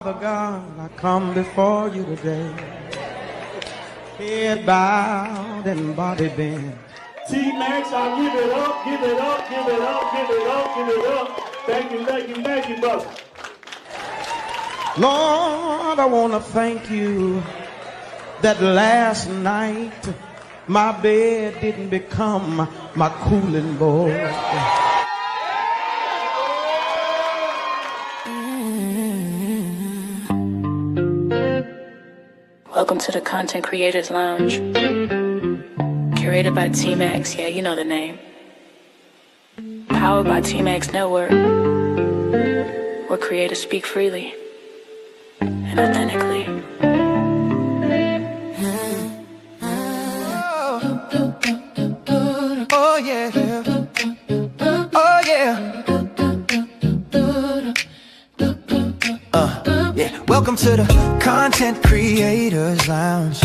Father God, I come before you today, head bowed and body bent. T-Max, I'll give it up, give it up, give it up, give it up, give it up. Thank you, brother. Lord, I want to thank you that last night my bed didn't become my cooling board. Welcome to the Content Creators Lounge. Curated by T-Max, yeah, you know the name. Powered by T-Max Network, where creators speak freely and authentically. Oh yeah, oh yeah. Yeah. Welcome to the Content Creators Lounge.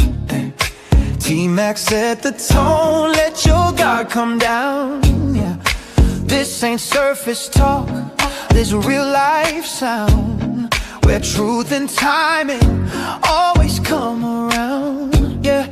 T-Max set the tone, let your guard come down. Yeah. This ain't surface talk, this real life sound, where truth and timing always come around. Yeah.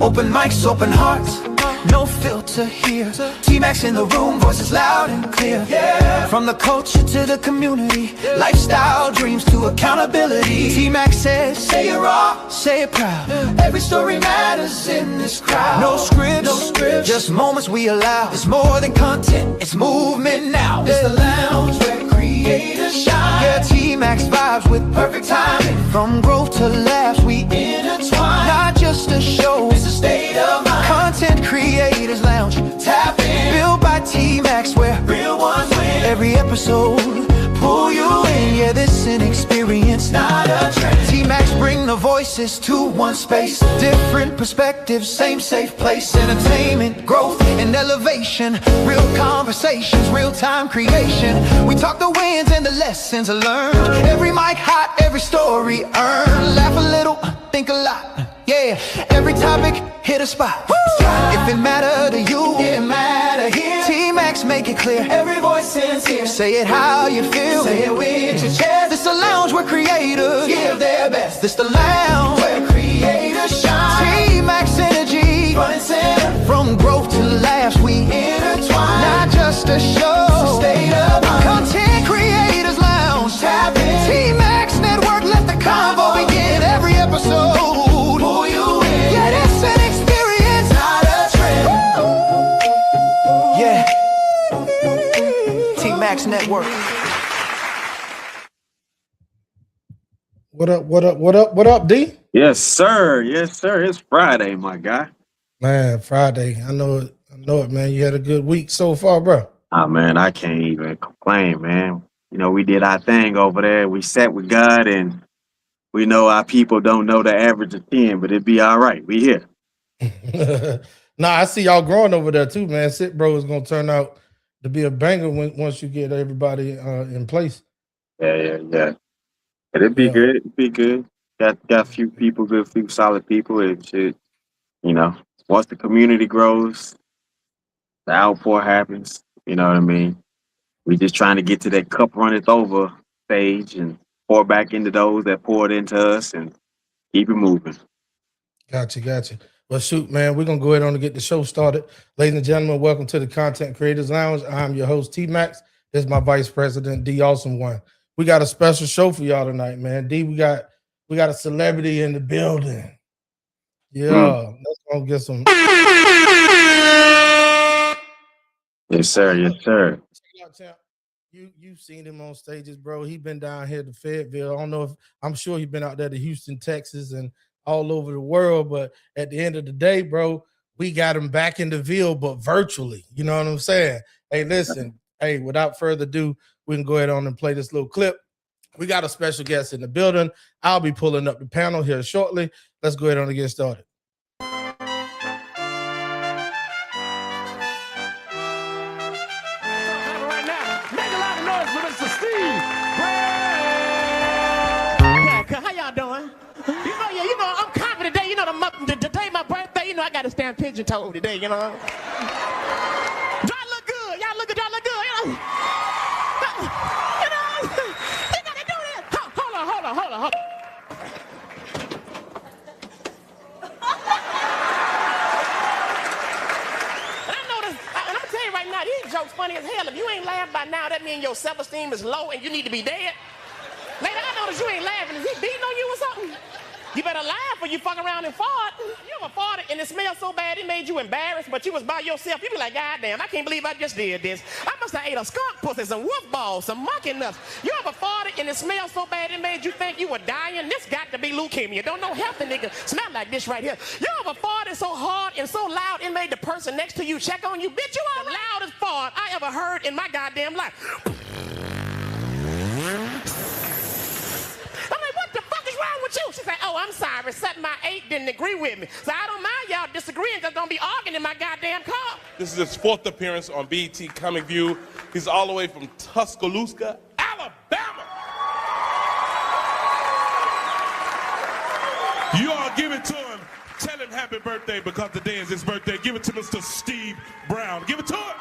Open mics, open hearts, no filter here. T-Max in the room, voices loud and clear. Yeah. From the culture to the community, lifestyle dreams to accountability. T-Max says, say it raw, say it proud. Every story matters in this crowd. No scripts, just moments we allow. It's more than content, it's movement now. It's the lounge where creators shine. Yeah, T-Max vibes with perfect timing. From growth to laughs, we intertwine. Not just a show, it's a state of mind. Content Creators Lounge, tap in. Built by T-Max, where real ones win. Every episode, pull you in. Yeah, this an experience, not a trend. T-Max bring the voices to one space. Different perspectives, same safe place. Entertainment, growth, and elevation. Real conversations, real-time creation. We talk the wins and the lessons learned. Every mic hot, every story earned. Laugh a little, think a lot. Yeah, every topic hit a spot. If it matter to you, it matter here. T-Max make it clear. Every voice sincere. Say it how you feel. Say it with your chest. This the lounge where creators give their best. This the lounge where creators shine. T-Max energy, front and center. From growth to laughs, we intertwine. Not just a show, it's a state of mind. Content Creators Lounge, tap in. T-Max Network, let the convo begin. Every episode, pull you in. Yeah, it's an experience, not a trend. Yeah, T-Max Network. What up, D? Yes, sir. Yes, sir. It's Friday, my guy. Man, Friday. I know it, man. You had a good week so far, bro. Oh, man, I can't even complain, man. You know, we did our thing over there. We sat with God, and we know our people don't know the average of 10, but it'd be all right. We here. Nah, I see y'all growing over there too, man. Sit Bro is gonna turn out to be a banger once you get everybody in place. Yeah. It'd be good. It'd be good. Got a few people, few solid people. It should, once the community grows, the outpour happens. You know what I mean? We just trying to get to that cup runneth over stage and pour back into those that poured into us and keep it moving. Gotcha. Well, shoot, man, we're going to go ahead on and get the show started. Ladies and gentlemen, welcome to the Content Creators Lounge. I'm your host, T-Max. This is my vice president, D Awesome One. We got a special show for y'all tonight, man. D, we got a celebrity in the building. Yeah, let's go get some. Yes, sir. You've seen him on stages, bro. He been down here to Fayetteville. I don't know if I'm sure he's been out there to Houston, Texas, and all over the world. But at the end of the day, bro, we got him back in the Ville, but virtually. You know what I'm saying? Hey, listen. Hey, without further ado, we can go ahead on and play this little clip. We got a special guest in the building. I'll be pulling up the panel here shortly. Let's go ahead on and get started. I got to stand pigeon-toed today, you know. Do I look good? Y'all look good? You know, you gotta do this. Hold on. And I know this, and I'm gonna tell you right now, these jokes funny as hell. If you ain't laughed by now, that means your self-esteem is low and you need to be dead. Lady, I notice you ain't laughing. Is he beating on you or something? You better laugh or you fuck around and fart. You ever farted and it smelled so bad it made you embarrassed, but you was by yourself. You be like, God damn, I can't believe I just did this. I must have ate a skunk pussy, some wolf balls, some monkey nuts. You ever farted and it smelled so bad it made you think you were dying? This got to be leukemia. Don't no healthy nigga smell like this right here. You ever farted so hard and so loud it made the person next to you check on you? Bitch, you are the loudest fart I ever heard in my goddamn life. I'm like, what the fuck is wrong with you? She said, oh, I'm sorry, something I ate didn't agree with me. So I don't mind y'all disagreeing, just don't be arguing in my goddamn car. This is his 4th appearance on BET Comic View. He's all the way from Tuscaloosa, Alabama. You all give it to him. Tell him happy birthday because today is his birthday. Give it to Mr. Steve Brown. Give it to him.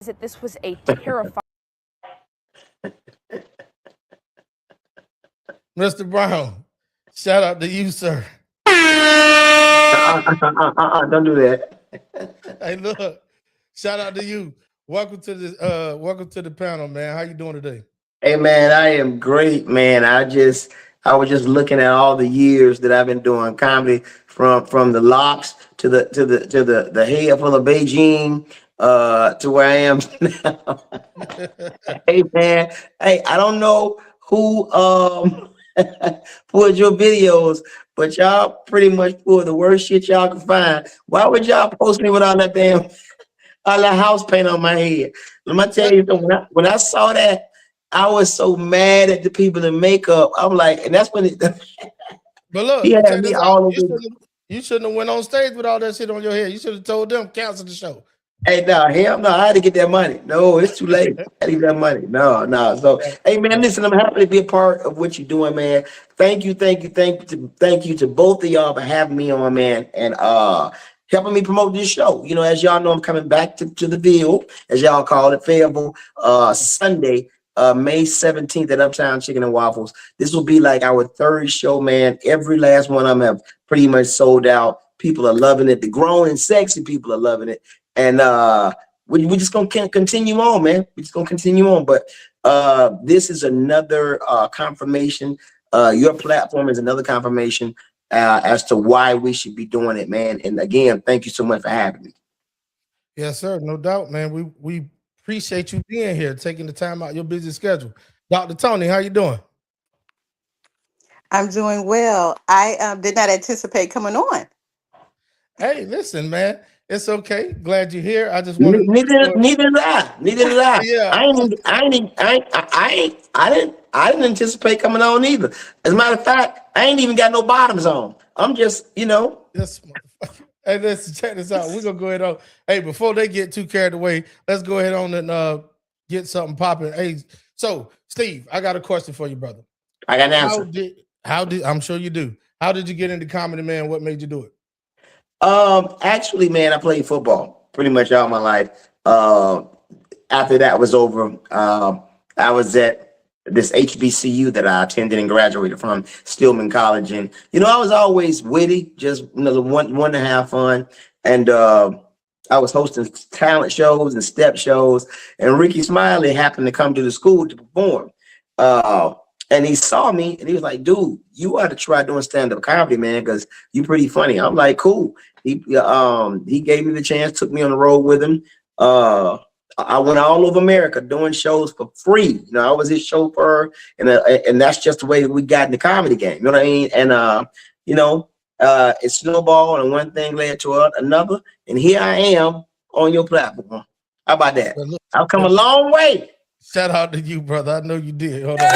That this was a terrifying. Mr. Brown, shout out to you, sir. Don't do that. Hey, look, shout out to you. Welcome to the panel, man. How you doing today? Hey, man, I am great, man. I was just looking at all the years that I've been doing comedy, from the locks to the head full of Beijing. To where I am now. Hey, man. Hey, I don't know who pulled your videos, but y'all pretty much pulled the worst shit y'all can find. Why would y'all post me with all that house paint on my head? Let me tell you, when I saw that, I was so mad at the people in makeup. I'm like, and that's when it. But look, he had me all over. You shouldn't have went on stage with all that shit on your head. You should have told them cancel the show. Hey, no, hell no, I had to get that money. No, it's too late. I had to get that money. No. So, hey, man, listen, I'm happy to be a part of what you're doing, man. Thank you to both of y'all for having me on, man, and helping me promote this show. You know, as y'all know, I'm coming back to the Ville, as y'all call it, Fayetteville, Sunday, May 17th at Uptown Chicken and Waffles. This will be like our 3rd show, man. Every last one of them have pretty much sold out. People are loving it. The grown and sexy people are loving it. And we're just gonna continue on, man. We're just gonna continue on. But this is another confirmation. Your platform is another confirmation as to why we should be doing it, man. And again, thank you so much for having me. Yes, sir. No doubt, man. We appreciate you being here, taking the time out of your busy schedule. Dr. Tony, how you doing? I'm doing well. I did not anticipate coming on. Hey, listen, man. It's okay. Glad you're here. I just want neither did I. Yeah. I didn't anticipate coming on either. As a matter of fact, I ain't even got no bottoms on. I'm just, Yes, motherfucker. Hey, listen, check this out. We're gonna go ahead on. Hey, before they get too carried away, let's go ahead on and get something popping. Hey, so Steve, I got a question for you, brother. I got an answer. How did I'm sure you do. How did you get into comedy, man? What made you do it? Actually, man, I played football pretty much all my life. After that was over, I was at this HBCU that I attended and graduated from, Stillman College. And, you know, I was always witty, just one to have fun. And I was hosting talent shows and step shows. And Ricky Smiley happened to come to the school to perform. And he saw me and he was like, dude, you ought to try doing stand-up comedy, man, because you're pretty funny. I'm like, cool. He gave me the chance, took me on the road with him. I went all over America doing shows for free. You know, I was his chauffeur, and that's just the way that we got in the comedy game. You know what I mean? And you know, it snowballed, and one thing led to another, and here I am on your platform. How about that? Well, look, I've come a long way. Shout out to you, brother. I know you did. Hold on.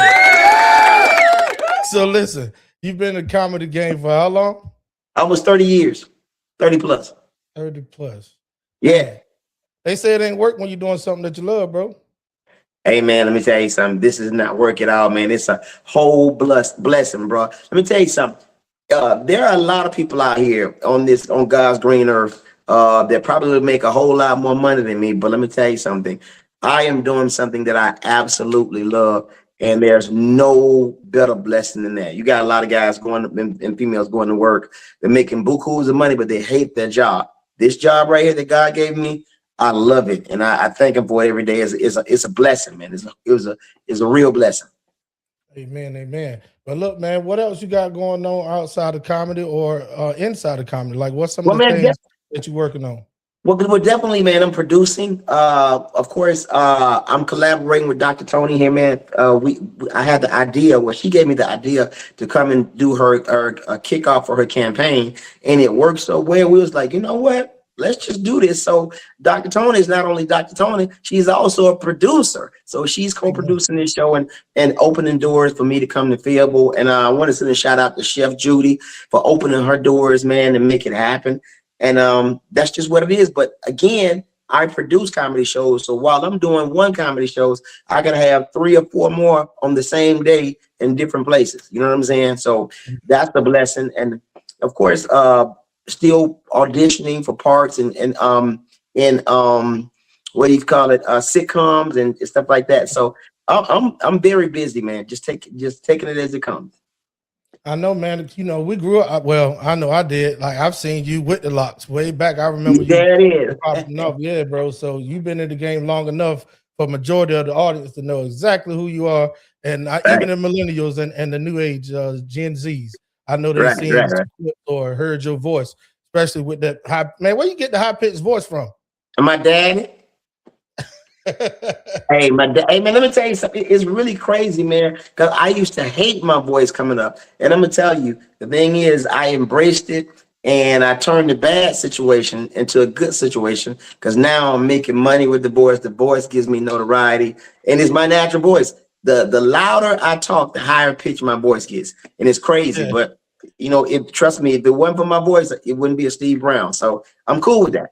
So listen, you've been in the comedy game for how long? Almost 30 years. 30 plus. 30 plus. Yeah. They say it ain't work when you're doing something that you love, bro. Hey man, let me tell you something. This is not work at all, man. It's a whole blessing, bro. Let me tell you something. There are a lot of people out here on God's green earth that probably would make a whole lot more money than me. But let me tell you something. I am doing something that I absolutely love, and there's no better blessing than that. You got a lot of guys going and females going to work. They're making bukus of money, but they hate their job. This job right here that God gave me, I love it, and I thank Him for it every day. It's a blessing, man. It's a real blessing. Amen, amen. But look, man, what else you got going on outside of comedy or inside of comedy? Like, what's some of the things that you're working on? Well, definitely, man. I'm producing. Of course, I'm collaborating with Dr. Tony here, man. I had the idea. Well, she gave me the idea to come and do her kickoff for her campaign, and it worked so well. We was like, you know what? Let's just do this. So Dr. Tony is not only Dr. Tony, she's also a producer. So she's co-producing this show and opening doors for me to come to Fayetteville. And I want to send a shout out to Chef Judy for opening her doors, man, and make it happen. And that's just what it is. But again, I produce comedy shows. So while I'm doing one comedy shows, I gotta have 3 or 4 more on the same day in different places. You know what I'm saying? So that's the blessing. And of course, still auditioning for parts and what do you call it, sitcoms and stuff like that. So I'm very busy, man. Just taking it as it comes. I know, man. You know, we grew up. Well, I know I did. Like, I've seen you with the Locks way back. I remember you. Yeah, bro. So you've been in the game long enough for majority of the audience to know exactly who you are, and even the millennials and the new age Gen Zs. I know they've seen or heard your voice, especially with that high. Man, where you get the high pitched voice from? My dad. Hey, man, let me tell you something. It's really crazy, man, because I used to hate my voice coming up. And I'm going to tell you, the thing is, I embraced it and I turned the bad situation into a good situation because now I'm making money with the voice. The voice gives me notoriety and it's my natural voice. The louder I talk, the higher pitch my voice gets. And it's crazy. Yeah. But, you know, trust me, if it wasn't for my voice, it wouldn't be a Steve Brown. So I'm cool with that.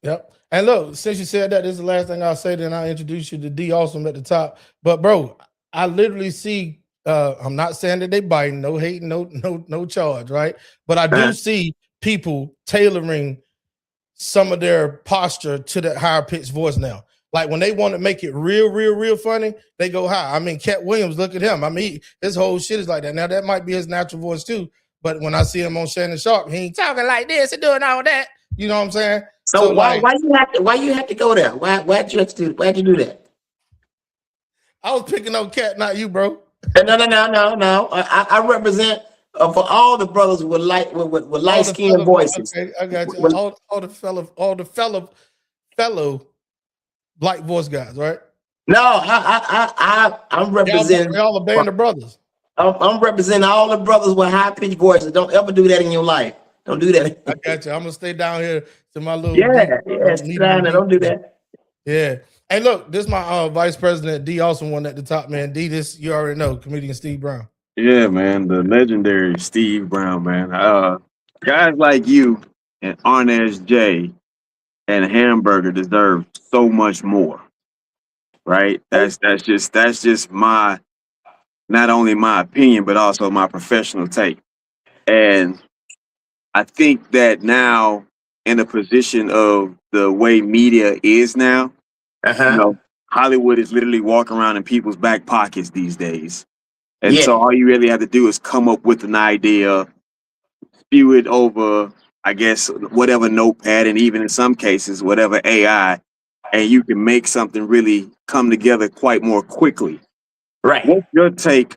Yep. And look, since you said that, this is the last thing I'll say, then I'll introduce you to D Awesome at the top. But bro, I literally see, I'm not saying that they biting, no hating, no charge, right? But I do see people tailoring some of their posture to that higher pitched voice now. Like when they want to make it real funny, they go high. I mean, Cat Williams, look at him. I mean, his whole shit is like that. Now that might be his natural voice too. But when I see him on Shannon Sharp, he ain't talking like this and doing all that. You know what I'm saying? So why you have to go there? Why'd you do that? I was picking on Cat, not you, bro. No. I represent for all the brothers with light skinned voices. Okay, I got you. All the fellow black voice guys, right? No, I'm representing all the band of brothers. I'm representing all the brothers with high pitched voices. Don't ever do that in your life. Don't do that. I got you. I'm gonna stay down here to my little. Don't do that. Yeah. Hey, look, this is my vice president D. Awesome one at the top, man. D, this you already know, comedian Steve Brown. Yeah, man, the legendary Steve Brown, man. Guys like you and Arnaz J and Hamburger deserve so much more, right? That's just my, not only my opinion, but also my professional take. And I think that now in a position of the way media is now, you know, Hollywood is literally walking around in people's back pockets these days. And so all you really have to do is come up with an idea, spew it over, I guess, whatever notepad, and even in some cases, whatever AI, and you can make something really come together quite more quickly. Right. What's your take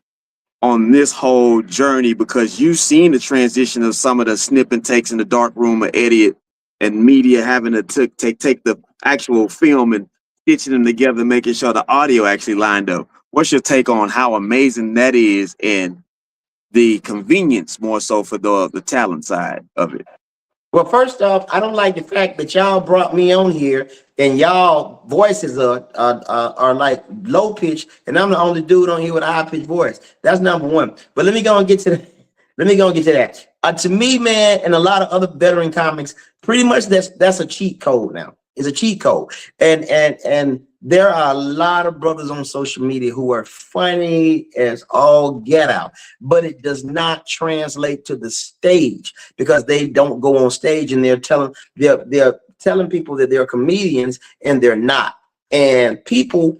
on this whole journey? Because you've seen the transition of some of the snip and takes in the dark room of Idiot and media having to take the actual film and stitching them together, making sure the audio actually lined up. What's your take on how amazing that is and the convenience more so for the talent side of it? Well, first off, I don't like the fact that y'all brought me on here and y'all voices are like low pitch, and I'm the only dude on here with a high pitched voice. That's number one. But let me go and get to that. To me, man, and a lot of other veteran comics, pretty much that's a cheat code now. It's a cheat code, and there are a lot of brothers on social media who are funny as all get out, but it does not translate to the stage because they don't go on stage and they're telling people that they're comedians and they're not. And people,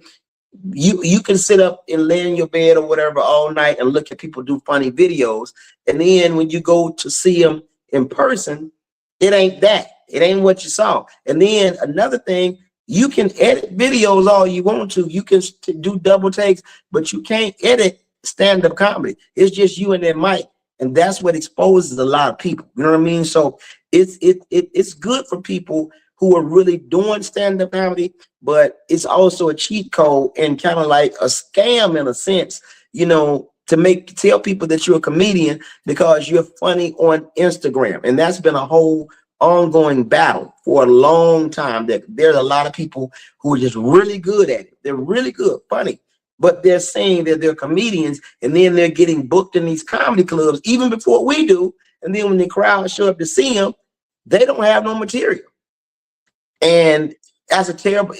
you can sit up and lay in your bed or whatever all night and look at people do funny videos, and then when you go to see them in person, it ain't that. It ain't what you saw. And then another thing, you can edit videos all you want to. You can do double takes, but you can't edit stand-up comedy. It's just you and that mic, and that's what exposes a lot of people. You know what I mean? So it's good for people who are really doing stand-up comedy, but it's also a cheat code and kind of like a scam in a sense, you know, to tell people that you're a comedian because you're funny on Instagram. And that's been a whole ongoing battle for a long time, that there's a lot of people who are just really good at it. They're really good, funny, but they're saying that they're comedians, and then they're getting booked in these comedy clubs even before we do. And then when the crowd show up to see them, they don't have no material. And that's a terrible,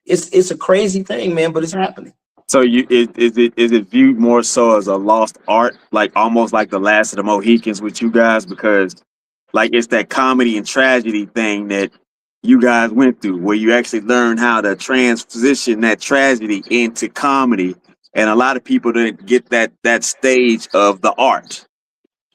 it's a crazy thing, man, but it's happening. So is it viewed more so as a lost art, like almost like the Last of the Mohicans with you guys, because like it's that comedy and tragedy thing that you guys went through, where you actually learn how to transition that tragedy into comedy, and a lot of people didn't get that stage of the art.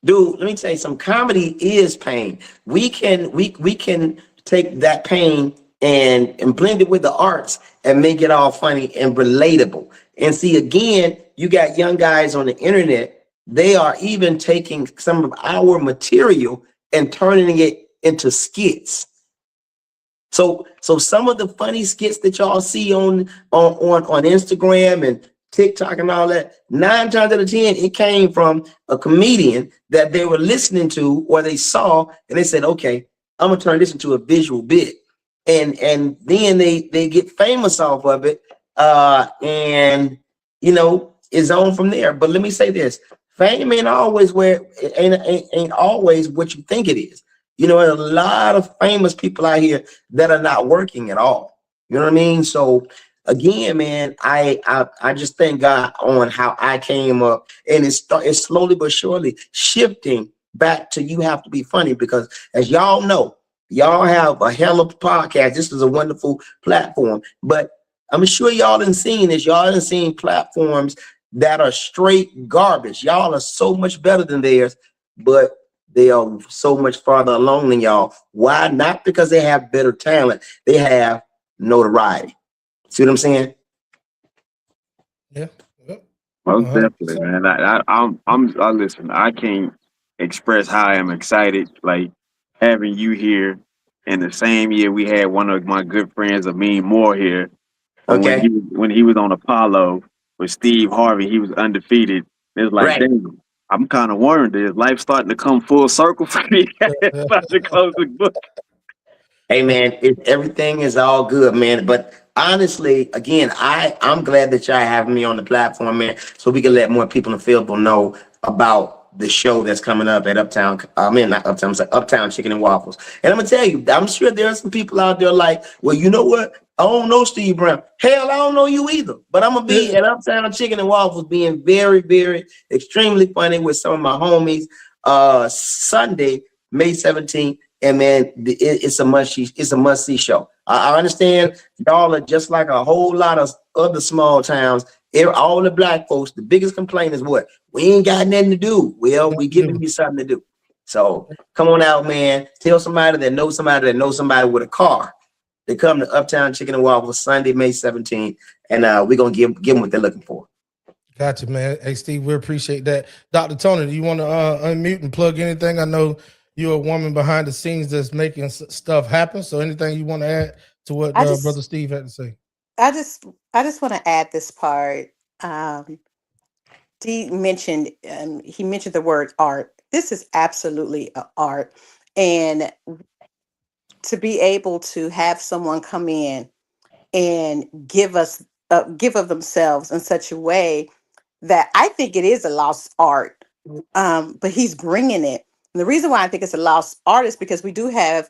Dude, let me tell you, some comedy is pain. We can take that pain and blend it with the arts and make it all funny and relatable. And see, again, you got young guys on the internet, they are even taking some of our material and turning it into skits. So some of the funny skits that y'all see on Instagram and TikTok and all that, 9 times out of 10, it came from a comedian that they were listening to or they saw, and they said, okay, I'm gonna turn this into a visual bit. And then they get famous off of it, and you know, it's on from there. But let me say this: fame ain't always ain't always what you think it is. You know, there's a lot of famous people out here that are not working at all. You know what I mean? So again, man, I just thank God on how I came up, and it's slowly but surely shifting back to you have to be funny, because as y'all know, y'all have a hell of a podcast. This is a wonderful platform, but I'm sure y'all done seen this. Y'all done seen platforms that are straight garbage. Y'all are so much better than theirs, but they are so much farther along than y'all. Why? Not because they have better talent. They have notoriety. See what I'm saying? Yeah. Most definitely, man. I listen. I can't express how I am excited, like having you here. In the same year, we had one of my good friends, Amin Moore, here. Okay. When he was on Apollo with Steve Harvey, he was undefeated. It's like, Right. damn, I'm kind of worried. Is life starting to come full circle for me? About to close the book. Hey man, everything is all good, man. But honestly, again, I'm glad that y'all having me on the platform, man, so we can let more people in the field know about the show that's coming up at Uptown. Not Uptown, it's like Uptown Chicken and Waffles. And I'm gonna tell you, I'm sure there are some people out there like, well, you know what? I don't know Steve Brown. Hell, I don't know you either. But I'm gonna be at Uptown Chicken and Waffles, being very, very extremely funny with some of my homies. Sunday, May 17th. And man, it's a must-see show. I understand y'all are just like a whole lot of other small towns. All the black folks, the biggest complaint is what? We ain't got nothing to do. Well, we giving you something to do. So come on out, man. Tell somebody that knows somebody with a car to come to Uptown Chicken and Waffles Sunday, May 17th, and we're gonna give them what they're looking for. Gotcha, man. Hey, Steve, we appreciate that. Dr. Tony, do you want to unmute and plug anything? I know you're a woman behind the scenes that's making stuff happen. So anything you want to add to what Brother Steve had to say? I just want to add this part. Dee mentioned, he mentioned the word art. This is absolutely an art. And to be able to have someone come in and give of themselves in such a way that I think it is a lost art, but he's bringing it. And the reason why I think it's a lost art is because we do have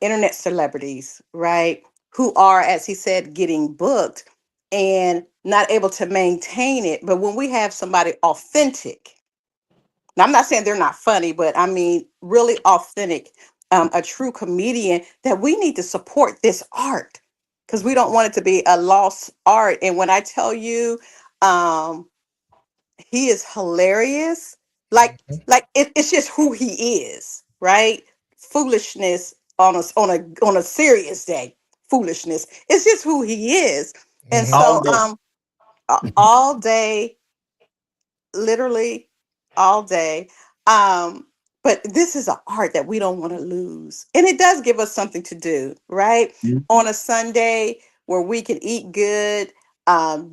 internet celebrities, right? who are, as he said, getting booked and not able to maintain it. But when we have somebody authentic, now I'm not saying they're not funny, but I mean really authentic, a true comedian, that we need to support this art because we don't want it to be a lost art. And when I tell you, he is hilarious. It's just who he is, right? Foolishness on a serious day. Foolishness. It's just who he is. And All so day. all day, literally all day. But this is an art that we don't want to lose. And it does give us something to do, right? On a Sunday where we can eat good,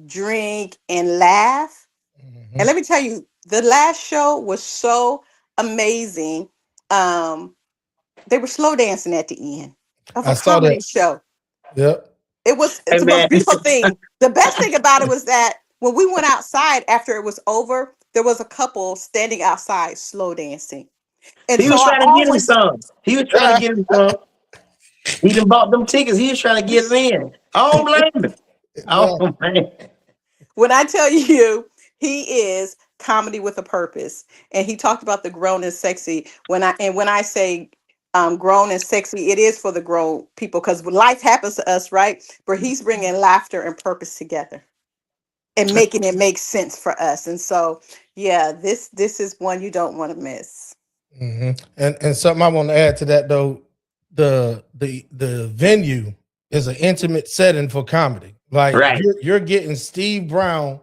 drink, and laugh. And let me tell you, the last show was so amazing. They were slow dancing at the end of I a saw comedy that. show. Yep. It's Hey, the man. most beautiful thing. The best thing about it was that when we went outside after it was over, there was a couple standing outside slow dancing. And He so was I trying to get him always, some. He was trying to get him some. He done bought them tickets. He was trying to get it in. I don't blame him. I don't blame him. when I tell you, he is comedy with a purpose. And he talked about the grown and sexy. When I say grown and sexy, it is for the grown people because life happens to us, right? But he's bringing laughter and purpose together and making it make sense for us. And so, yeah, this is one you don't want to miss. And something I want to add to that though, the venue is an intimate setting for comedy. Like Right. you're getting Steve Brown.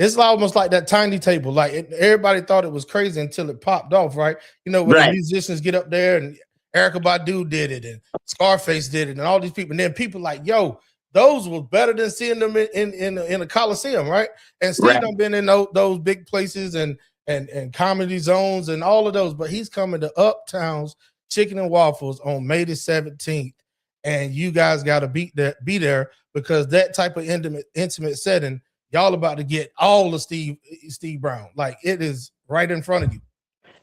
It's almost like that tiny table. Like everybody thought it was crazy until it popped off, right? You know, when the Right. musicians get up there and Erykah Badu did it and Scarface did it and all these people, and then people like, yo, those was better than seeing them in a Coliseum, right? And Steve Right. done been in those big places and comedy zones and all of those, but he's coming to Uptown's Chicken and Waffles on May the 17th, and you guys got to be there because that type of intimate setting, y'all about to get all of Steve Brown. Like it is right in front of you.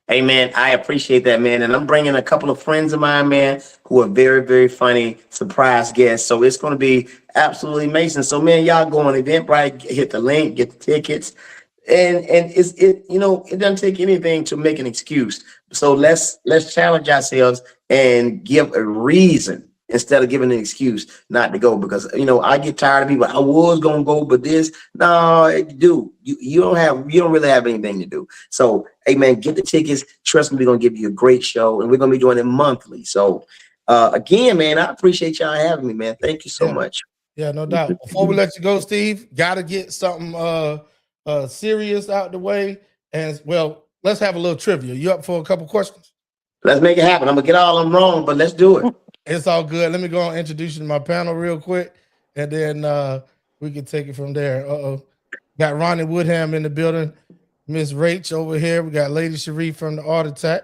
Hey, man, I appreciate that, man. And I'm bringing a couple of friends of mine, man, who are very, very funny surprise guests. So it's going to be absolutely amazing. So, man, y'all go on Eventbrite, hit the link, get the tickets. And it doesn't take anything to make an excuse. So let's challenge ourselves and give a reason instead of giving an excuse not to go, because I get tired of people. I was gonna go, but this, no, dude, you don't really have anything to do. So hey, man, get the tickets. Trust me, we're gonna give you a great show, and we're gonna be doing it monthly. So again, man, I appreciate y'all having me, man. Thank you so much. Yeah, no doubt. Before we let you go, Steve, gotta get something serious out the way. And well, let's have a little trivia. You up for a couple questions? Let's make it happen. I'm gonna get all of them wrong, but let's do it. It's all good. Let me go and introduce you to my panel real quick, and then we can take it from there. Got Ronnie Woodham in the building, Miss Rach over here. We got Lady Cherie from the Art Attack.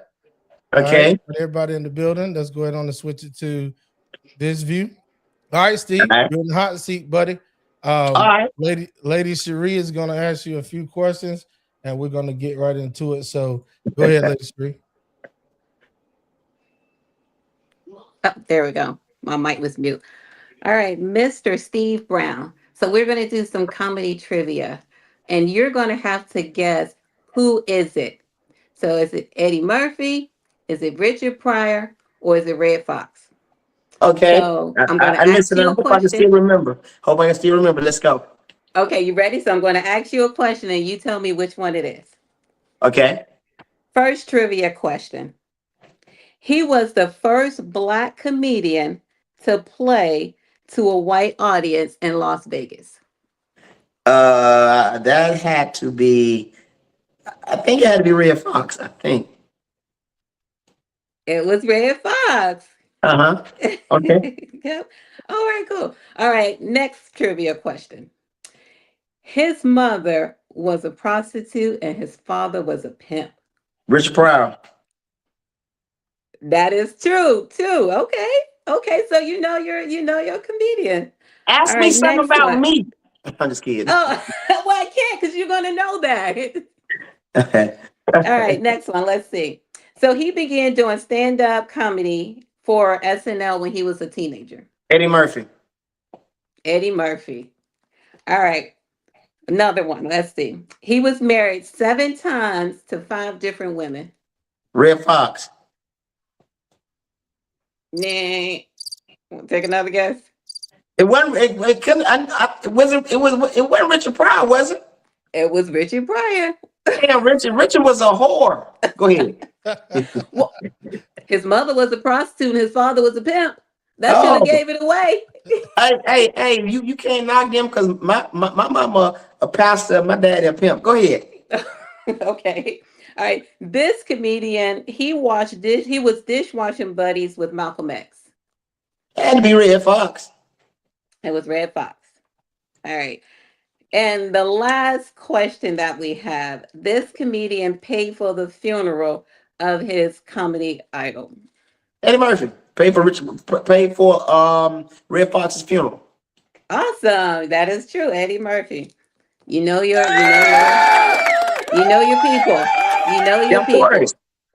Okay. Right, everybody in the building. Let's go ahead on and switch it to this view. All right, Steve, you're in the hot seat, buddy. All right. Lady Cherie is going to ask you a few questions, and we're going to get right into it. So go ahead, Lady Cherie. Oh, there we go. My mic was mute. All right, Mr. Steve Brown. So we're going to do some comedy trivia, and you're going to have to guess who is it. So is it Eddie Murphy? Is it Richard Pryor? Or is it Red Fox? Okay. So I'm going to ask listen. you I a hope I can still question. remember. Hope I can still remember. Let's go. Okay, you ready? So I'm going to ask you a question, and you tell me which one it is. Okay. First trivia question. He was the first Black comedian to play to a white audience in Las Vegas. That had to be, I think it had to be Red Fox, I think. It was Red Fox. Uh-huh. Okay. Yep. All right, cool. All right, next trivia question. His mother was a prostitute and his father was a pimp. Richard Pryor. That is true, too. Okay, so you're a comedian. Ask All me right, something next about one. me. I'm just kidding. Oh, well, I can't because you're going to know that. Okay. All right, next one. Let's see. So he began doing stand-up comedy for SNL when he was a teenager. Eddie Murphy. Eddie Murphy. All right. Another one. Let's see. He was married 7 times to 5 different women. Red Fox. Nah. Take another guess. It wasn't. It couldn't. It wasn't. It wasn't Richard Pryor, was it? It was Richard Pryor. Damn, Richard was a whore. Go ahead. Well, his mother was a prostitute and his father was a pimp. That should have gave it away. Hey, you can't knock them because my mama a pastor, my daddy a pimp. Go ahead. Okay. All right. This comedian, he was dishwashing buddies with Malcolm X. It had to be Red Fox. It was Red Fox. All right. And the last question that we have, this comedian paid for the funeral of his comedy idol. Eddie Murphy paid for Red Fox's funeral. Awesome. That is true. Eddie Murphy. You know your people. You know your people.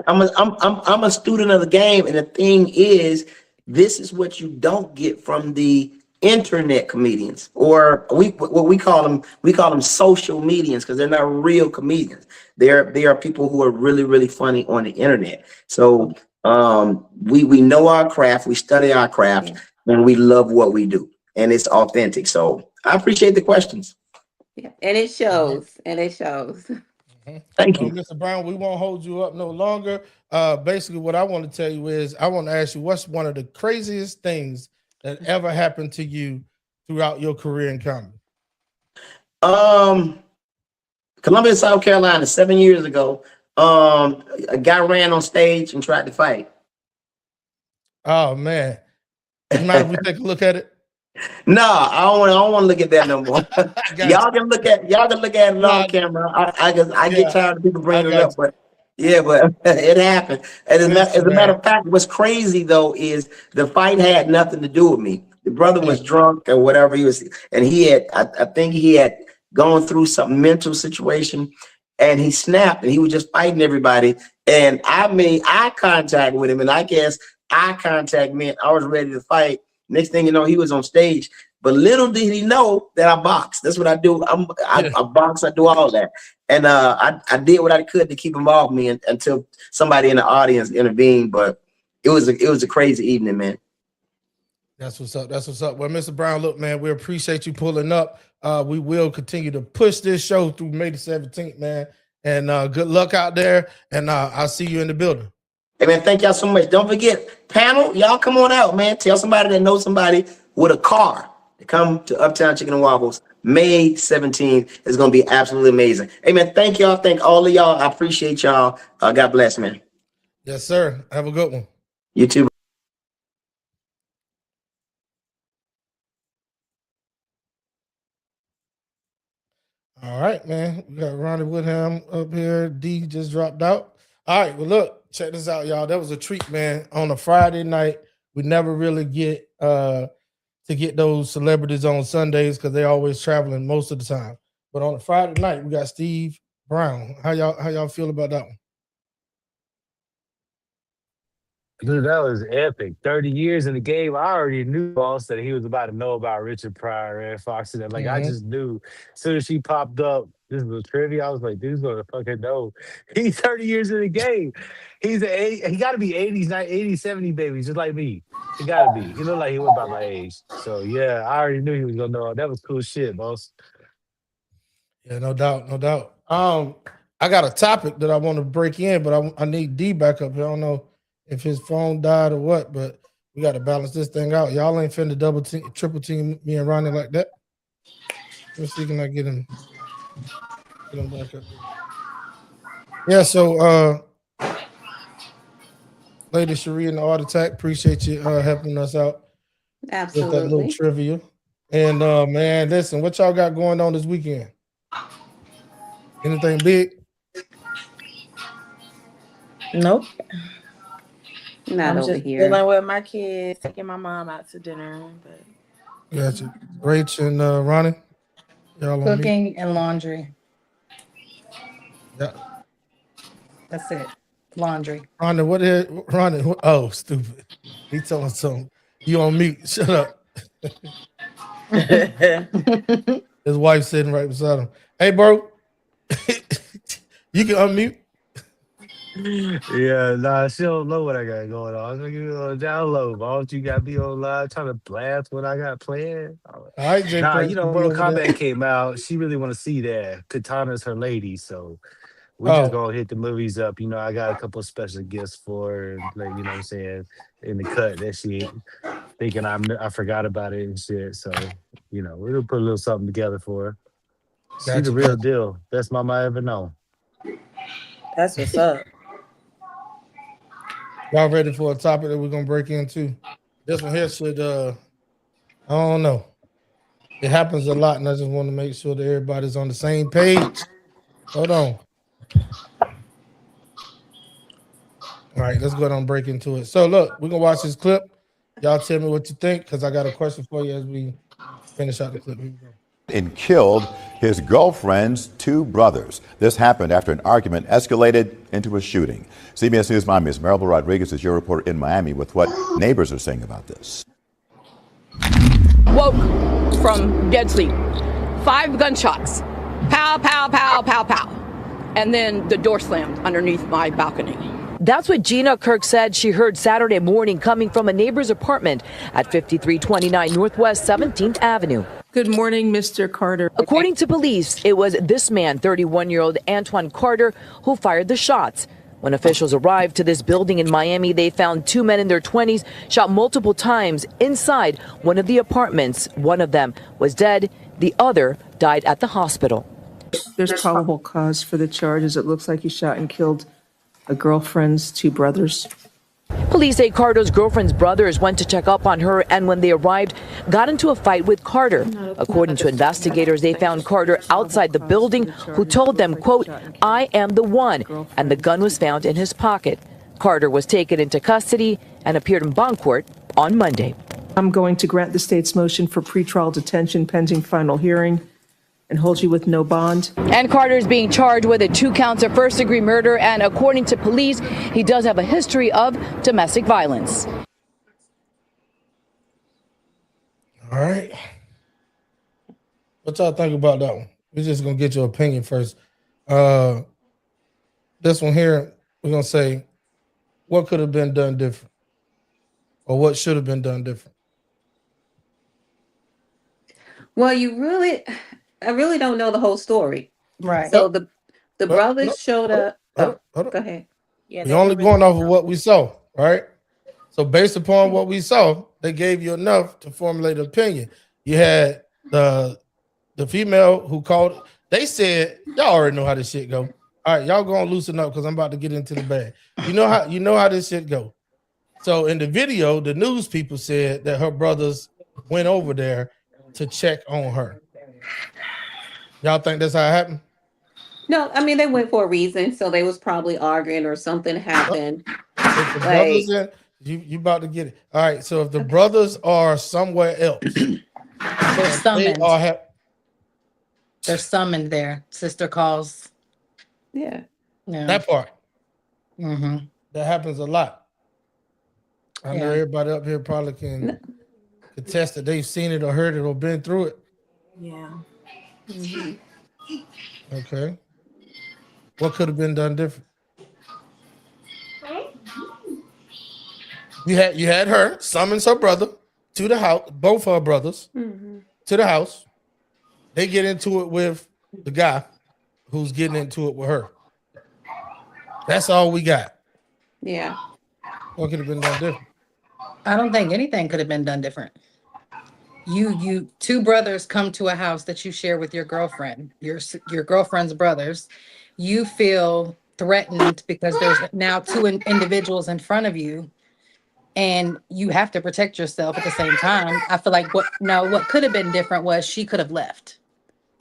I'm a student of the game, and the thing is, this is what you don't get from the internet comedians, or what we call them. We call them social medians because they're not real comedians. They are people who are really, really funny on the internet. So we know our craft, we study our craft, and we love what we do, and it's authentic. So I appreciate the questions. Yeah, and it shows. And it shows. Thank you, Mr. Brown. We won't hold you up no longer. Basically, what I want to tell you is, I want to ask you, what's one of the craziest things that ever happened to you throughout your career in comedy? Columbia, South Carolina, 7 years ago. A guy ran on stage and tried to fight. Oh man! You mind if we take a look at it? No, I don't want to look at that no more. Y'all can look at it on camera. I get tired of people bringing it up, but it happened. And as a matter of fact, what's crazy though is the fight had nothing to do with me. The brother was drunk or whatever he was, and I think he had gone through some mental situation, and he snapped, and he was just fighting everybody. And I made eye contact with him, and I guess eye contact meant I was ready to fight. Next thing you know, he was on stage. But little did he know that I box. That's what I do. I box. I do all that. And I did what I could to keep him off me until somebody in the audience intervened. But it was a crazy evening, man. That's what's up. That's what's up. Well, Mr. Brown, look, man, we appreciate you pulling up. We will continue to push this show through May the 17th, man. And good luck out there. And I'll see you in the building. Hey, man, thank y'all so much. Don't forget, panel, y'all come on out, man. Tell somebody that knows somebody with a car to come to Uptown Chicken and Waffles. May 17th is going to be absolutely amazing. Hey, man, thank y'all. Thank all of y'all. I appreciate y'all. God bless, man. Yes, sir. Have a good one. You too. All right, man. We got Ronnie Woodham up here. D just dropped out. All right, well, look, check this out, y'all. That was a treat, man. On a Friday night, we never really get to get those celebrities on Sundays because they're always traveling most of the time. But on a Friday night, we got Steve Brown. How y'all feel about that one? Dude, that was epic. 30 years in the game. I already knew also that he was about to know about Richard Pryor and Fox and that. Like, I just knew. As soon as she popped up, this was trivia. I was like, dude's gonna fucking know. He's 30 years in the game. He gotta be 80s, 70 babies, just like me. He gotta be. He looked like he was about my age. So yeah, I already knew he was gonna know. That was cool shit, boss. Yeah, no doubt, no doubt. I got a topic that I want to break in, but I need D back up here. I don't know if his phone died or what, but we got to balance this thing out. Y'all ain't finna double team, triple team me and Ronnie like that. Let's see, can I get him back up? Yeah, so Lady Cherie and the Art Attack, appreciate you helping us out. Absolutely. With that little trivia. And man, listen, what y'all got going on this weekend? Anything big? Nope. Not I'm over just here. dealing with my kids, taking my mom out to dinner, but Gotcha. Rach and Ronnie, y'all on cooking and laundry. Yeah. That's it. Laundry. Ronnie, oh, stupid. He telling something. You on mute. Shut up. His wife sitting right beside him. Hey, bro, you can unmute. Yeah, nah, she don't know what I got going on. I'm gonna give you a download. Why don't you got me on live trying to blast what I got planned? All right, Jay Nah, Prince, Mortal Kombat came out. She really want to see that. Katana's her lady, so we just gonna hit the movies up. I got a couple of special gifts for her, like, you know what I'm saying, in the cut that she thinking I forgot about it and shit. So, we'll put a little something together for her. She's the real deal. Best mama I ever known. That's what's up. Y'all ready for a topic that we're gonna break into? This one here should I don't know. It happens a lot, and I just want to make sure that everybody's on the same page. Hold on. All right, let's go ahead and break into it. So look, we're gonna watch this clip. Y'all tell me what you think, because I got a question for you as we finish out the clip. Here we go. And killed his girlfriend's two brothers. This happened after an argument escalated into a shooting. CBS News Miami's Maribel Rodriguez is your reporter in Miami with what neighbors are saying about this. Woke from dead sleep. 5 gunshots. Pow, pow, pow, pow, pow. And then the door slammed underneath my balcony. That's what Gina Kirk said she heard Saturday morning coming from a neighbor's apartment at 5329 Northwest 17th Avenue. Good morning, Mr. Carter. According to police, it was this man, 31-year-old Antoine Carter, who fired the shots. When officials arrived to this building in Miami, they found 2 men in their 20s shot multiple times inside one of the apartments. One of them was dead. The other died at the hospital. There's probable cause for the charges. It looks like he shot and killed a girlfriend's 2 brothers. Police say Carter's girlfriend's brothers went to check up on her, and when they arrived, got into a fight with Carter. According to investigators, they found Carter outside the building, who told them, quote, "I am the one," and the gun was found in his pocket. Carter was taken into custody and appeared in bond court on Monday. I'm going to grant the state's motion for pretrial detention pending final hearing and hold you with no bond. And Carter is being charged with 2 counts of first-degree murder, and according to police, he does have a history of domestic violence. All right. What y'all think about that one? We're just gonna get your opinion first. This one here, we're gonna say, what could have been done different, or what should have been done different? Well, I really don't know the whole story. Right. So the brothers showed up. Hold on. Go ahead. Yeah, We're only going off of what we saw, right? So based upon what we saw, they gave you enough to formulate an opinion. You had the female who called. They said, y'all already know how this shit go. All right, y'all gonna loosen up because I'm about to get into the bag. You know how this shit go. So in the video, the news people said that her brothers went over there to check on her. Y'all think that's how it happened? No, I mean they went for a reason, so they was probably arguing or something happened. If the brothers you about to get it. All right, so if the brothers are somewhere else, They're summoned. They're summoned there. Sister calls. Yeah. That part. Mm-hmm. That happens a lot. I know everybody up here probably can attest that they've seen it or heard it or been through it. Yeah. Mm-hmm. Okay. What could have been done different? You had her summons her brother to the house, both her brothers to the house. They get into it with the guy who's getting into it with her. That's all we got. Yeah. What could have been done different? I don't think anything could have been done different. You 2 brothers come to a house that you share with your girlfriend, your girlfriend's brothers. You feel threatened because there's now 2 individuals in front of you, and you have to protect yourself at the same time. I feel like what could have been different was she could have left.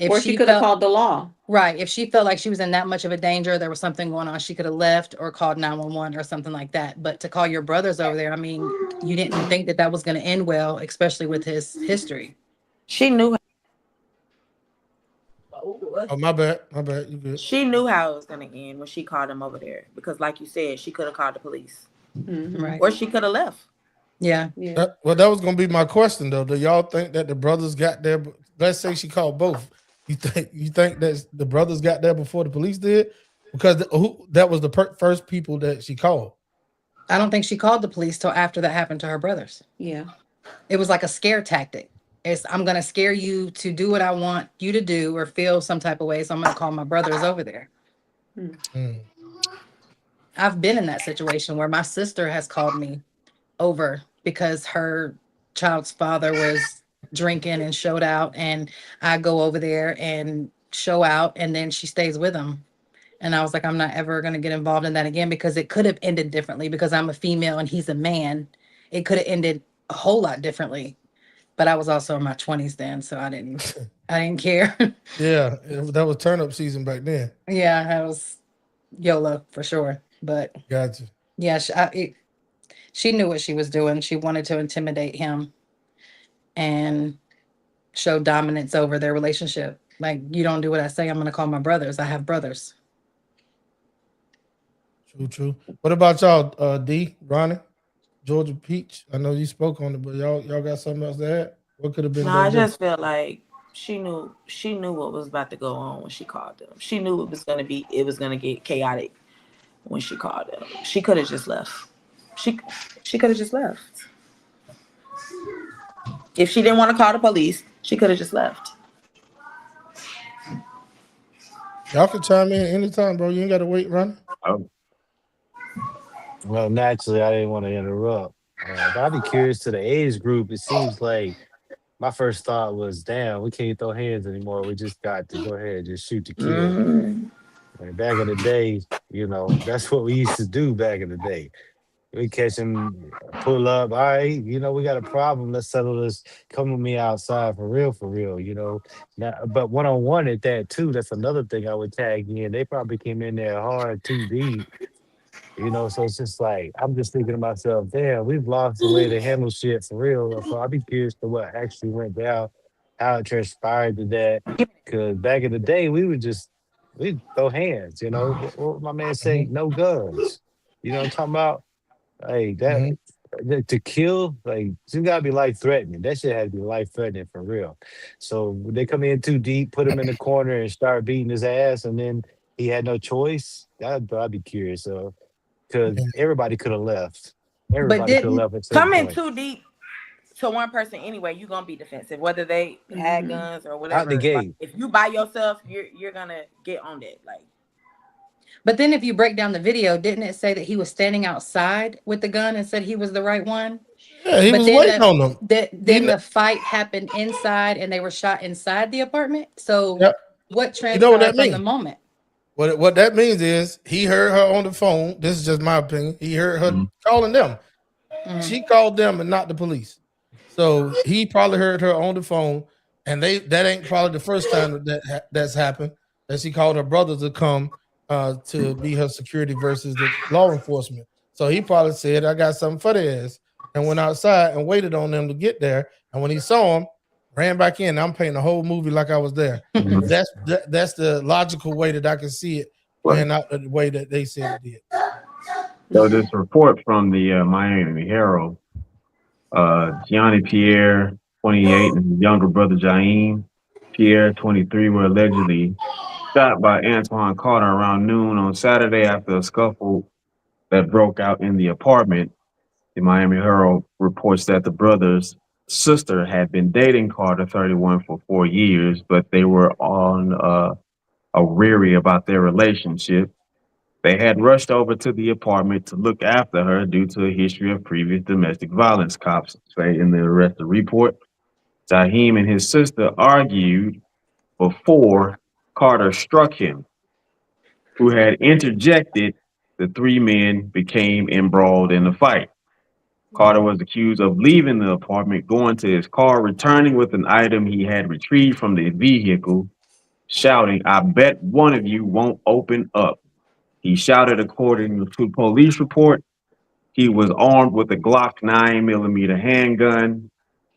Or she could have called the law. Right. If she felt like she was in that much of a danger, there was something going on, she could have left or called 911 or something like that. But to call your brothers over there, I mean, you didn't think that was going to end well, especially with his history. She knew. Oh, my bad. You good? She knew how it was going to end when she called him over there. Because like you said, she could have called the police. Right. Or she could have left. Yeah. Well, that was gonna be my question though. Do y'all think that the brothers got there? Let's say she called both. You think that the brothers got there before the police did? Because that was the first people that she called. I don't think she called the police till after that happened to her brothers. Yeah. It was like a scare tactic. I'm gonna scare you to do what I want you to do or feel some type of way. So I'm gonna call my brothers over there. I've been in that situation where my sister has called me over because her child's father was drinking and showed out, and I go over there and show out, and then she stays with him. And I was like, I'm not ever going to get involved in that again, because it could have ended differently because I'm a female and he's a man. It could have ended a whole lot differently. But I was also in my 20s then, so I didn't care. Yeah, that was turn up season back then. Yeah, that was YOLO for sure. But gotcha. Yeah, she knew what she was doing. She wanted to intimidate him and show dominance over their relationship. Like, you don't do what I say, I'm going to call my brothers. I have brothers. True. What about y'all, D, Ronnie, Georgia Peach? I know you spoke on it, but y'all got something else to add? What could have been? No, I just felt like she knew what was about to go on when she called them. She knew it was gonna get chaotic when she called them. She could have just left. She could have just left. If she didn't want to call the police, she could have just left. Y'all can chime in anytime, bro. You ain't got to wait, Ronnie. Well, naturally, I didn't want to interrupt. But I'd be curious to the age group. It seems like my first thought was, damn, we can't throw hands anymore. We just got to go ahead and just shoot to kill. Like back in the day, that's what we used to do back in the day. We catch him, pull up. All right, we got a problem. Let's settle this. Come with me outside for real. Now, but one-on-one at that too. That's another thing I would tag in. They probably came in there hard, too deep. So it's just like, I'm just thinking to myself, damn, we've lost the way to handle shit for real. So I'd be curious to what actually went down, how it transpired to that. Because back in the day, we'd throw hands, What my man say, no guns. You know what I'm talking about? Like that, to kill, like, it's gotta be life threatening. That shit had to be life threatening for real. So when they come in too deep, put him in the corner and start beating his ass, and then he had no choice. I'd be curious. So, because everybody could have left. Everybody could have left. At some Coming point. too deep to one person anyway, you're gonna be defensive, whether they had guns or whatever. Out the gate. Like, if you by yourself, you're gonna get on that. Like, but then if you break down the video, didn't it say that he was standing outside with the gun and said he was the right one? Yeah, he was waiting on them. Then the fight happened inside and they were shot inside the apartment. So what transpired what that from means? the moment? What that means is he heard her on the phone. This is just my opinion. He heard her calling them. She called them and not the police. So he probably heard her on the phone, and that ain't probably the first time that's happened. That she called her brother to come to be her security versus the law enforcement. So he probably said, "I got something for their ass," and went outside and waited on them to get there. And when he saw him, ran back in. I'm painting the whole movie like I was there. That's the logical way that I can see it, and not the way that they said it did. So this report from the Miami Herald, Gianni Pierre, 28, and his younger brother Jaheim Pierre, 23, were allegedly shot by Antoine Carter around noon on Saturday after a scuffle that broke out in the apartment. The Miami Herald reports that the brothers' sister had been dating Carter, 31, for 4 years, but they were on a weary about their relationship. They had rushed over to the apartment to look after her due to a history of previous domestic violence, cops say in the arrested report. Jaheim and his sister argued before Carter struck him, who had interjected. The three men became embroiled in the fight. Carter was accused of leaving the apartment, going to his car, returning with an item he had retrieved from the vehicle, shouting, "I bet one of you won't open up." He shouted, according to police report. He was armed with a Glock 9mm handgun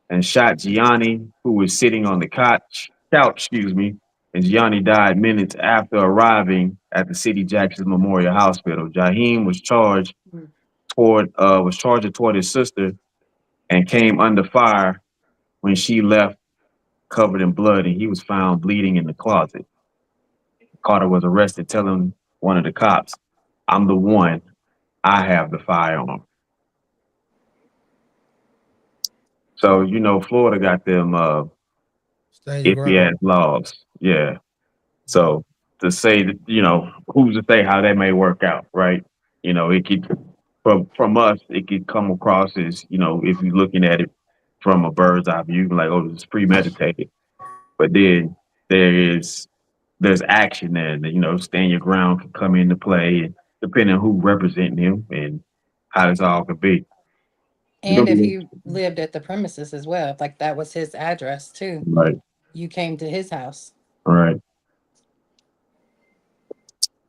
and shot Gianni, who was sitting on the couch, and Gianni died minutes after arriving at the City Jackson Memorial Hospital. Jaheim was charged toward his sister and came under fire when she left covered in blood, and he was found bleeding in the closet. Carter was arrested, telling one of the cops, "I'm the one. I have the firearm." So, you know, Florida got them iffy ass laws. Yeah. So to say that, you know, who's to say how that may work out, right? You know, it could from us, it could come across as, you know, if you're looking at it from a bird's eye view, like, oh, it's premeditated. But then there's action there, that, you know, stand your ground can come into play, and depending on who representing him and how this all could be. And if he lived at the premises as well, like that was his address too. Right. You came to his house. All right.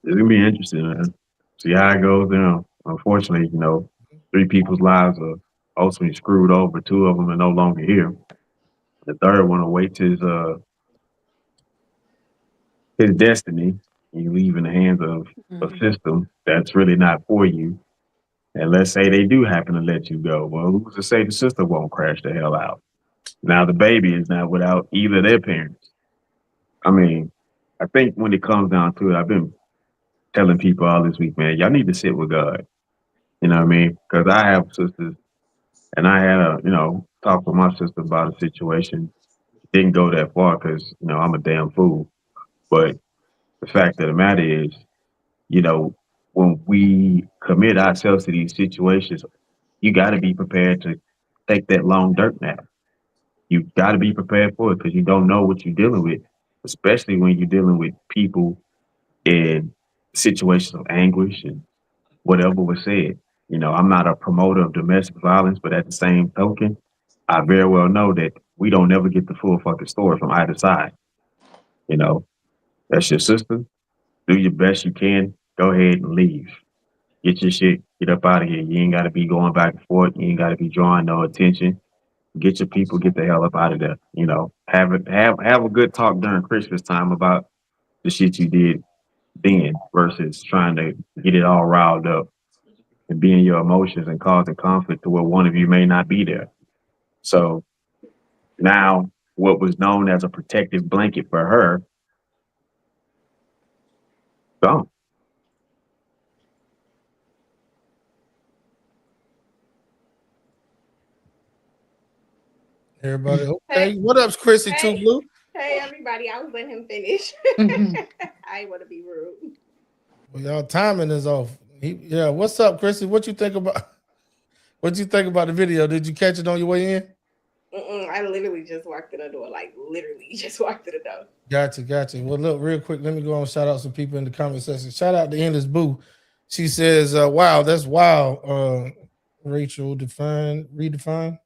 It's gonna be interesting, man. See how it goes down. Unfortunately, you know, 3 people's lives are ultimately screwed over. 2 of them are no longer here. The third one awaits his destiny. You leave in the hands of a system that's really not for you. And let's say they do happen to let you go. Well, who's to say the system won't crash the hell out? Now the baby is not without either of their parents. I mean, I think when it comes down to it, I've been telling people all this week, man, y'all need to sit with God. You know what I mean? Because I have sisters, and I had a, you know, talk with my sister about a situation. Didn't go that far because, you know, I'm a damn fool. But the fact of the matter is, you know, when we commit ourselves to these situations, you got to be prepared to take that long dirt nap. You got to be prepared for it because you don't know what you're dealing with, especially when you're dealing with people in situations of anguish and whatever was said. You know, I'm not a promoter of domestic violence, but at the same token, I very well know that we don't never get the full fucking story from either side. You know, that's your sister. Do your best you can. Go ahead and leave. Get your shit. Get up out of here. You ain't got to be going back and forth. You ain't got to be drawing no attention. Get your people. Get the hell up out of there. You know, have a good talk during Christmas time about the shit you did then versus trying to get it all riled up and be in your emotions and causing conflict to where one of you may not be there. So now what was known as a protective blanket for her, gone. Everybody, okay. What up, Chrissy Two Blue? Hey, everybody. I was letting him finish. I ain't want to be rude. Well, y'all timing is off. Yeah, what's up, Chrissy? What you think about the video? Did you catch it on your way in? I literally just walked in the door. Like, literally just walked in the door. Gotcha. Well, look, real quick, let me go on and shout out some people in the comment section. Shout out to Endless Boo. She says, wow, that's wild. Rachel, redefine.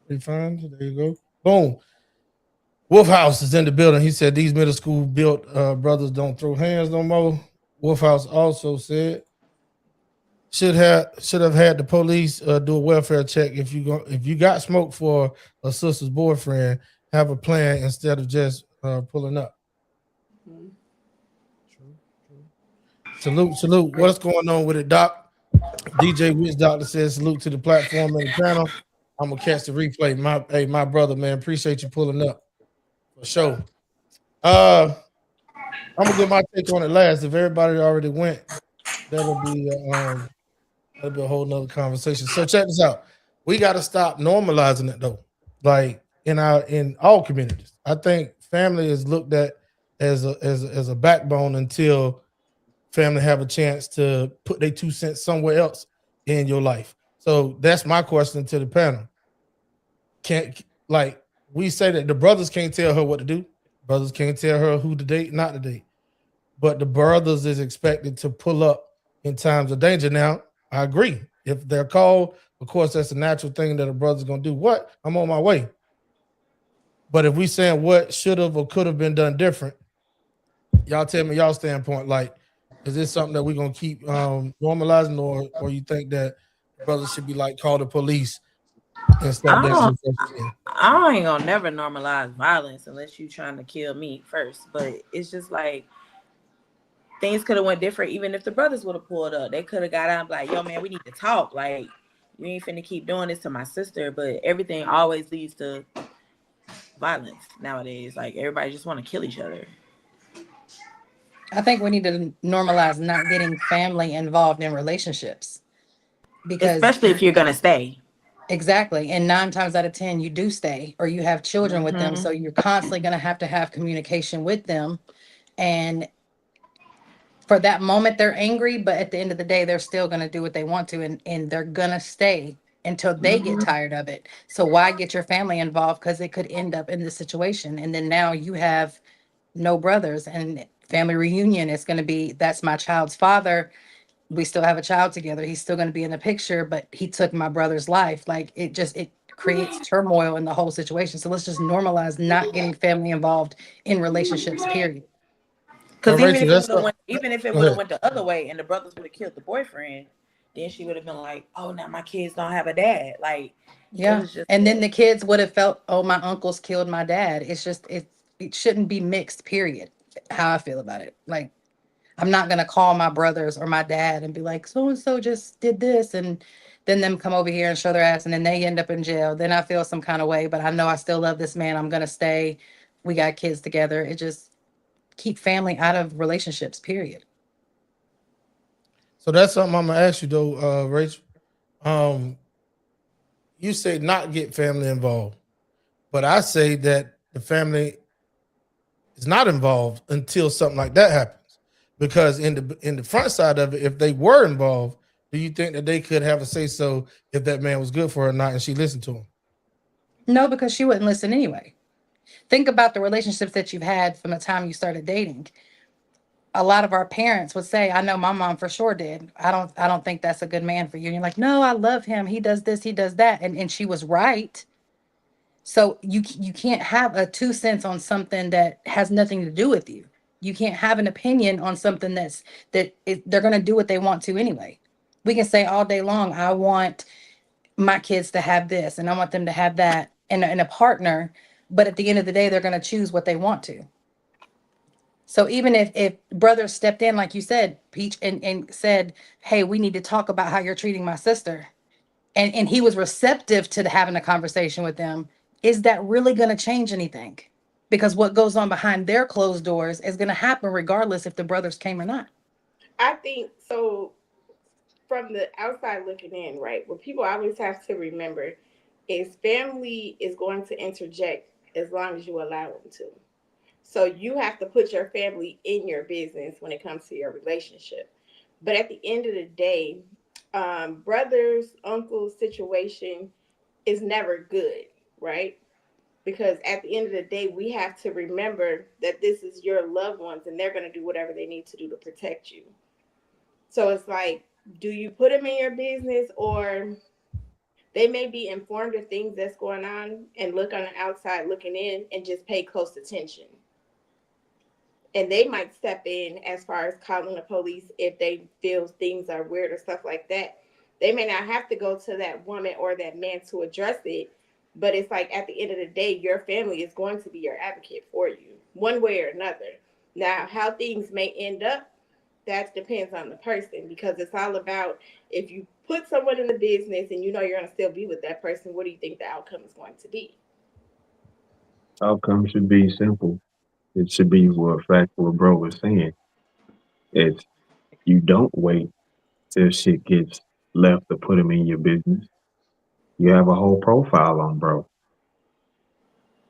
There you go. Boom. Wolf House is in the building. He said these middle school built brothers don't throw hands no more. Wolf House also said should have had the police do a welfare check if you got smoke for a sister's boyfriend. Have a plan instead of just pulling up. True. Salute. What's going on with it, Doc? DJ Wiz Doctor says salute to the platform and the panel. I'm gonna catch the replay. My brother, man, appreciate you pulling up for sure. I'm gonna get my take on it last. If everybody already went, that'll be a whole nother conversation. So check this out. We got to stop normalizing it though. Like in all communities, I think family is looked at as a backbone until family have a chance to put their 2 cents somewhere else in your life. So that's my question to the panel. We say that the brothers can't tell her what to do. Brothers can't tell her who to date, not to date. But the brothers is expected to pull up in times of danger. Now, I agree. If they're called, of course, that's a natural thing that a brother's gonna do. What? I'm on my way. But if we saying what should have or could have been done different, y'all tell me y'all standpoint. Like, is this something that we're gonna keep normalizing, or you think that brothers should be like, call the police and stop that? I ain't gonna never normalize violence unless you trying to kill me first. But it's just like things could have went different. Even if the brothers would have pulled up, they could have got out and be like, yo, man, we need to talk. Like, You ain't finna keep doing this to my sister. But everything always leads to violence nowadays. Like everybody just want to kill each other. I think we need to normalize not getting family involved in relationships, because especially if you're gonna stay. Exactly. And 9 times out of 10, you do stay or you have children with them. So you're constantly going to have communication with them. And for that moment, they're angry, but at the end of the day, they're still going to do what they want to. And they're going to stay until they get tired of it. So why get your family involved? Because it could end up in this situation. And then now you have no brothers, and family reunion is going to be, that's my child's father. We still have a child together. He's still going to be in the picture, but he took my brother's life. Like it creates turmoil in the whole situation. So let's just normalize not getting family involved in relationships, period. Because even if it would have went the other way and the brothers would have killed the boyfriend, then she would have been like, oh, now my kids don't have a dad. Like, yeah. And then the kids would have felt, oh, my uncles killed my dad. It's just, it shouldn't be mixed, period. How I feel about it. Like, I'm not going to call my brothers or my dad and be like, so-and-so just did this. And then them come over here and show their ass and then they end up in jail. Then I feel some kind of way, but I know I still love this man. I'm going to stay. We got kids together. It just keep family out of relationships, period. So that's something I'm going to ask you though, Rachel. You say not get family involved, but I say that the family is not involved until something like that happens. Because in the front side of it, if they were involved, do you think that they could have a say so if that man was good for her or not and she listened to him? No, because she wouldn't listen anyway. Think about the relationships that you've had from the time you started dating. A lot of our parents would say, I know my mom for sure did. I don't think that's a good man for you. And you're like, no, I love him. He does this, he does that. And she was right. So you can't have a 2 cents on something that has nothing to do with you. You can't have an opinion on something they're going to do what they want to anyway. We can say all day long, I want my kids to have this and I want them to have that and a partner. But at the end of the day, they're going to choose what they want to. So even if brothers stepped in, like you said, Peach, and said, hey, we need to talk about how you're treating my sister. And he was receptive to having a conversation with them. Is that really going to change anything? Because what goes on behind their closed doors is going to happen regardless if the brothers came or not. I think so. From the outside looking in, right? What people always have to remember is family is going to interject as long as you allow them to. So you have to put your family in your business when it comes to your relationship. But at the end of the day, brothers, uncles situation is never good, right? Because at the end of the day, we have to remember that this is your loved ones and they're going to do whatever they need to do to protect you. So it's like, do you put them in your business, or they may be informed of things that's going on and look on the outside looking in and just pay close attention. And they might step in as far as calling the police if they feel things are weird or stuff like that. They may not have to go to that woman or that man to address it. But it's like at the end of the day, your family is going to be your advocate for you one way or another. Now, how things may end up, that depends on the person, because it's all about if you put someone in the business and you know you're going to still be with that person, what do you think the outcome is going to be? Outcome should be simple. It should be what bro was saying. It's you don't wait till shit gets left to put them in your business. You have a whole profile on bro.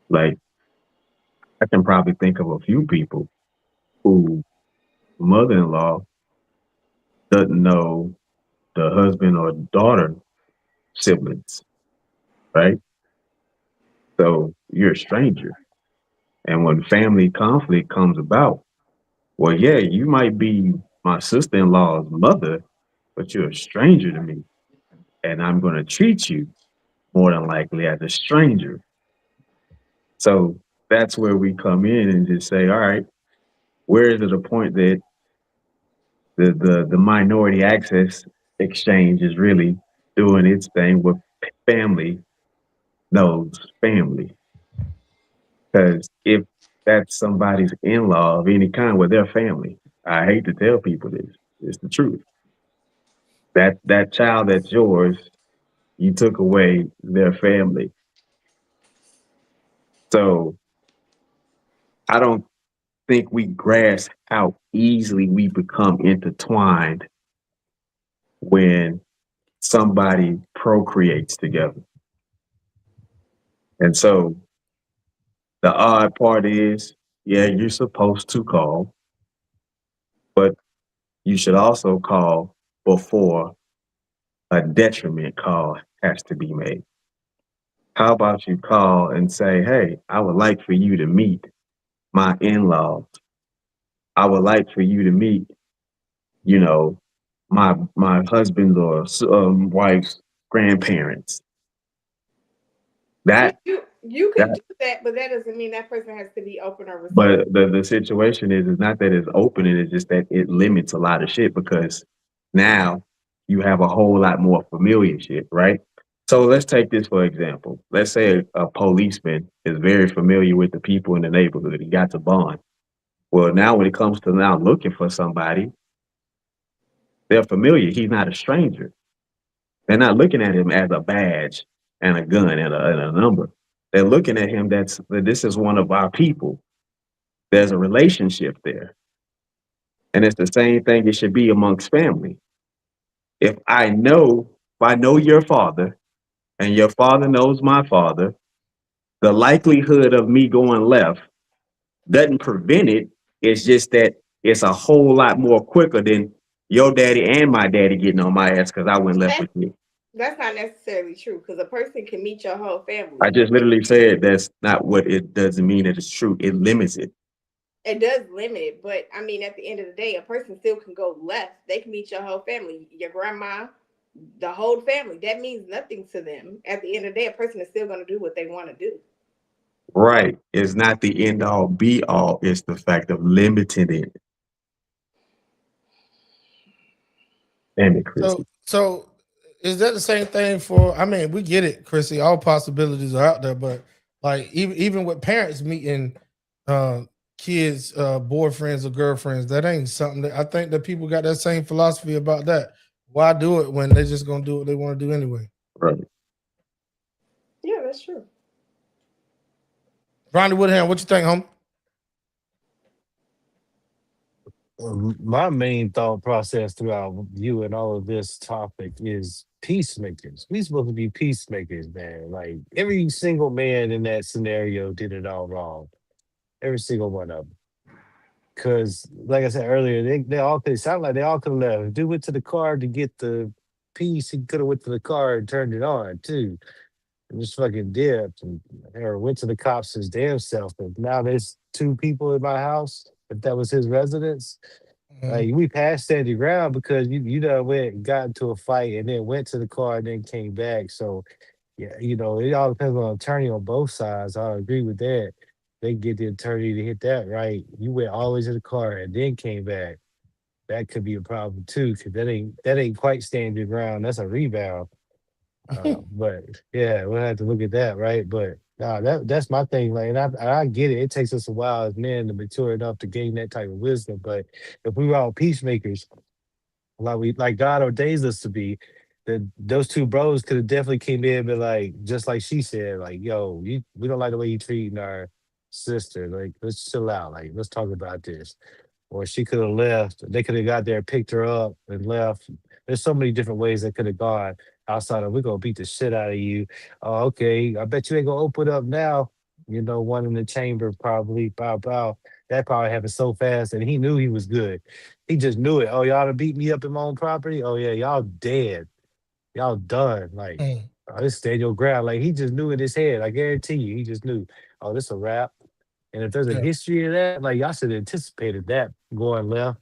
Like, I can probably think of a few people who mother-in-law doesn't know the husband or daughter siblings, right? So you're a stranger. And when family conflict comes about, well, yeah, you might be my sister-in-law's mother, but you're a stranger to me. And I'm going to treat you more than likely as a stranger. So that's where we come in and just say, all right, where is it a point that the minority access exchange is really doing its thing with family knows family? Because if that's somebody's in-law of any kind with their family, I hate to tell people this, it's the truth. That child that's yours you took away their family. So I don't think we grasp how easily we become intertwined when somebody procreates together. And so the odd part is, yeah, you're supposed to call, but you should also call before a detriment call has to be made. How about you call and say, hey, I would like for you to meet my in-laws. I would like for you to meet, you know, my husband's or wife's grandparents. That You can do that, but that doesn't mean that person has to be open or reserved. But the situation is not that it's open, it's just that it limits a lot of shit because now you have a whole lot more familiar shit, right? So let's take this for example. Let's say a policeman is very familiar with the people in the neighborhood. He got to bond. Well, now when it comes to now looking for somebody, they're familiar. He's not a stranger. They're not looking at him as a badge and a gun and a number. They're looking at him that this is one of our people. There's a relationship there. And it's the same thing it should be amongst family. If I know your father and your father knows my father, the likelihood of me going left doesn't prevent it. It's just that it's a whole lot more quicker than your daddy and my daddy getting on my ass because I went left with you. That's not necessarily true because a person can meet your whole family. I just literally said that's not what it doesn't mean that it's true. It limits it. It does limit it, but I mean, at the end of the day, a person still can go left. They can meet your whole family, your grandma, the whole family. That means nothing to them. At the end of the day, a person is still going to do what they want to do. Right. It's not the end all be all. It's the fact of limiting it. And Chrissy. So is that the same thing for, I mean, we get it, Chrissy, all possibilities are out there, but like even with parents meeting kids, boyfriends or girlfriends, that ain't something that I think that people got that same philosophy about that. Why do it when they're just gonna do what they want to do anyway? Right. Yeah, that's true. Ronnie Woodham, what you think, homie? My main thought process throughout you and all of this topic is peacemakers. We supposed to be peacemakers, man. Like every single man in that scenario did it all wrong. Every single one of them. Because, like I said earlier, they all could sound like they all could have left. Dude went to the car to get the piece. He could have went to the car and turned it on too, and just fucking dipped or went to the cops his damn self. But now there's two people in my house. If that was his residence, like we passed standing ground because you done went and got into a fight and then went to the car and then came back. So yeah, it all depends on attorney on both sides. I agree with that. They get the attorney to hit that right. You went all the way to the car and then came back. That could be a problem too, because that ain't quite stand your ground. That's a rebound. But yeah, we'll have to look at that, right? But that's my thing. Like, and I get it. It takes us a while as men to mature enough to gain that type of wisdom. But if we were all peacemakers, like God ordains us to be, then those two bros could have definitely came in and been like, just like she said, like, yo, we don't like the way you treating our sister. Like, let's chill out. Like, let's talk about this. Or she could have left. They could have got there, picked her up, and left. There's so many different ways that could have gone outside of, we're going to beat the shit out of you. Oh, okay. I bet you ain't going to open up now. One in the chamber probably, bow. That probably happened so fast, and he knew he was good. He just knew it. Oh, y'all done beat me up in my own property? Oh, yeah, y'all dead. Y'all done. Like, this stand your ground. Like, he just knew in his head. I guarantee you, he just knew, oh, this a wrap. And if there's a history of that, like, y'all should have anticipated that going left.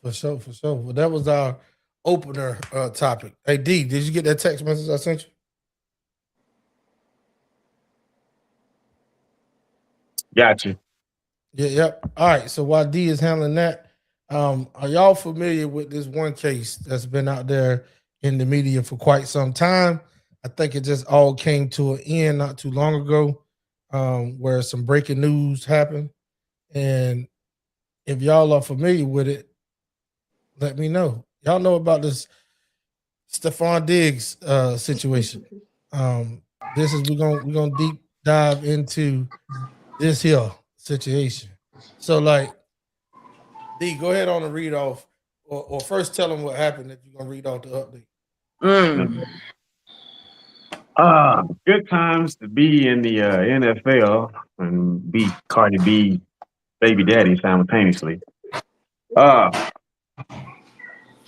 For sure. Well, that was our opener topic. Hey, D, did you get that text message I sent you? Got you. Yeah, yep. All right. So while D is handling that, are y'all familiar with this one case that's been out there in the media for quite some time? I think it just all came to an end not too long ago, where some breaking news happened. And if y'all are familiar with it, let me know. Y'all know about this Stephon Diggs situation. This is we're gonna deep dive into this here situation. So like D, go ahead on and read off, or first tell them what happened if you're gonna read off the update. Good times to be in the NFL and be Cardi B baby daddy simultaneously. Nah,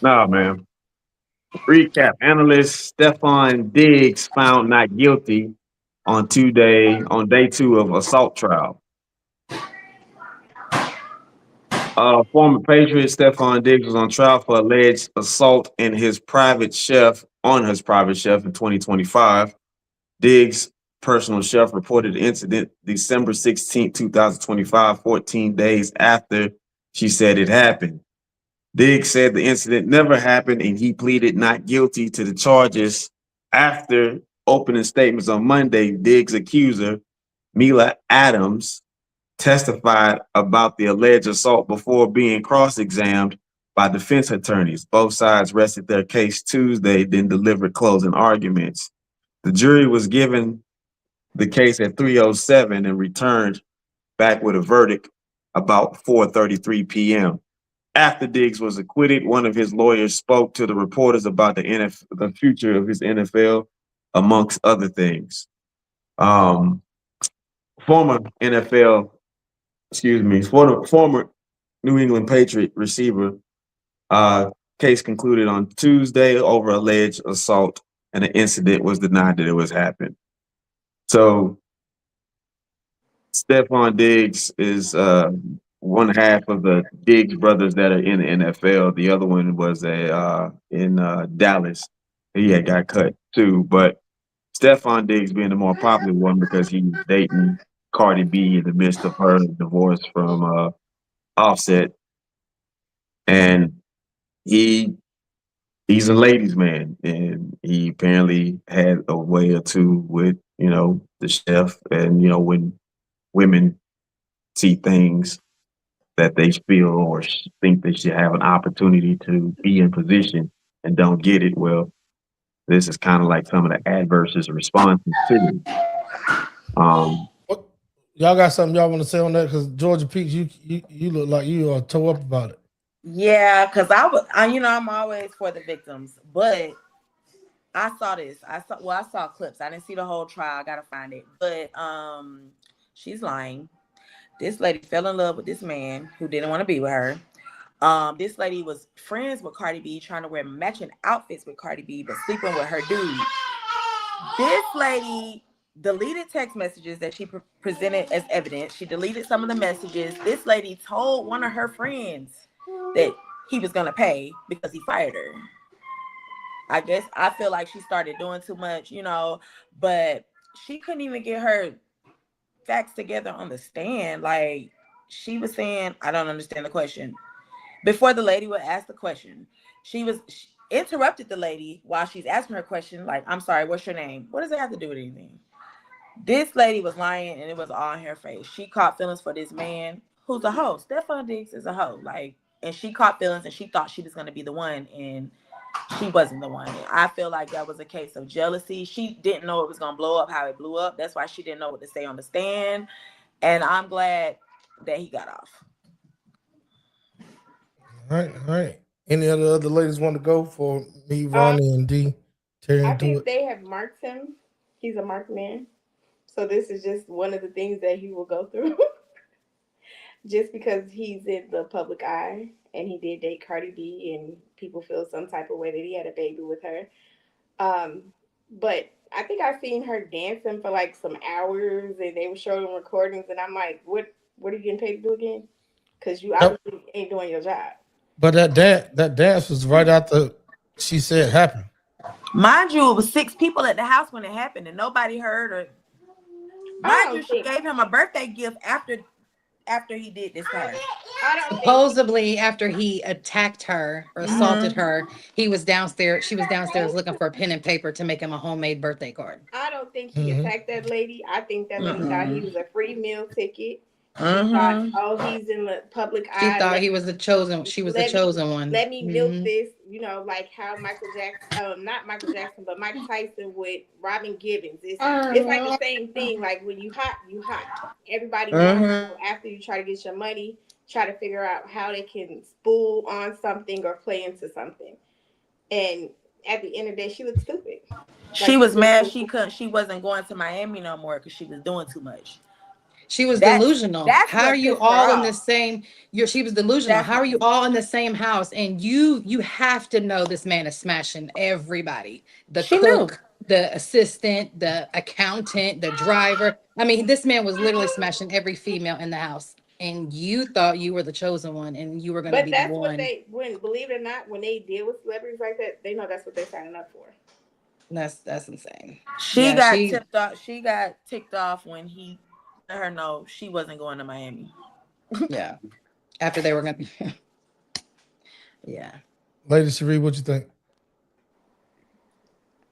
man. Recap: analyst Stephon Diggs found not guilty on day 2 of assault trial. Former Patriot Stephon Diggs was on trial for alleged assault on his private chef in 2025. Diggs' personal chef reported the incident December 16, 2025, 14 days after she said it happened. Diggs said the incident never happened and he pleaded not guilty to the charges. After opening statements on Monday, Diggs' accuser, Mila Adams, testified about the alleged assault before being cross-examined by defense attorneys. Both sides rested their case Tuesday, then delivered closing arguments. The jury was given the case at 3:07 and returned back with a verdict about 4:33 p.m. After Diggs was acquitted, one of his lawyers spoke to the reporters about the future of his NFL, amongst other things. Former New England Patriot receiver, case concluded on Tuesday over alleged assault, and the incident was denied that it was happened. So Stephon Diggs is one half of the Diggs brothers that are in the NFL. The other one was in Dallas. He had got cut too, but Stephon Diggs being the more popular one because he's dating Cardi B in the midst of her divorce from Offset, and he's a ladies' man, and he apparently had a way or two with the chef, and when women see things that they feel or think they should have an opportunity to be in position and don't get it, well, this is kind of like some of the adverse responses to it. Y'all got something y'all want to say on that? Because Georgia Peaks, you look like you are tore up about it. Yeah, because I'm always for the victims, but I saw this. I saw clips. I didn't see the whole trial. I gotta find it. But she's lying. This lady fell in love with this man who didn't want to be with her. This lady was friends with Cardi B, trying to wear matching outfits with Cardi B, but sleeping with her dude. This lady deleted text messages that she presented as evidence. She deleted some of the messages. This lady told one of her friends that he was going to pay because he fired her. I feel like she started doing too much, but she couldn't even get her facts together on the stand. Like, she was saying, I don't understand the question. Before the lady would ask the question, she interrupted the lady while she's asking her question, like, I'm sorry, what's your name? What does it have to do with anything? This lady was lying, and it was all in her face. She caught feelings for this man who's a hoe. Stephon Diggs is a hoe. And she caught feelings, and she thought she was going to be the one, and she wasn't the one. I feel like that was a case of jealousy. She didn't know it was going to blow up how it blew up. That's why she didn't know what to say on the stand. And I'm glad that he got off. All right. Any other ladies want to go for me, Ronnie, and D? Terry, I think they have marked him. He's a marked man. So this is just one of the things that he will go through. Just because he's in the public eye and he did date Cardi B and people feel some type of way that he had a baby with her. But I think I've seen her dancing for like some hours and they were showing recordings and I'm like, what are you getting paid to do again? Because you obviously ain't doing your job. But that dance was right after she said it happened. Mind you, it was 6 people at the house when it happened and nobody heard her. Mind you, she gave him a birthday gift after he did this to her. Supposedly, after he attacked her or assaulted her, he was downstairs. She was downstairs looking for a pen and paper to make him a homemade birthday card. I don't think he attacked that lady. I think that lady thought he was a free meal ticket Thought, oh, he's in the public She eye. thought he was the chosen. She was the chosen one. Let me milk this, like how Michael Jackson, not Michael Jackson, but Mike Tyson with Robin Givens. It's like the same thing. Like when you hot, you hot. Everybody wants to, after you try to get your money, try to figure out how they can spool on something or play into something. And at the end of the day, she looked stupid. She was mad she wasn't going to Miami no more because she was doing too much. She was delusional. How are you all in the same? She was delusional. How are you all in the same house? And you have to know this man is smashing everybody. The cook, the assistant, the accountant, the driver. I mean, this man was literally smashing every female in the house. And you thought you were the chosen one, and you were going to be the one. But that's what believe it or not, when they deal with celebrities like that, they know that's what they're signing up for. That's insane. She got tipped off. She got ticked off when he let her know she wasn't going to Miami. Yeah. After they were going to. Yeah. Lady Cherie, what you think?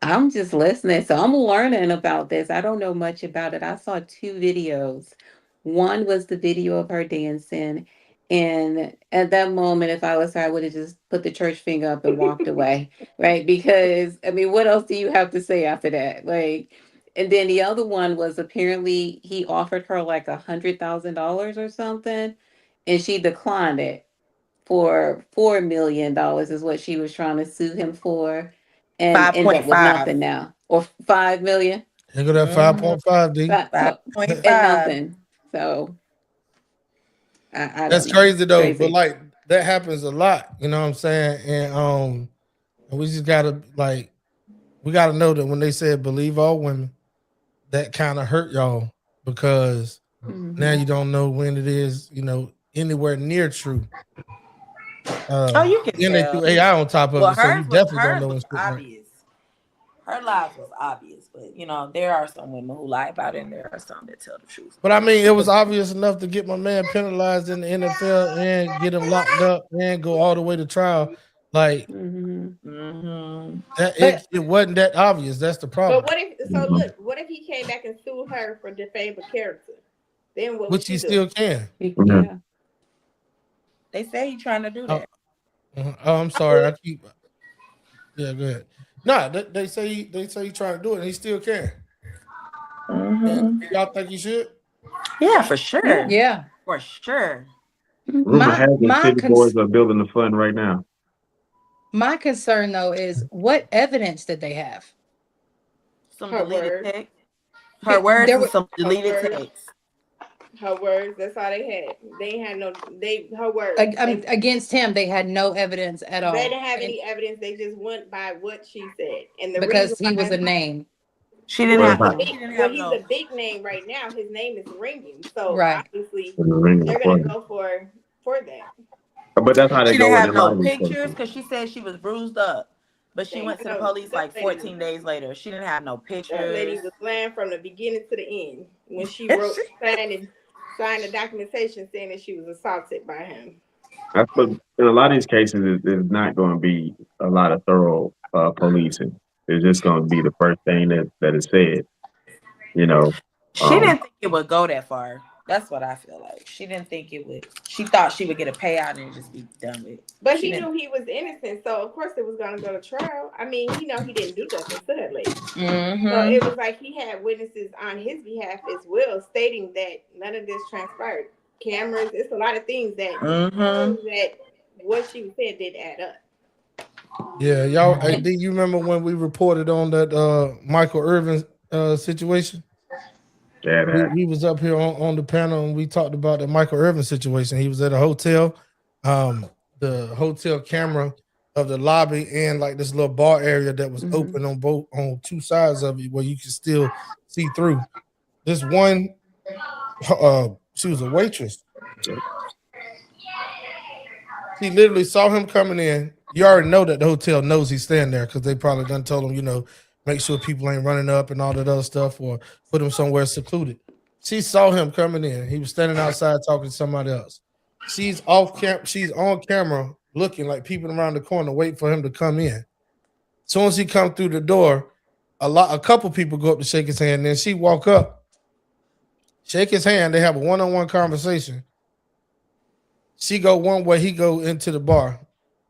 I'm just listening. So I'm learning about this. I don't know much about it. I saw 2 videos. One was the video of her dancing. And at that moment, if I was her, I would have just put the church finger up and walked away. Right. Because, I mean, what else do you have to say after that? Like, and then the other one was apparently he offered her like $100,000 or something. And she declined it for $4 million is what she was trying to sue him for. And ended up with nothing now. Or 5 million. You go that 5.5, D. 5.5. And nothing. So I that's don't know. crazy though. Crazy. But like that happens a lot, you know what I'm saying? And we just gotta we gotta know that when they said believe all women, that kind of hurt y'all because now you don't know when it is, anywhere near true. You can then they threw AI on top of it, so you definitely don't know what's obvious. Her lies was obvious, but there are some women who lie about it, and there are some that tell the truth. But I mean, it was obvious enough to get my man penalized in the NFL and get him locked up and go all the way to trial. Like, it wasn't that obvious. That's the problem. But what if he came back and sued her for defaming character? Then what? Which he still can. Yeah. They say he's trying to do that. Oh, I'm sorry. Yeah, go ahead. No, they say he trying to do it, and he still can. Y'all think he should? Yeah, for sure. Yeah, for sure. Rumor has it City Boys are building the fund right now. My concern though is what evidence did they have? Some deleted text. Her words and some deleted text. Her words. That's all they had. They had her words. Against him, they had no evidence at all. They didn't have any evidence. They just went by what she said, and because he was a name. She didn't have. He's a big name right now. His name is ringing. So obviously they're gonna go for that. But that's how they she go. She didn't have no pictures because she said she was bruised up. But she went to the police like 14 days later. She didn't have no pictures. That lady was lying from the beginning to the end when she wrote, signed the documentation saying that she was assaulted by him. But in a lot of these cases, it's not going to be a lot of thorough policing. It's just going to be the first thing that is said. She didn't think it would go that far. That's what I feel like. She didn't think it would. She thought she would get a payout and just be done with it. But he knew he was innocent, so of course it was going to go to trial. I mean, he didn't do nothing to that lady. So it was like he had witnesses on his behalf as well, stating that none of this transpired. Cameras, it's a lot of things that that what she said did add up. Yeah, y'all. Do you remember when we reported on that Michael Irvin situation? Yeah, we was up here on the panel and we talked about the Michael Irvin situation. He was at a hotel, the hotel camera of the lobby and like this little bar area that was open on 2 sides of it where you could still see through. This one, she was a waitress. She literally saw him coming in. You already know that the hotel knows he's staying there because they probably done told him, make sure people ain't running up and all that other stuff or put him somewhere secluded. She saw him coming in. He was standing outside talking to somebody else. She's on camera looking like peeping around the corner, waiting for him to come in. As soon as he come through the door, a couple people go up to shake his hand. And then she walk up shake his hand. They have a one-on-one conversation. She go one way, he go into the bar.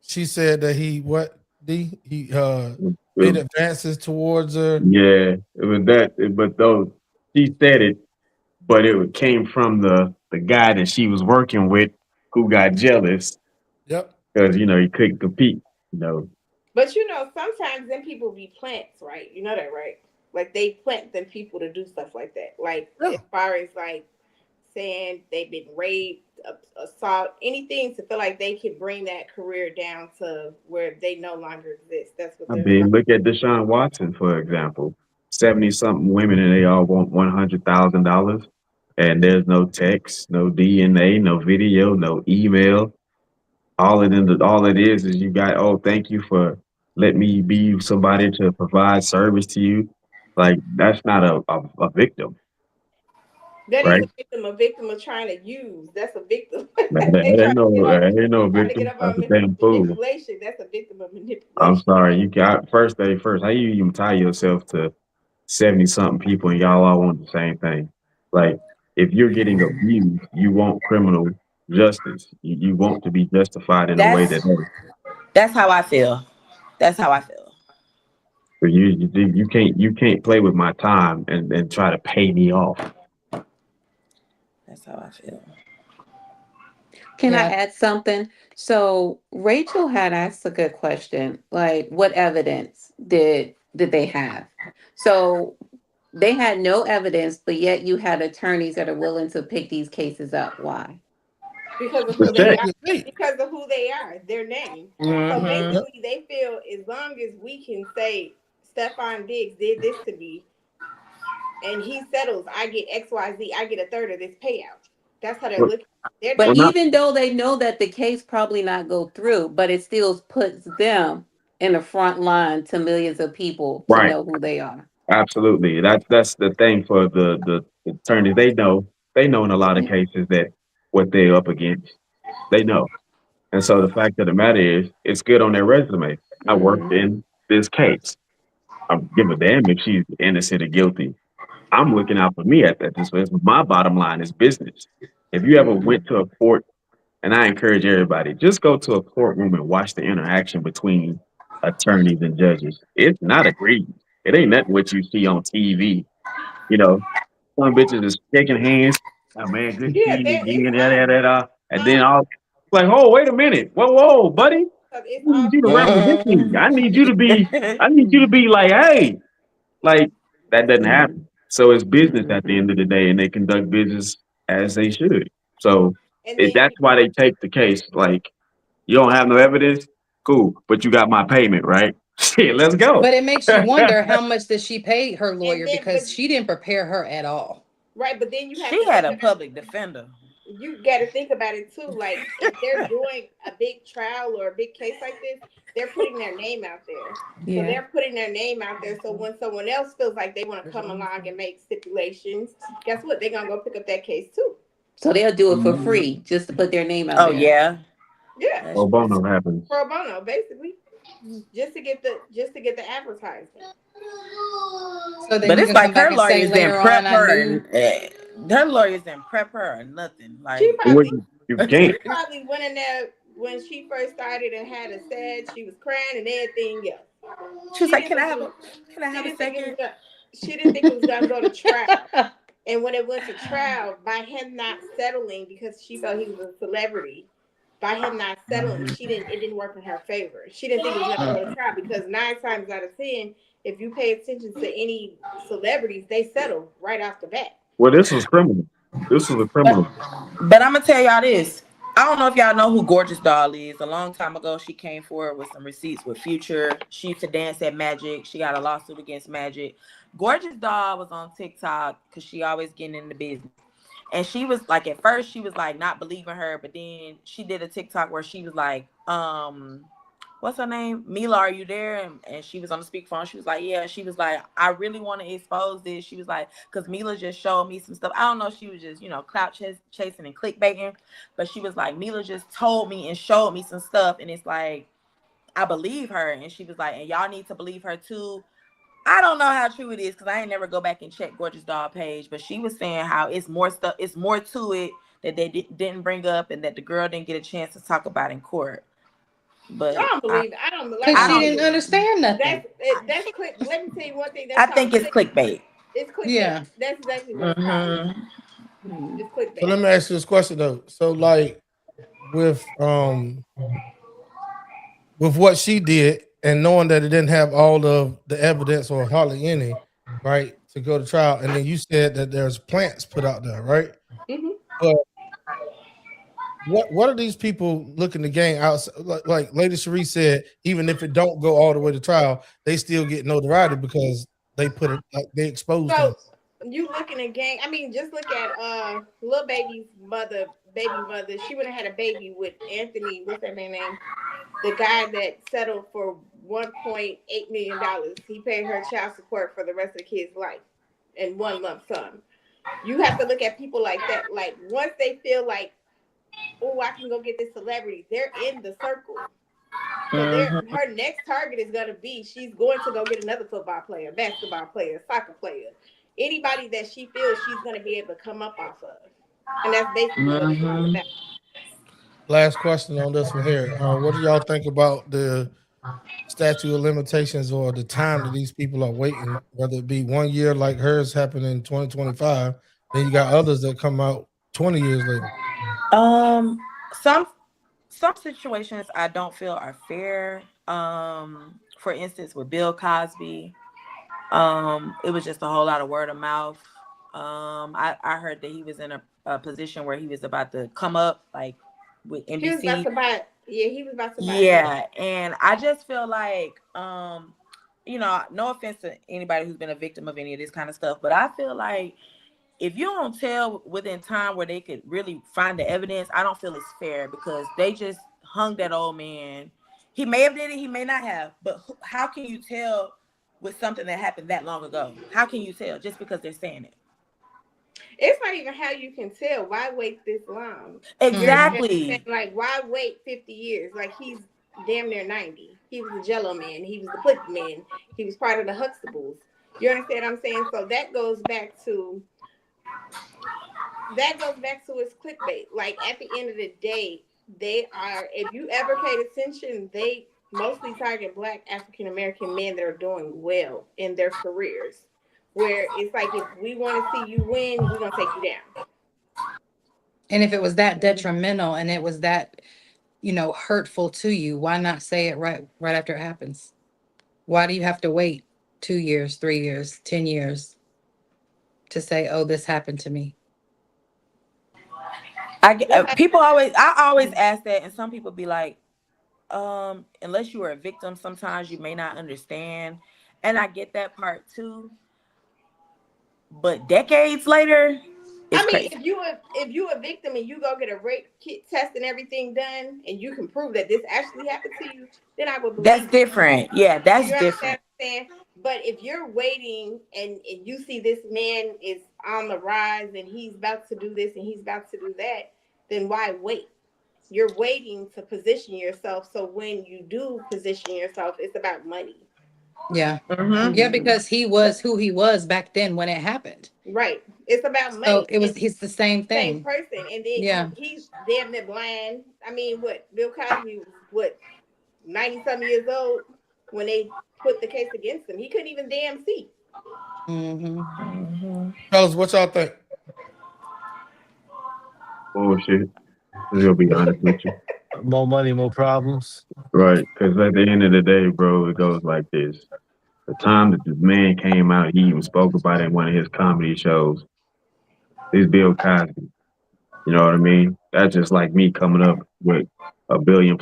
She said that he made advances towards her. Yeah, it was that. But though she said it, but it came from the guy that she was working with, who got jealous. Yep. Because he couldn't compete. But sometimes them people be plants, right? You know that, right? Like they plant them people to do stuff like that. Like as far as like saying they've been raped, assault, anything to feel like they can bring that career down to where they no longer exist. That's what Look at Deshaun Watson, for example. 70-something women, and they all want $100,000. And there's no text, no DNA, no video, no email. All it is you got, thank you for letting me be somebody to provide service to you. Like, that's not a victim. That right? is a victim of trying to use. That's a victim. Ain't no victim. That's a damn fool. Manipulation. That's a victim of manipulation. I'm sorry. You got first thing first. How you even tie yourself to 70-something people and y'all all want the same thing? Like, if you're getting abused, you want criminal justice. You want to be justified in a way that. That's how I feel. That's how I feel. So you can't play with my time and try to pay me off. That's how I feel. Can I add something? So Rachel had asked a good question. Like, what evidence did they have? So they had no evidence, but yet you had attorneys that are willing to pick these cases up. Why? Because of who they are. Because of who they are, their name. So basically, they feel as long as we can say Stefan Diggs did this to me, and he settles, I get XYZ, I get a third of this payout. That's how they're looking. But even though they know that the case probably not go through, but it still puts them in the front line to millions of people to know who they are. Absolutely. That's the thing for the attorneys. They know in a lot of cases that what they're up against. They know. And so the fact of the matter is, it's good on their resume. I worked in this case. I don't give a damn if she's innocent or guilty. I'm looking out for me at that. This is my bottom line is business. If you ever went to a court, and I encourage everybody, just go to a courtroom and watch the interaction between attorneys and judges. It's not agreed. It ain't nothing what you see on TV. Some bitches is shaking hands. Oh man, good seeing you again. And then all like, oh, wait a minute. Whoa, buddy. I need you to represent me. I need you to be like, hey, like that doesn't happen. So it's business at the end of the day, and they conduct business as they should. So that's why they take the case. Like, you don't have no evidence, cool, but you got my payment, right? Shit, let's go. But it makes you wonder how much did she pay her lawyer because she didn't prepare her at all. Right, but then she had a public defender. You got to think about it too. Like, if they're doing a big trial or a big case like this, they're putting their name out there. Yeah. So they're putting their name out there. So when someone else feels like they want to come along and make stipulations, guess what? They're gonna go pick up that case too. So they'll do it for free just to put their name out there. Oh yeah. Yeah. Pro bono happens. Pro bono, basically. Just to get the advertisement. So but it's like her lawyers didn't prep her. Her lawyers didn't prep her or nothing. Like she probably you went in there when she first started and had a sad. She was crying and everything else. She was like, "Can I have a second?" She didn't think it was gonna go to trial. And when it went to trial, by him not settling because she felt he was a celebrity, by him not settling, it didn't work in her favor. She didn't think it was gonna go to trial because 9 times out of 10, if you pay attention to any celebrities, they settle right off the bat. Well, this was criminal. This was a criminal. But I'm gonna tell y'all this. I don't know if y'all know who Gorgeous Doll is. A long time ago, she came forward with some receipts with Future. She used to dance at Magic. She got a lawsuit against Magic. Gorgeous Doll was on TikTok because she always getting in the business. And she was like, at first, she was like not believing her. But then she did a TikTok where she was like, what's her name? Mila, are you there? And she was on the speakerphone. She was like, yeah. She was like, I really want to expose this. She was like, because Mila just showed me some stuff. I don't know. She was just, clout chasing and clickbaiting. But she was like, Mila just told me and showed me some stuff. And it's like, I believe her. And she was like, and y'all need to believe her too. I don't know how true it is because I ain't never go back and check Gorgeous Doll page, but she was saying how it's more stuff, it's more to it that they didn't bring up and that the girl didn't get a chance to talk about in court. But I don't believe it. I don't Because she didn't understand nothing. That's click. Let me tell you one thing. I think it's clickbait. It's clickbait. Yeah. That's exactly what it's called. It's clickbait. So let me ask you this question though. So like with what she did and knowing that it didn't have all of the evidence or hardly any, right, to go to trial, and then you said that there's plants put out there, right? Mm-hmm. But what are these people looking to gain out? Like Lady Cherie said, even if it don't go all the way to trial, they still get notoriety because they put it, like they exposed them. You looking at gang? I mean, just look at Lil Baby's baby mother. She would have had a baby with Anthony. What's that man's name? The guy that settled for $1.8 million. He paid her child support for the rest of the kid's life in one lump sum. You have to look at people like that. Like once they feel like, oh, I can go get this celebrity, they're in the circle. So her next target is gonna be she's going to go get another football player, basketball player, soccer player. Anybody that she feels she's going to be able to come up off of. And that's basically what it's all about. Last question on this one here. What do y'all think about the statute of limitations or the time that these people are waiting, whether it be 1 year like hers happened in 2025, then you got others that come out 20 years later? Some situations I don't feel are fair. For instance, with Bill Cosby, it was just a whole lot of word of mouth. I heard that he was in a position where he was about to come up, like with NBC. He was about to buy. He was about to buy. Yeah, and I just feel like, no offense to anybody who's been a victim of any of this kind of stuff, but I feel like if you don't tell within time where they could really find the evidence, I don't feel it's fair because they just hung that old man. He may have did it, he may not have, but how can you tell with something that happened that long ago? How can you tell just because they're saying it? It's not even how you can tell. Why wait this long? Exactly. Like, why wait 50 years? Like, he's damn near 90. He was the Jello Man. He was the Pudding Man. He was part of the Huxtables. You understand what I'm saying? So that goes back to his clickbait. Like, at the end of the day, they are, if you ever paid attention, they mostly target Black African American men that are doing well in their careers. Where it's like, if we want to see you win, we're going to take you down. And if it was that detrimental and it was that, hurtful to you, why not say it right after it happens? Why do you have to wait 2 years, 3 years, 10 years to say, oh, this happened to me? I always ask that, and some people be like, unless you are a victim, sometimes you may not understand. And I get that part too. But decades later, it's crazy. if you a victim and you go get a rape kit test and everything done, and you can prove that this actually happened to you, then I would believe that's different. Yeah, that's different. But if you're waiting and you see this man is on the rise and he's about to do this and he's about to do that, then why wait? You're waiting to position yourself. So when you do position yourself, it's about money. Yeah. Mm-hmm. Yeah, because he was who he was back then when it happened. Right. It's about money. So he's the same thing. Same person. And then he's damn near blind. I mean, Bill Cosby was 90-something years old when they put the case against him. He couldn't even damn see. Fellas, what y'all think? Bullshit. I'm gonna be honest with you. More money, more problems. Right, because at the end of the day, bro, it goes like this. The time that this man came out, he even spoke about it in one of his comedy shows. This Bill Cosby. You know what I mean? That's just like me coming up with $1 billion+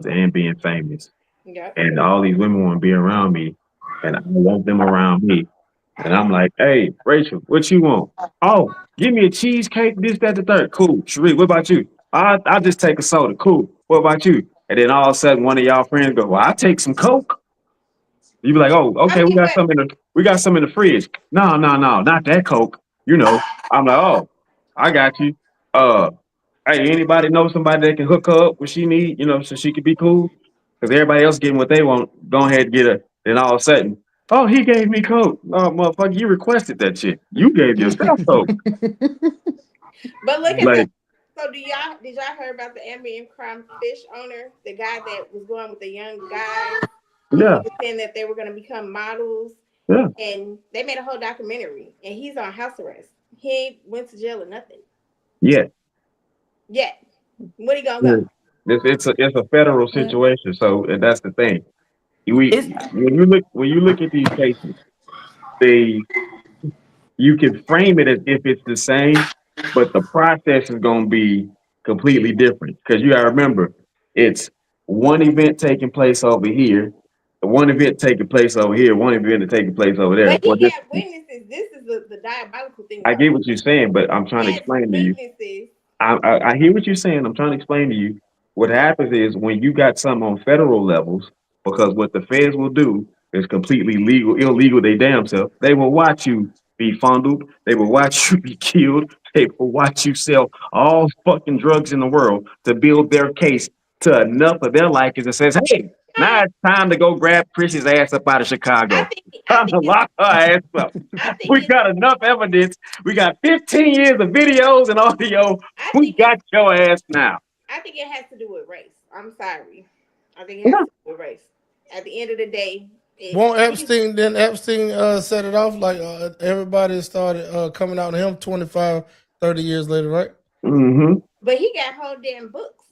and being famous. Yep. And all these women want to be around me, and I want them around me. And I'm like, hey, Rachel, what you want? Oh, give me a cheesecake, this, that, the third. Cool. Cherie, what about you? I'll just take a soda. Cool. What about you? And then all of a sudden, one of y'all friends go, well, I'll take some Coke. You be like, oh, okay, we got some in the fridge. No, not that Coke. I'm like, oh, I got you. Hey, anybody know somebody that can hook her up what she need, so she could be cool? Because everybody else getting what they want. Go ahead and get her. Then all of a sudden, Oh, he gave me coke. Oh, motherfucker, you requested that shit. You gave yourself coke. But look at Like, so did y'all hear about the Ambient Crime Fish owner, the guy that was going with the young guys? yeah, He was saying that they were going to become models. yeah. And they made a whole documentary, and he's on house arrest. He ain't went to jail or nothing Yeah. yet. When he gonna go? It's a federal situation, so that's the thing. When you look at these cases, you can frame it as if it's the same, but the process is going to be completely different because you got to remember it's one event taking place over here, one event taking place over here, one event taking place over there. But he Well, got witnesses. This is the diabolical thing. I get what you're saying, but I'm trying to explain to you. Witnesses. I hear what you're saying. I'm trying to explain to you. What happens is when you got something on federal levels, because what the feds will do is completely illegal, they damn self. They will watch you be fondled. They will watch you be killed. They will watch you sell all fucking drugs in the world to build their case to enough of their likeness that says, hey, now it's time to go grab Chrissy's ass up out of Chicago. Time to lock her ass up. We got enough evidence. We got 15 years of videos and audio. We got your ass now. I think it has to do with race. I'm sorry. I think it has to do with race. At the end of the day, Won't Epstein set it off? Like everybody started coming out to him 25, 30 years later, right? Mm-hmm. But he got whole damn books.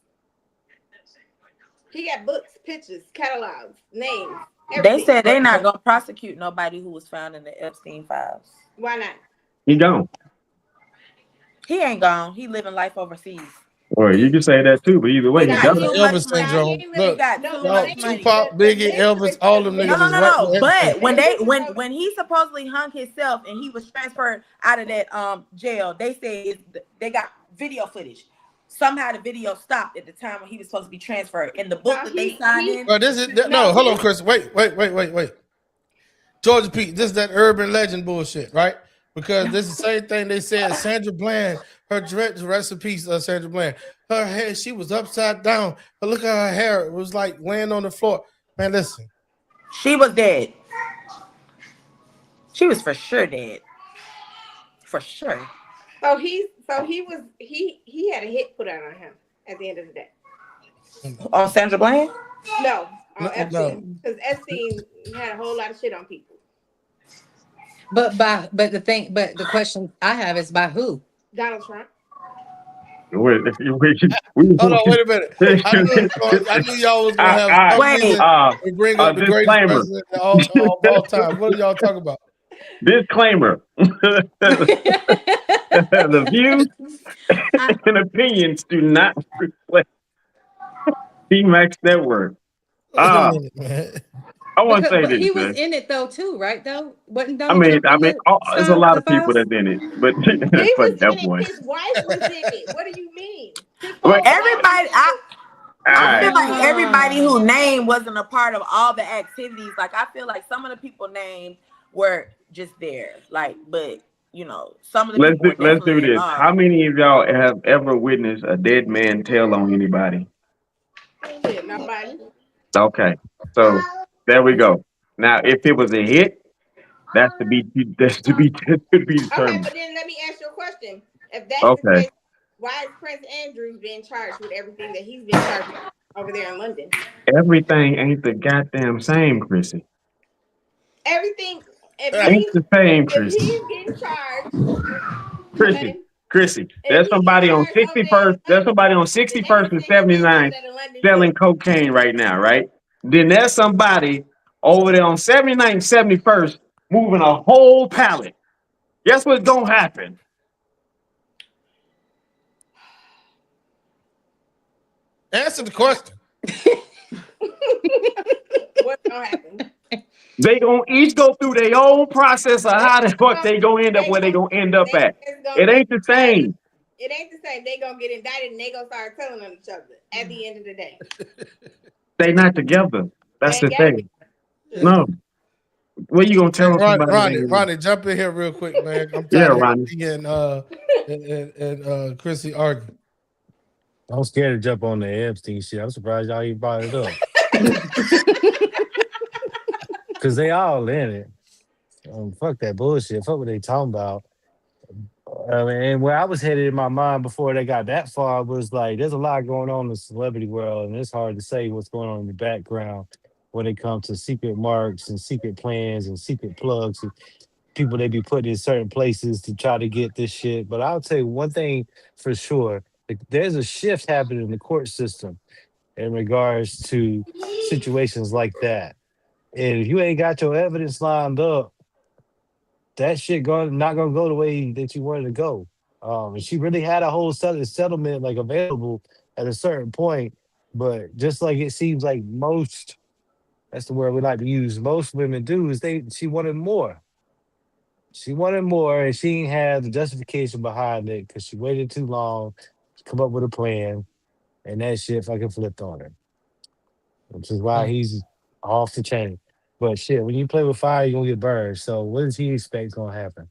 He got books, pictures, catalogs, names. Everything. They said they're not gonna prosecute nobody who was found in the Epstein files. Why not? He gone. He ain't gone. He living life overseas. Well, you can say that too, but either way, he gone. Elvis syndrome. Look, Tupac, Biggie, Elvis, all them niggas. No. But when he supposedly hung himself and he was transferred out of that jail, they said they got video footage. Somehow the video stopped at the time when he was supposed to be transferred. In the book that they signed in. Hold on, Chris. Wait. Georgia Pete, this is that urban legend bullshit, right? Because this is the same thing they said. Sandra Bland, her rest in peace, Sandra Bland. Her hair, she was upside down. But look at her hair. It was like laying on the floor. Man, listen. She was dead. She was for sure dead. For sure. So he had a hit put out on him at the end of the day. On Sandra Bland? No, on Epstein. Because Epstein had a whole lot of shit on people. But the question I have is by who? Donald Trump. Hold on, wait a minute. I knew y'all was gonna have we bring up the greatest president of all time. What are y'all talking about? Disclaimer. The views and opinions do not reflect T-Max Network. I want to say this. He was in it though too, right? Though wasn't I mean, there's a lot of people that's in it, but that boy. His wife was in it. What do you mean? Everybody, I feel like everybody who named wasn't a part of all the activities. Like I feel like some of the people named were just there. Like, but you know, some of the let's do this. How many of y'all have ever witnessed a dead man tell on anybody? Nobody. Okay, so there we go. Now, if it was a hit, that's to be determined. Okay, but then let me ask you a question. If that's the case, why is Prince Andrew being charged with everything that he's been charged with over there in London? Everything ain't the goddamn same, Chrissy. Everything ain't the same, Chrissy. If he's getting charged, Chrissy, there's somebody on 61st. There's somebody on 61st and 79 selling cocaine right now, right? Then there's somebody over there on 79th and 71st moving a whole pallet. Guess what's gonna happen? Answer the question. What's gonna happen? They gonna each go through their own process of how the fuck they gonna end up where they gonna end up at. It ain't the same. It ain't the same. They gonna get indicted and they gonna start telling on each other at the end of the day. They not together. That's the thing. No. What you gonna tell Ronnie, jump in here real quick, man. I'm tired of and Chrissy argue. I'm scared to jump on the Epstein shit. I'm surprised y'all even brought it up. because they all in it. Fuck that bullshit. Fuck what they talking about. And where I was headed in my mind before they got that far was like, there's a lot going on in the celebrity world, and it's hard to say what's going on in the background when it comes to secret marks and secret plans and secret plugs and people they be putting in certain places to try to get this shit. But I'll tell you one thing for sure: there's a shift happening in the court system in regards to situations like that. And if you ain't got your evidence lined up, that shit not gonna go the way that you wanted to go. And she really had a whole settlement like available at a certain point, but just like it seems like most, that's the word we like to use, most women do, is she wanted more. She wanted more, and she didn't have the justification behind it because she waited too long to come up with a plan, and that shit fucking flipped on her. Which is why he's off the chain. But shit, when you play with fire, you're gonna get burned. So what does he expect gonna happen?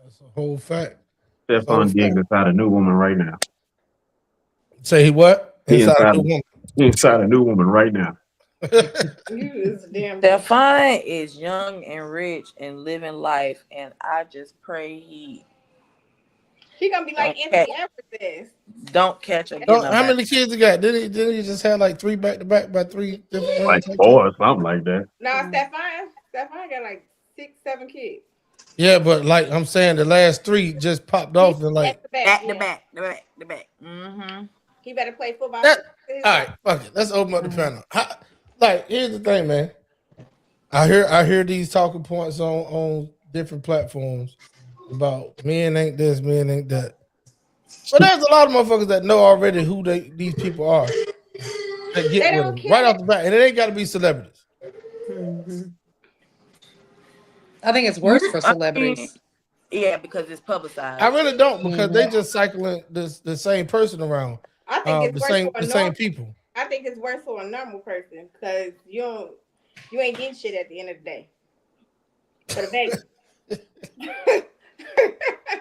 That's a whole fact. Stefan Diggs inside a new woman right now. Say what? Inside a new woman. Inside a new woman right now. Stefan is young and rich and living life, and I just pray he gonna be like Anthony Edwards. Don't catch a. How many kids he got? Did he just have like 3 back to back by 3 different women? Like 4 or something like that. No, Stefan got like 6, 7 kids. Yeah, but like I'm saying, the last 3 just popped off and like back to back. Mm-hmm. He better play football. All right, fuck it. Let's open up the panel. Here's the thing, man. I hear these talking points on different platforms about men ain't this, men ain't that. But there's a lot of motherfuckers that know already who these people are. That get with them right off the bat, and it ain't got to be celebrities. Mm-hmm. I think it's worse for celebrities. Yeah, because it's publicized. I really don't, because they just cycling the same person around. I think it's the same people. I think it's worse for a normal person because you ain't getting shit at the end of the day. For the baby.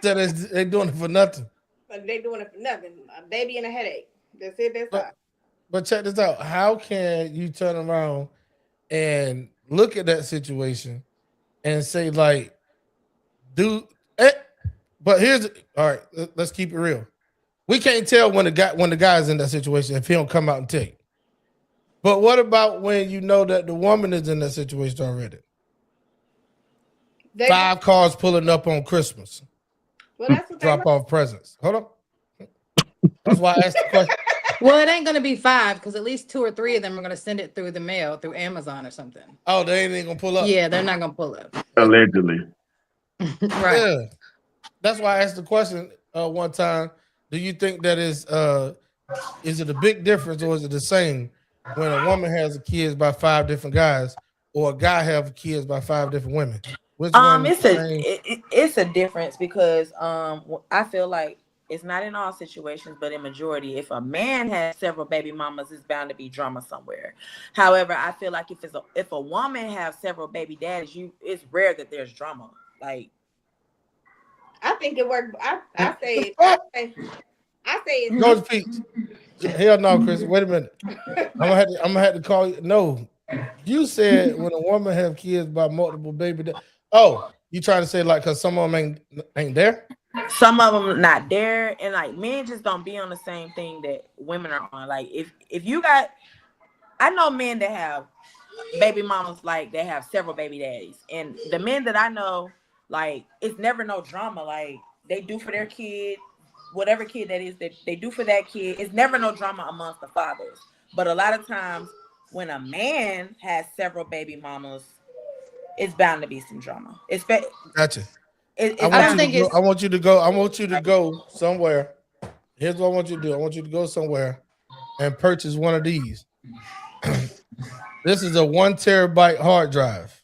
So they're doing it for nothing. But they doing it for nothing. A baby and a headache. That's it. That's all. But check this out. How can you turn around and look at that situation and say like, but here's all right. Let's keep it real. We can't tell when the guy's in that situation if he don't come out and tell you. But what about when you know that the woman is in that situation already? 5 cars pulling up on Christmas. Well, that's what drop off presents. Hold on. That's why I asked the question. Well, it ain't gonna be 5 because at least 2 or 3 of them are gonna send it through the mail, through Amazon or something. Oh, they ain't even gonna pull up. Yeah, they're not gonna pull up. Allegedly. Right. Yeah. That's why I asked the question one time. Do you think that is it a big difference or is it the same when a woman has kids by 5 different guys or a guy have kids by 5 different women? Which one it's a difference because I feel like it's not in all situations, but in majority, if a man has several baby mamas, it's bound to be drama somewhere. However, I feel like if a woman has several baby daddies, it's rare that there's drama. Like, I think it worked. I say it's go to Pete. Hell no, Chris. Wait a minute. I'm gonna have to call you. No, you said when a woman have kids by multiple baby daddies. Oh, you trying to say like because some of them ain't there? Some of them not there, and like men just don't be on the same thing that women are on. Like if you got, I know men that have baby mamas, like they have several baby daddies, and the men that I know, like it's never no drama. Like they do for their kid, whatever kid that is, that they do for that kid. It's never no drama amongst the fathers. But a lot of times when a man has several baby mamas, it's bound to be some drama. Gotcha. I want you to go somewhere. Here's what I want you to do. I want you to go somewhere and purchase one of these. This is a 1 terabyte hard drive.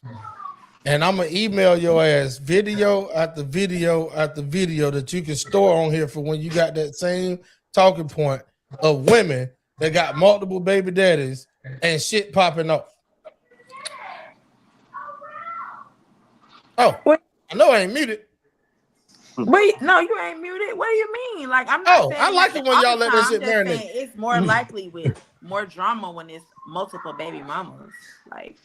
And I'm gonna email your ass video after video after video that you can store on here for when you got that same talking point of women that got multiple baby daddies and shit popping up. Oh, I know I ain't muted. Wait, no, you ain't muted. What do you mean? Like I'm not saying I like it when y'all let that shit marinate. It's more likely with more drama when it's multiple baby mamas. Like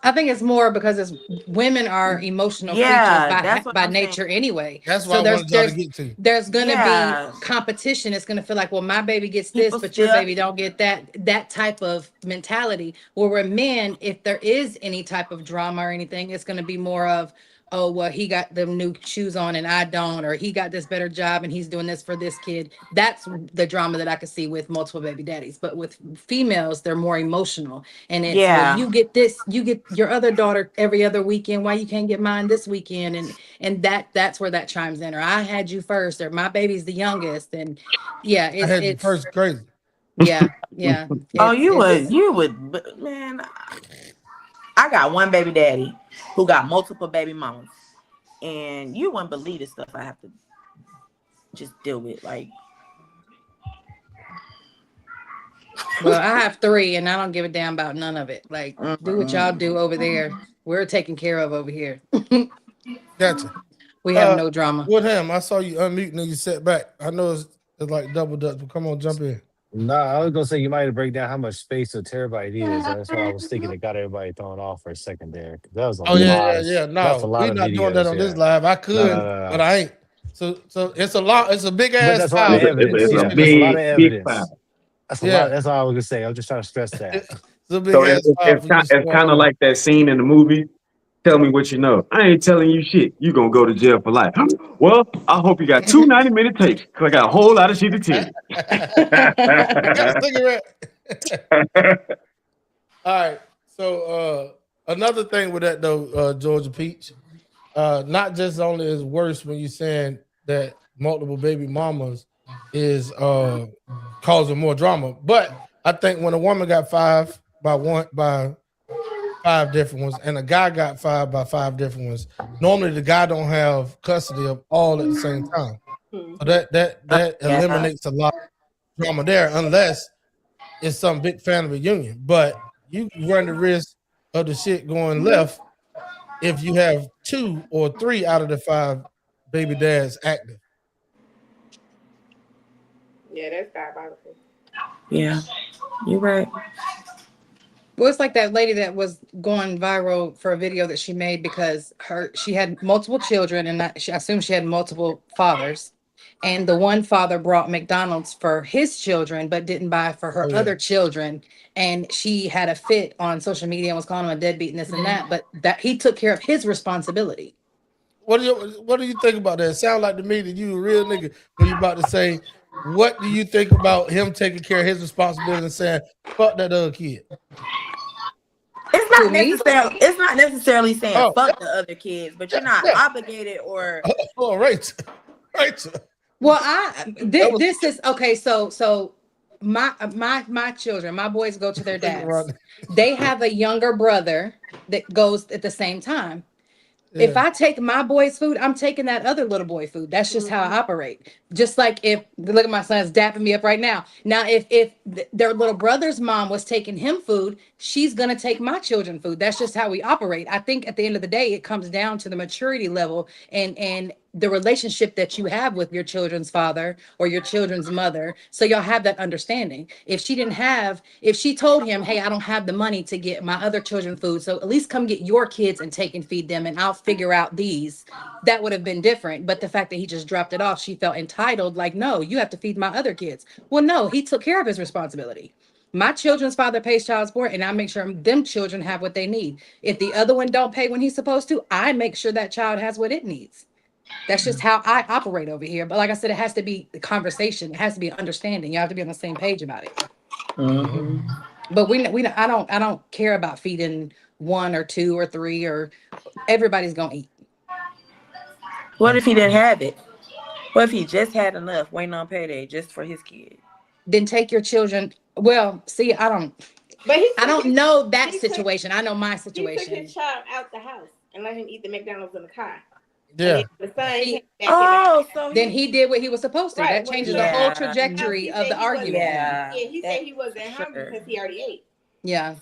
I think it's more because it's women are emotional Yeah, creatures that's what by I'm saying. nature anyway. That's So what I wanted y'all to get to. there's gonna Yeah. be competition. It's gonna feel like, well, my baby gets this, People but your still- baby don't get that type of mentality. Where we're men, if there is any type of drama or anything, it's gonna be more of, oh, well, he got them new shoes on and I don't, or he got this better job and he's doing this for this kid. That's the drama that I could see with multiple baby daddies. But with females, they're more emotional. And it's, Yeah. well, you get this, you get your other daughter every other weekend. Why you can't get mine this weekend? And that's where that chimes in. Or I had you first, or my baby's the youngest. And yeah, I had you it's first, crazy. yeah. Oh, It's- you would, but man. I got one baby daddy who got multiple baby mamas, and you wouldn't believe the stuff I have to just deal with. Like, Well, I have 3 and I don't give a damn about none of it. Like, do what y'all do over there. We're taken care of over here. Gotcha. We have no drama. Woodham, I saw you unmute and you sat back. I know it's like double dutch, but come on, jump in. No, I was gonna say you might have break down how much space a terabyte is. That's what I was thinking. It got everybody thrown off for a second there. 'Cause that was a Oh lot. yeah. That's a No, lot we're of not doing that videos, on this yeah. live. I could, No. but I ain't. So it's a lot. It's a big But ass that's a lot file. of evidence. It's a Yeah, that's a lot of big evidence. file. That's a Yeah. lot. That's all I was gonna say. I'm just trying to stress that. It's a big So ass file. for you to it's swallow. kind of like that scene in the movie. Tell me what you know. I ain't telling you shit. You gonna go to jail for life. Well, I hope you got 2 90-minute tapes, because I got a whole lot of shit to tell you. Got a cigarette. All right. So another thing with that though, Georgia Peach, not just only is worse when you're saying that multiple baby mamas is causing more drama, but I think when a woman got 5 by 5 different ones, and a guy got 5 by 5 different ones, normally the guy don't have custody of all at the same time. So that eliminates a lot of drama there, unless it's some big family reunion. But you run the risk of the shit going left if you have 2 or 3 out of the 5 baby dads active. Yeah, that's diabolical. yeah, you're right. Well, it's like that lady that was going viral for a video that she made because she had multiple children, and I assume she had multiple fathers. And the one father brought McDonald's for his children, but didn't buy for her other children. And she had a fit on social media and was calling him a deadbeat and this and that. But that he took care of his responsibility. What do you think about that? It sounds like to me that you a real nigga when you about to say, what do you think about him taking care of his responsibility and saying, fuck that other kid? It's not necessarily saying fuck the other kids, but you're not obligated or. Oh, right. Well, this is okay. So my children, my boys go to their dads. They have a younger brother that goes at the same time. Yeah. If I take my boy's food, I'm taking that other little boy food. That's just how I operate. Just like if look at my son's dapping me up right now. Now, if their little brother's mom was taking him food, she's gonna take my children food. That's just how we operate. I think at the end of the day, it comes down to the maturity level and the relationship that you have with your children's father or your children's mother. So y'all have that understanding. If she told him, hey, I don't have the money to get my other children food, so at least come get your kids and take and feed them and I'll figure out these, that would have been different. But the fact that he just dropped it off, she felt entitled, like, no, you have to feed my other kids. Well, no, he took care of his responsibility. My children's father pays child support and I make sure them children have what they need. If the other one don't pay when he's supposed to, I make sure that child has what it needs. That's just how I operate over here. But like I said, it has to be the conversation. It has to be understanding. You have to be on the same page about it. Mm-hmm. But I don't care about feeding 1 or 2 or 3 or everybody's gonna eat. What if he didn't have it? What if he just had enough waiting on payday just for his kid? Then take your children. Well, see, I don't know that situation. I know my He situation. took his child out the house and let him eat the McDonald's in the car. Yeah. The son Then he did what he was supposed to. Right, That changes the whole trajectory of the argument. Yeah, he said he wasn't hungry because he already ate. Yeah.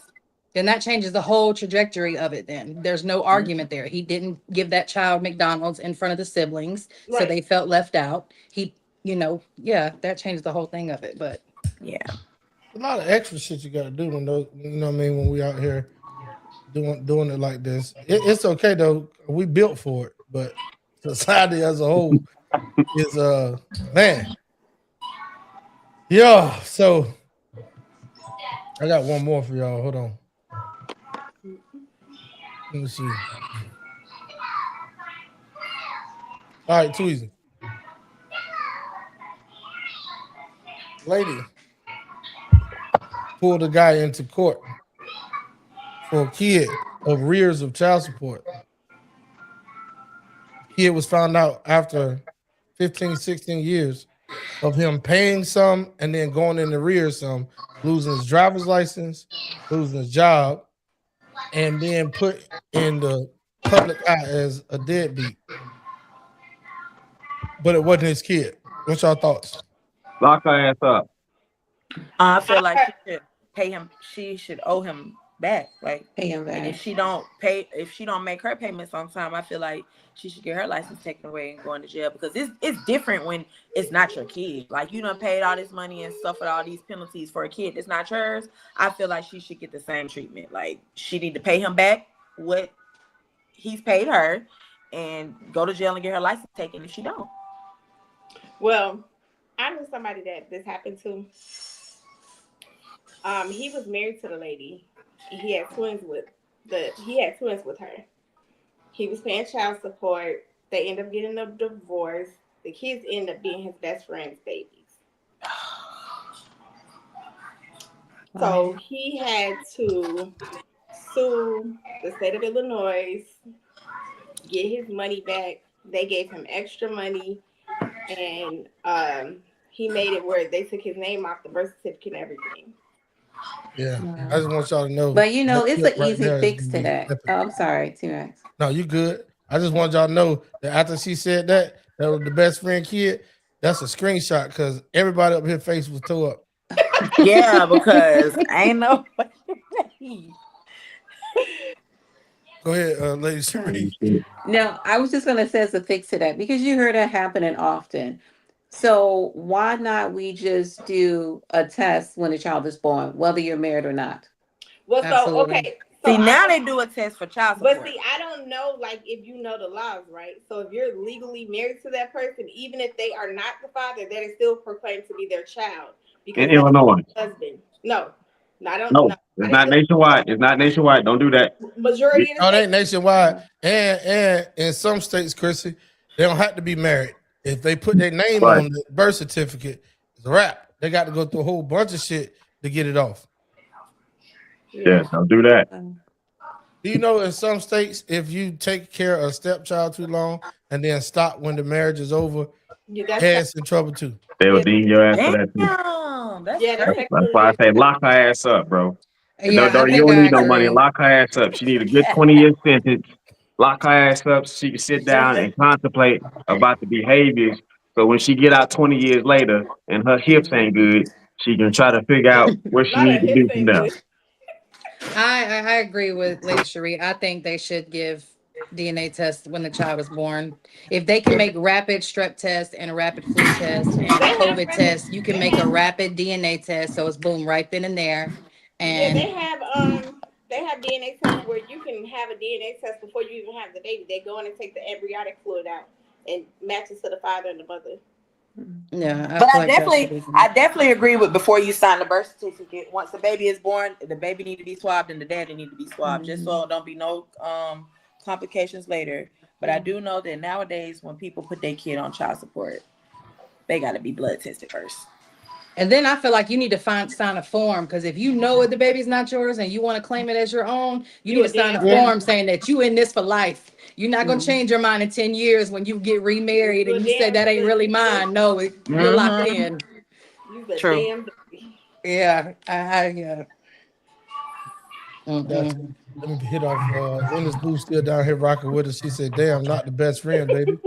Then that changes the whole trajectory of it. Then there's no argument there. He didn't give that child McDonald's in front of the siblings, so they felt left out. That changed the whole thing of it. But yeah, a lot of extra shit you got to do when those, when we out here doing it like this. It's okay though. We built for it, but society as a whole is man. Yeah. So I got one more for y'all. Hold on. Let me see. All right, too easy. Lady pulled a guy into court for a kid of arrears of child support. Kid was found out after 15, 16 years of him paying some and then going in arrears some, losing his driver's license, losing his job, and being put in the public eye as a deadbeat. But it wasn't his kid. What's your thoughts? Lock her ass up. I feel like she should pay him. She should owe him back. Like Pay him back. And if she don't make her payments on time, I feel like she should get her license taken away and go into jail, because it's different when it's not your kid. Like, you done paid all this money and suffered all these penalties for a kid that's not yours. I feel like she should get the same treatment. Like, she need to pay him back what he's paid her and go to jail and get her license taken if she don't. Well, I knew somebody that this happened to. He was married to the lady. He had twins with her. He was paying child support. They end up getting a divorce. The kids end up being his best friend's babies. So he had to sue the state of Illinois, get his money back. They gave him extra money, and he made it where they took his name off the birth certificate and everything. Yeah, I just want y'all to know. But you know, it's an right easy there fix is to that. Oh, I'm sorry, T-Rex. No, you good. I just want y'all to know that after she said that was the best friend kid, that's a screenshot, because everybody up here face was tore up. Yeah, because I ain't know. Go ahead, Lady Cherie. No, I was just gonna say it's a fix to that, because you hear that happening often. So why not we just do a test when a child is born, whether you're married or not? Well, Absolutely. so okay. So See, now they do a test for child support. But see, I don't know, like, if you know the laws, right? So if you're legally married to that person, even if they are not the father, that is still proclaimed to be their child. Because In Illinois. Husband. No, it's not nationwide. It's not nationwide. Don't do that. Majority of the No, it ain't nationwide. And in some states, Chrissy, they don't have to be married. If they put their name on the birth certificate, it's a wrap. They got to go through a whole bunch of shit to get it off. Yeah, don't do that. Do you know in some states, if you take care of a stepchild too long and then stop when the marriage is over, parents in trouble too. They will deem your ass for that too. That's why I say lock her ass up, bro. Yeah, you don't need no money. Lock her ass up. She need a good 20-year sentence. Lock her ass up so she can sit down and contemplate about the behaviors. So when she get out 20 years later and her hips ain't good, she can try to figure out what she needs to do from there. I agree with Lady Cherie. I think they should give DNA tests when the child is born. If they can make rapid strep test and a rapid flu test and a COVID test, you can make a rapid DNA test. So it's boom right then and there. And they have DNA tests where you can have a DNA test before you even have the baby. They go in and take the embryonic fluid out and match it to the father and the mother. Yeah, But I definitely agree with before you sign the birth certificate. Once the baby is born, the baby need to be swabbed and the daddy need to be swabbed, just so don't be no complications later. But I do know that nowadays when people put their kid on child support, they got to be blood tested first. And then I feel like you need to sign a form, because if you know the baby's not yours and you want to claim it as your own, you need to sign a form saying that you in this for life. You're not going to change your mind in 10 years when you get remarried and you say that ain't really mine. No, you're locked in. True. Yeah. Yeah. Let me hit off in this booth still down here rocking with us. She said, "Damn, not the best friend, baby."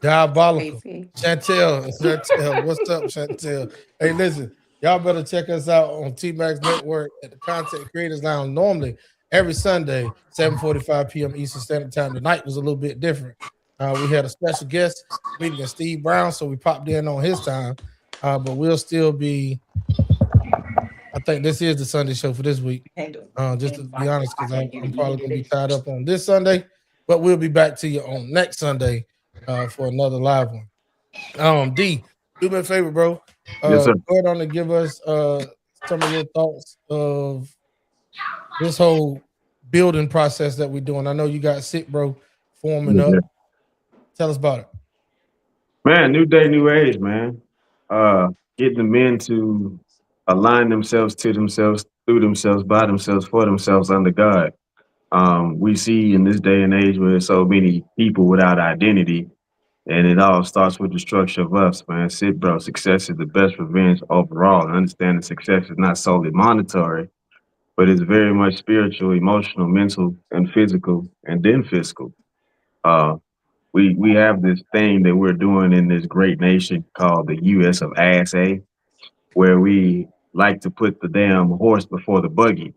Diabolical. Chantel, what's up, Chantel? Hey, listen, y'all better check us out on T-Max Network at the Content Creators Lounge. Normally, every Sunday, 7:45 p.m. Eastern Standard Time. Tonight was a little bit different. We had a special guest, meeting Steve Brown, so we popped in on his time. But we'll still be, I think this is the Sunday show for this week. Just to be honest, because I'm probably gonna be tied up on this Sunday, but we'll be back to you on next Sunday for another live one. D, do me a favor, bro. Yes, sir. Go ahead on and give us some of your thoughts of this whole building process that we're doing. I know you got Sick Bro forming up. Tell us about it. Man, new day, new age, man. Getting the men to align themselves to themselves, through themselves, by themselves, for themselves under God. We see in this day and age where there's so many people without identity, and it all starts with the structure of us, man. Sit, bro. Success is the best revenge overall. And understand that success is not solely monetary, but it's very much spiritual, emotional, mental, and physical, and then physical. We have this thing that we're doing in this great nation called the U.S. of A, where we like to put the damn horse before the buggy.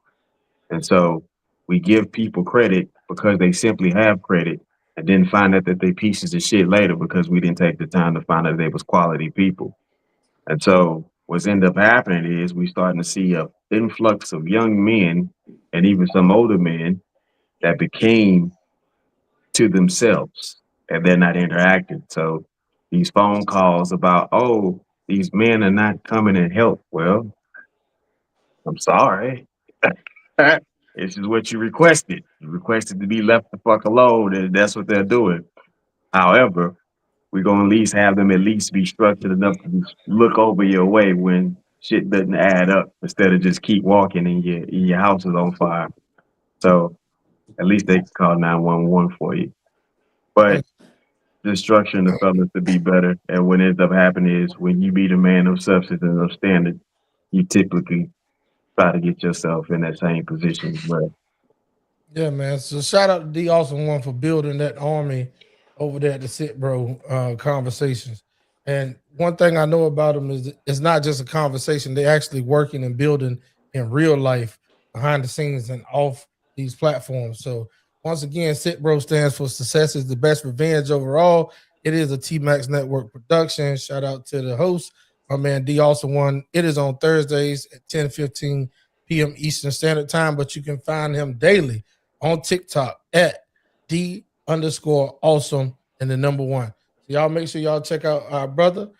And so we give people credit because they simply have credit, and then find out that they pieces of shit later because we didn't take the time to find out they was quality people. And so what's ended up happening is we starting to see a influx of young men and even some older men that became to themselves, and they're not interacting. So these phone calls about, oh, these men are not coming and help. Well, I'm sorry. This is what you requested. You requested to be left the fuck alone, and that's what they're doing. However, we're going to at least have them at least be structured enough to look over your way when shit doesn't add up, instead of just keep walking and your house is on fire. So at least they can call 911 for you. But just structuring the fellas to be better. And what ends up happening is when you be the man of substance and of standard, you typically try to get yourself in that same position as well. Yeah, man. So shout out to D Awesome One for building that army over there at the Sit Bro conversations. And one thing I know about them is it's not just a conversation. They're actually working and building in real life behind the scenes and off these platforms. So once again, Sit Bro stands for Success is the Best Revenge overall. It is a T-Max Network production. Shout out to the host, my man D Awesome One. It is on Thursdays at 10:15 p.m. Eastern Standard Time, but you can find him daily on TikTok at D_awesome and the number one. So y'all make sure y'all check out our brother,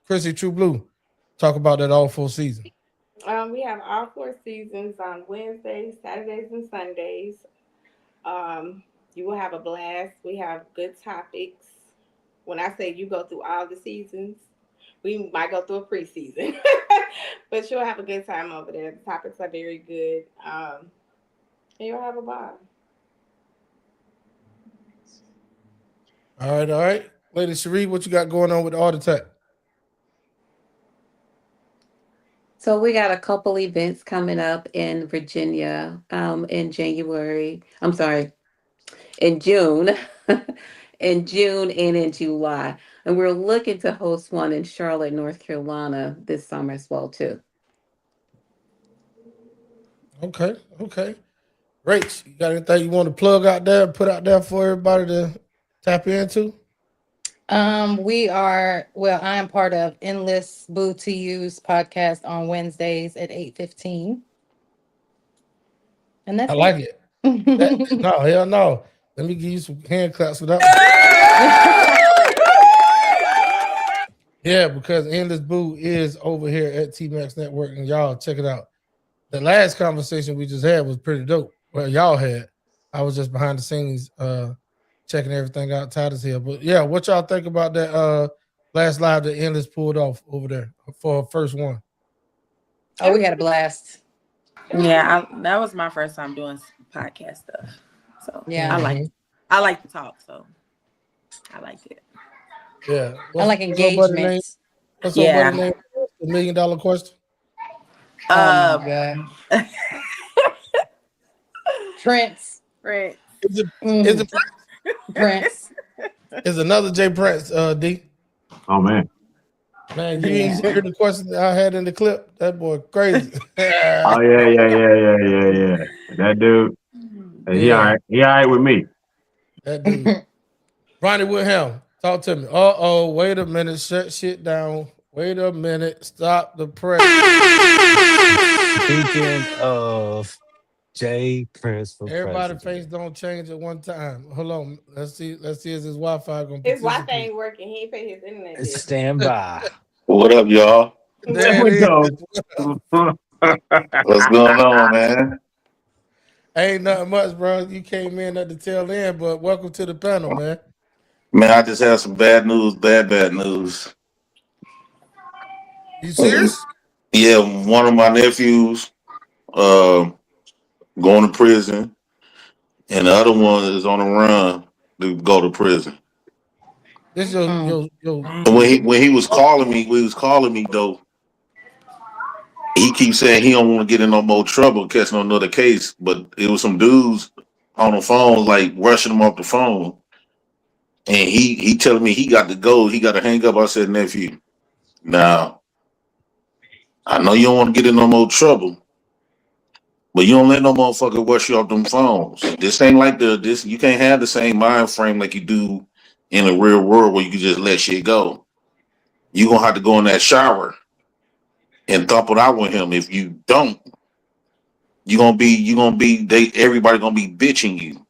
Chrissy True Blue. Talk about that all full season. We have all 4 seasons on Wednesdays, Saturdays, and Sundays. You will have a blast. We have good topics. When I say you go through all the seasons, we might go through a preseason, but you'll have a good time over there. The topics are very good. And you'll have a ball. All right. Lady Cherie, what you got going on with the Art Attack? So we got a couple events coming up in Virginia in January. I'm sorry, in June, in June and in July. And we're looking to host one in Charlotte, North Carolina this summer as well, too. Okay. Rach, you got anything you want to plug out there, put out there for everybody to tap into? I am part of Endless Boo to Use podcast on Wednesdays at 8:15. And that's I like it. No, hell no. Let me give you some hand claps for that. Yeah, because Endless Boo is over here at T-Max Network, and y'all check it out. The last conversation we just had was pretty dope. Well, y'all had. I was just behind the scenes checking everything out, tight as hell. But yeah, what y'all think about that last live that Endless pulled off over there for her first one? Oh, we had a blast. Yeah, that was my first time doing podcast stuff. So yeah, I like to talk, so I liked it. Yeah. I like engagement. What's your buddy name? The $1 million question? Oh my God. Prince. Is it Prince? Is another J Prince, D? Oh, man. Man, you ain't hear the question that I had in the clip? That boy crazy. Oh, yeah. That dude, he all right. He all right with me. That dude. Ronnie Woodham, talk to me. Wait a minute. Shut shit down. Wait a minute. Stop the press. Speaking of Jay Prince for Everybody president. face don't change at one time. Hold on. Let's see. Is his Wi-Fi gonna His Wi-Fi participate? ain't working. He ain't pay his internet bill. Stand by. What up, y'all? There we it go. is. What's going on, man? Ain't nothing much, bro. You came in at the tail end, but welcome to the panel, man. Man, I just have some bad news, bad news. You serious? Yeah, one of my nephews going to prison, and the other one is on the run to go to prison. This And when he was calling me though, he keeps saying he don't want to get in no more trouble, catching another case. But it was some dudes on the phone, like rushing him off the phone. And he telling me he got to go, he got to hang up. I said, nephew, now, I know you don't want to get in no more trouble, but you don't let no motherfucker rush you off them phones. This ain't like this. You can't have the same mind frame like you do in the real world where you can just let shit go. You gonna have to go in that shower and thump it out with him. If you don't, everybody gonna be bitching you.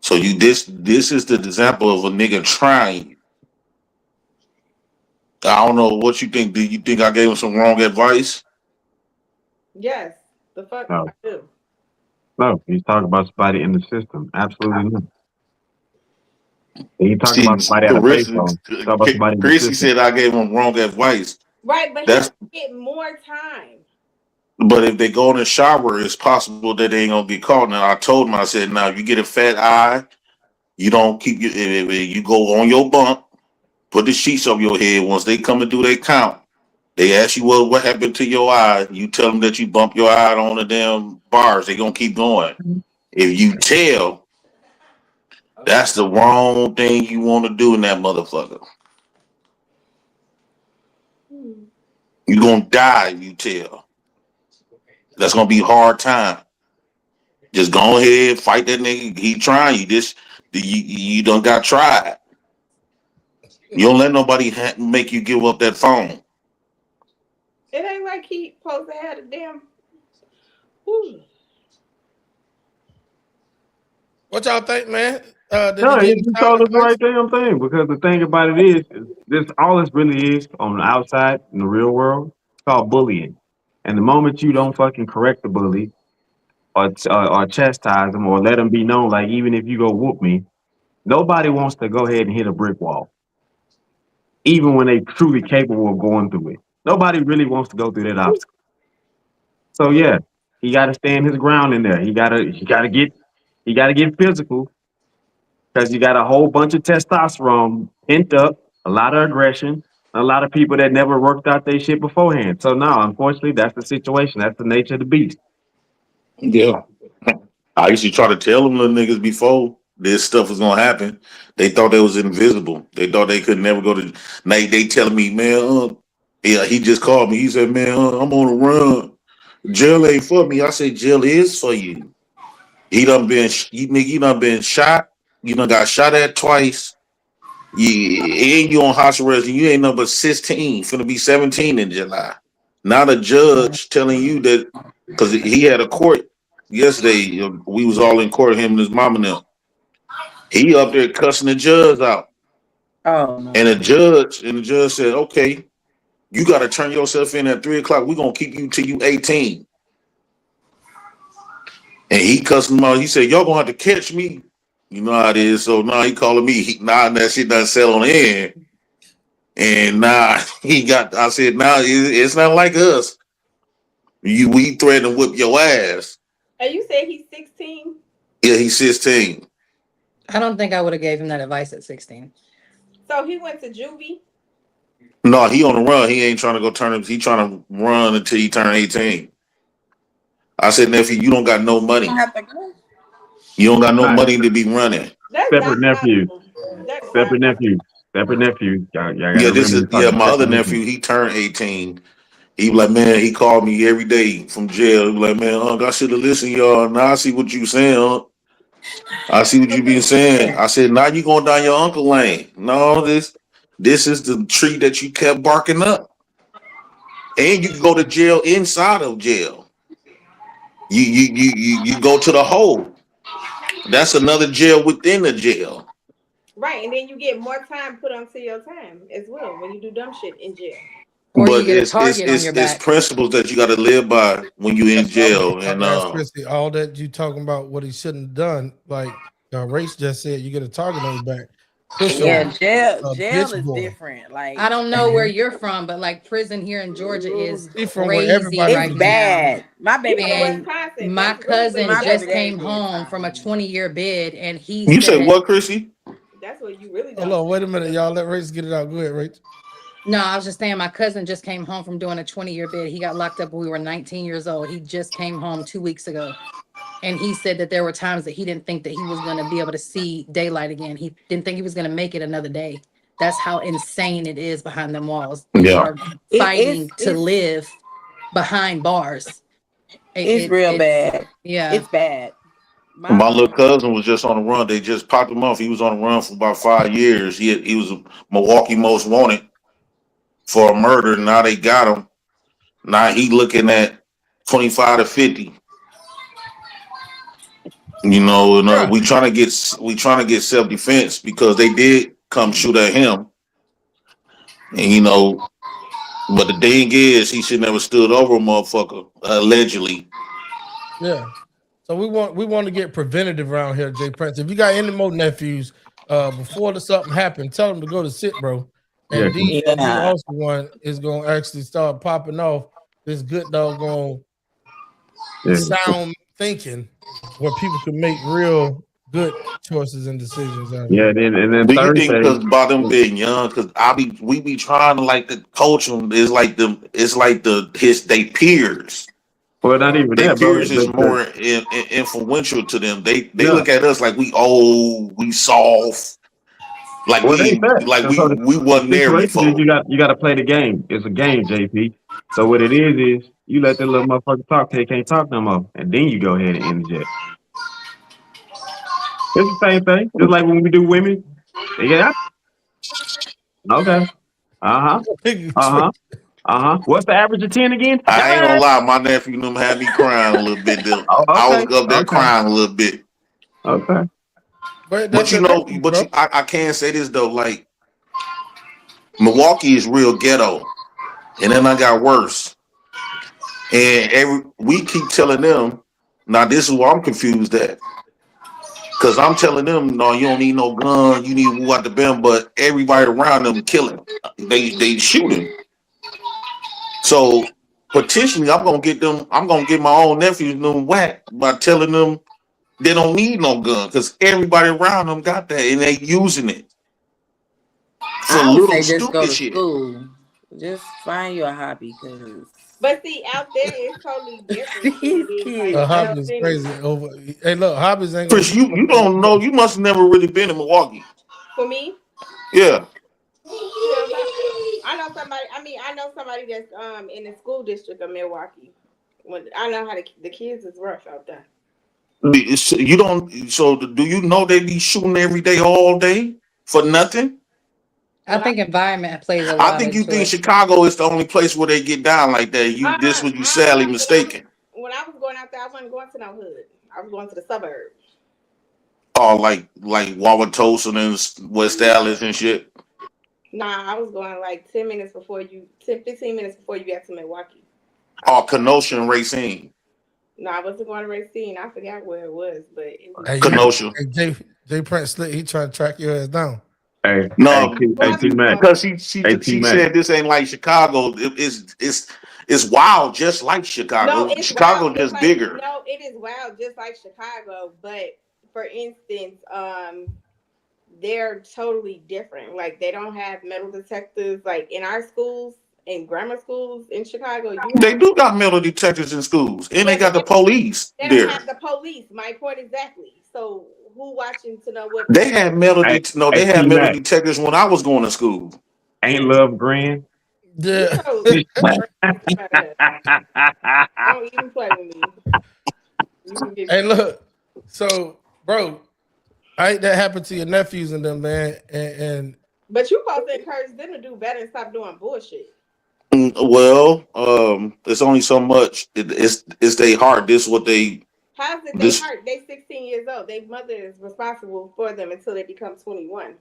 So this is the example of a nigga trying. I don't know what you think. Do you think I gave him some wrong advice? Yes. The fuck No. I do. No, he's talking about somebody in the system. Absolutely not. He talking about somebody at a payphone. Talking about somebody in the Chrissy system. said I gave him wrong advice. Right, but That's he get more time. But if they go in the shower, it's possible that they ain't gonna get caught. Now I told him, I said, now if you get a fat eye, you don't keep you go on your bunk, put the sheets over your head. Once they come and do their count, they ask you what happened to your eye. You tell them that you bumped your eye on the damn bars. They gonna keep going. If you tell, that's the wrong thing you want to do in that motherfucker. You gonna die if you tell. That's gonna be a hard time. Just go ahead, fight that nigga. He trying you. You done got tried. You don't let nobody make you give up that phone. It ain't like he supposed to have a damn. Whew. What y'all think, man? No, he told us the right damn thing. Because the thing about it is this all this really is on the outside in the real world. It's called bullying. And the moment you don't fucking correct the bully or chastise them or let them be known, like even if you go whoop me, nobody wants to go ahead and hit a brick wall. Even when they truly capable of going through it. Nobody really wants to go through that obstacle. So yeah, he gotta stand his ground in there. He gotta get physical. Because you got a whole bunch of testosterone pent up, a lot of aggression, a lot of people that never worked out their shit beforehand. So now, unfortunately, that's the situation. That's the nature of the beast. Yeah. I used to try to tell them little niggas before this stuff was gonna happen. They thought they was invisible. They thought they could never go to. Now they telling me, man, yeah, he just called me. He said, man, I'm on the run. Jail ain't for me. I said, jail is for you. You done been shot. You done got shot at twice. You on house arrest and you ain't number 16, finna be 17 in July. Now the judge telling you that, because he had a court yesterday, we was all in court, him and his mom and them. He up there cussing the judge out. Oh, no. And the judge said, okay, you got to turn yourself in at 3 o'clock. We're going to keep you till you 18. And he cussed him out. He said, y'all going to have to catch me. You know how it is. So now he calling me. Now that shit done settled in. And now I said, now it's not like us. We threaten to whip your ass. And you said he's 16? Yeah, he's 16. I don't think I would have gave him that advice at 16. So he went to juvie? No, he on the run. He ain't trying to go turn him. He trying to run until he turn 18. I said, nephew, you don't got no money. You don't got no money to be running. Separate nephew. Separate nephew. My other nephew, he turned 18. He like, man, he called me every day from jail. He was like, man, I should have listened, y'all. Now I see what you saying, I see what you been saying. I said, now you going down your uncle lane. No, This is the tree that you kept barking up. And you can go to jail inside of jail. You go to the hole. That's another jail within the jail. Right, and then you get more time put onto your time as well when you do dumb shit in jail. Or But you get a target on your it's back. principles that you got to live by when you in jail. And Chrissy, all that you talking about what he shouldn't have done, like Race just said, you get a target on your back. Yeah, jail is bitch boy. different. Like I don't know where you're from, but like prison here in Georgia is from where crazy everybody right it's bad. now. My baby And Wisconsin. my cousin my just baby came daddy home from a 20-year bid, and he you said, say what, Chrissy? That's what you really Hold on, wait a minute, y'all. Let Race get it out. Go ahead, Race. no, I was just saying my cousin just came home from doing a 20-year bid. He got locked up when we were 19 years old. He just came home 2 weeks ago. And he said that there were times that he didn't think that he was going to be able to see daylight again. He didn't think he was going to make it another day. That's how insane it is behind them walls. People Yeah. are fighting to live behind bars. It's real bad. Yeah. It's bad. My little cousin was just on the run. They just popped him off. He was on the run for about 5 years. He was a Milwaukee most wanted for a murder. Now they got him. Now he looking at 25 to 50. You know, and we trying to get self-defense because they did come shoot at him. And you know, but the thing is, he should never stood over a motherfucker, allegedly. Yeah. So we want to get preventative around here, Jay Prince. If you got any more nephews, before something happened, tell them to go to sit, bro. And D also one is gonna actually start popping off this good doggone sound thinking where people can make real good choices and decisions out of it. Yeah, and then do you think because about them being young, because we be trying to like to coach them. It's like they peers. Well, not even Their that, bro. peers is more influential to them. They look at us like we old, we soft, like we wasn't there before. You got to play the game. It's a game, JP. So what it is you let that little motherfucker talk till they can't talk no more, and then you go ahead and interject. It's the same thing. Just like when we do women. Yeah. Okay. What's the average of 10 again? I ain't gonna lie, my nephew them had me crying a little bit. I was up there crying a little bit. Okay. But you know, I can't say this though. Like Milwaukee is real ghetto, and then I got worse. And we keep telling them. Now this is where I'm confused at. Cause I'm telling them, no, you don't need no gun. You need to go out the bin, but everybody around them killing. They shooting. So potentially, I'm gonna get my own nephews them whacked by telling them they don't need no gun because everybody around them got that and they using it for little stupid shit. School. Just find you a hobby, cause. But see, out there it's totally different. A hobby is crazy. Hey, look, hobbies ain't. Chris, you don't know. You must have never really been in Milwaukee. For me? Yeah. I know somebody that's in the school district of Milwaukee. I know how the kids is rough out there. You don't. So do you know they be shooting every day, all day for nothing? I think environment plays a lot. I think you think Chicago is the only place where they get down like that. This was you sadly mistaken. When I was going out there, I wasn't going to no hood. I was going to the suburbs. Oh, like Wauwatosa and West Dallas and shit. Nah, I was going like 15 minutes before you got to Milwaukee. Oh, Kenosha and Racine. No, I wasn't going to Racine. I forgot where it was, but it was Kenosha. Hey, Jay Prince Slick, he trying to track your ass down. Hey, no, T-Mac. because she said this ain't like Chicago. It's wild, just like Chicago. No, Chicago wild, just bigger. No, it is wild, just like Chicago. But for instance, they're totally different. Like they don't have metal detectors. Like in our schools, in grammar schools in Chicago, they do got metal detectors in schools, and they got the police there. They don't have the police. My point exactly. So who watching to know what they had metal? They had metal detectors when I was going to school. Ain't love grand? Yeah. Don't even play with me. Hey, look. So, bro, that happened to your nephews and them, man. And But you supposed to encourage them to do better and stop doing bullshit. Well, it's only so much. It's their heart. This is what they. How's it they heart? They 16 years old. Their mother is responsible for them until they become 21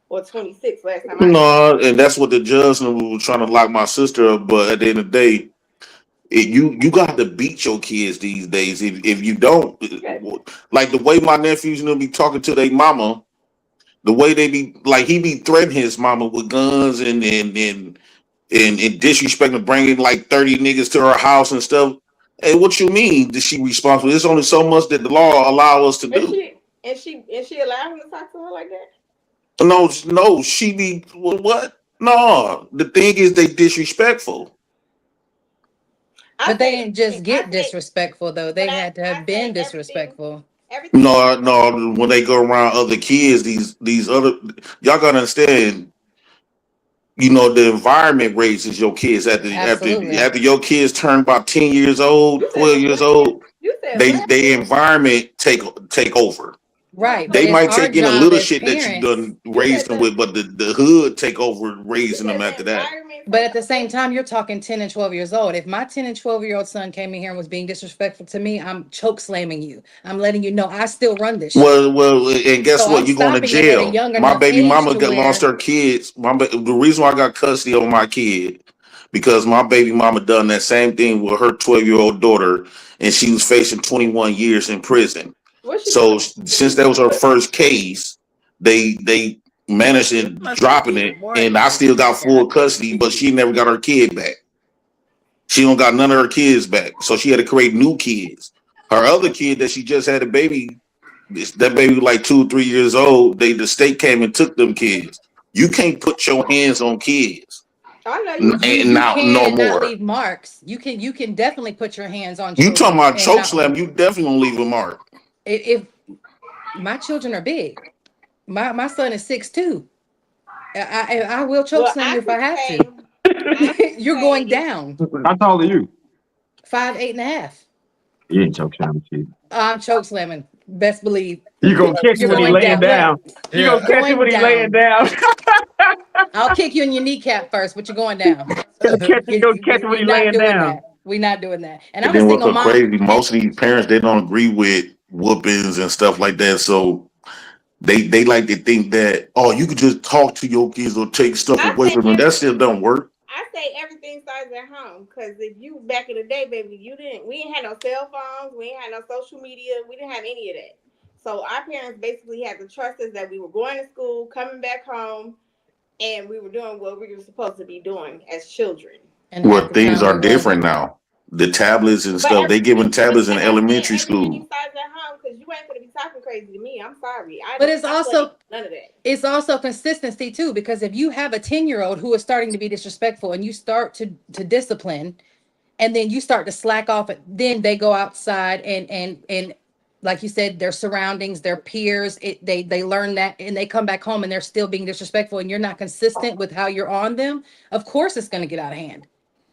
or 26. Last time. No, and that's what the judge was trying to lock my sister up. But at the end of the day, you got to beat your kids these days. If you don't, like the way my nephews be talking to their mama, the way they be like he be threatening his mama with guns and disrespecting, bringing like 30 niggas to her house and stuff. Hey, what you mean? Is she responsible? There's only so much that the law allow us to do. And she allow him to talk to her like that? No, she be what? No, the thing is they disrespectful. But they didn't just get disrespectful though. They had to have been disrespectful. No, when they go around other kids, these other y'all gotta understand. You know, the environment raises your kids after your kids turn about 10 years old, 12 years old, they environment take over. Right. They might take in a little shit that you done raised them with, but the hood take over raising them after that. But at the same time, you're talking 10 and 12 years old. If my 10 and 12-year-old son came in here and was being disrespectful to me, I'm choke slamming you. I'm letting you know I still run this shit. Well, and guess what? You're going to jail. My baby mama lost her kids. The reason why I got custody of my kid, because my baby mama done that same thing with her 12-year-old daughter, and she was facing 21 years in prison. So since that was her first case, they managed in dropping it, and I still got full custody, but she never got her kid back. She don't got none of her kids back, so she had to create new kids. Her other kid that she just had a baby, that baby was like 2 or 3 years old. The state came and took them kids. You can't put your hands on kids. I know you and now no more. Leave marks. You can definitely put your hands on. You talking about choke slam? You definitely gonna leave a mark. If my children are big. My son is 6'2". I will choke slam you if I have to. You're going down. How tall are you? 5'8" and a half. You ain't choke slamming kid. I'm choke slamming. Best believe. You gonna catch him when he laying down. You gonna catch him when he laying down. I'll kick you in your kneecap first, but you're going down. You gonna catch him when he laying down. We're not doing that. And I'm then a what's single so crazy? Most of these parents, they don't agree with whoopings and stuff like that. So they like to think that, oh, you could just talk to your kids or take stuff away from them. That still don't work. I say everything starts at home, because if you back in the day, baby, we didn't have no cell phones, we didn't have no social media, we didn't have any of that. So our parents basically had to trust us that we were going to school, coming back home, and we were doing what we were supposed to be doing as children. Well, things are different now. The tablets and stuff, they giving tablets in elementary school. You starts at home, because you ain't gonna be talking crazy to me. I'm sorry. But it's also none of that. It's also consistency too, because if you have a 10-year-old who is starting to be disrespectful and you start to discipline, and then you start to slack off, then they go outside and like you said, their surroundings, their peers, they learn that, and they come back home and they're still being disrespectful, and you're not consistent with how you're on them. Of course, it's going to get out of hand.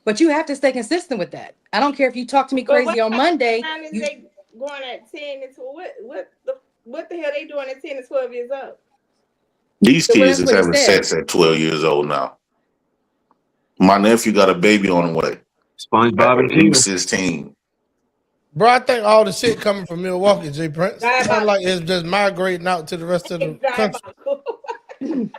But you have to stay consistent with that. I don't care if you talk to me crazy on Monday. They going at 10 and 12. What the hell they doing at 10 and 12 years old? These kids is having sex at 12 years old now. My nephew got a baby on the way. SpongeBob and he was 16. Bro, I think all the shit coming from Milwaukee, J. Prince. Sound like it's just migrating out to the rest of the country.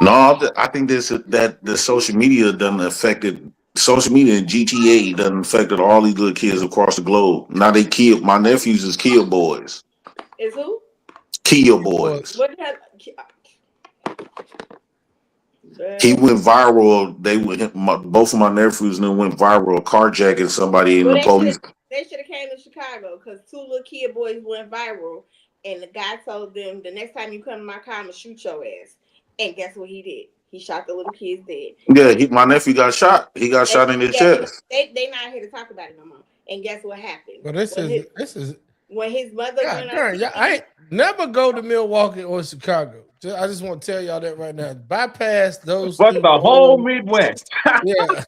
No, I think that the social media done affected. Social media and GTA done affected all these little kids across the globe. Now they kill. My nephews is kill boys. Is who? Kill boys. What the hell? He went viral. Both of my nephews went viral carjacking somebody in the police. They should have came to Chicago, because 2 little kid boys went viral, and the guy told them, the next time you come to my car, I'm gonna shoot your ass. And guess what he did? He shot the little kids dead. Yeah, my nephew got shot. He got shot in the chest. They not here to talk about it no more. And guess what happened? Well, this is when his mother. I ain't never go to Milwaukee or Chicago. I just want to tell y'all that right now. Bypass those. Fuck the whole Midwest. Yeah.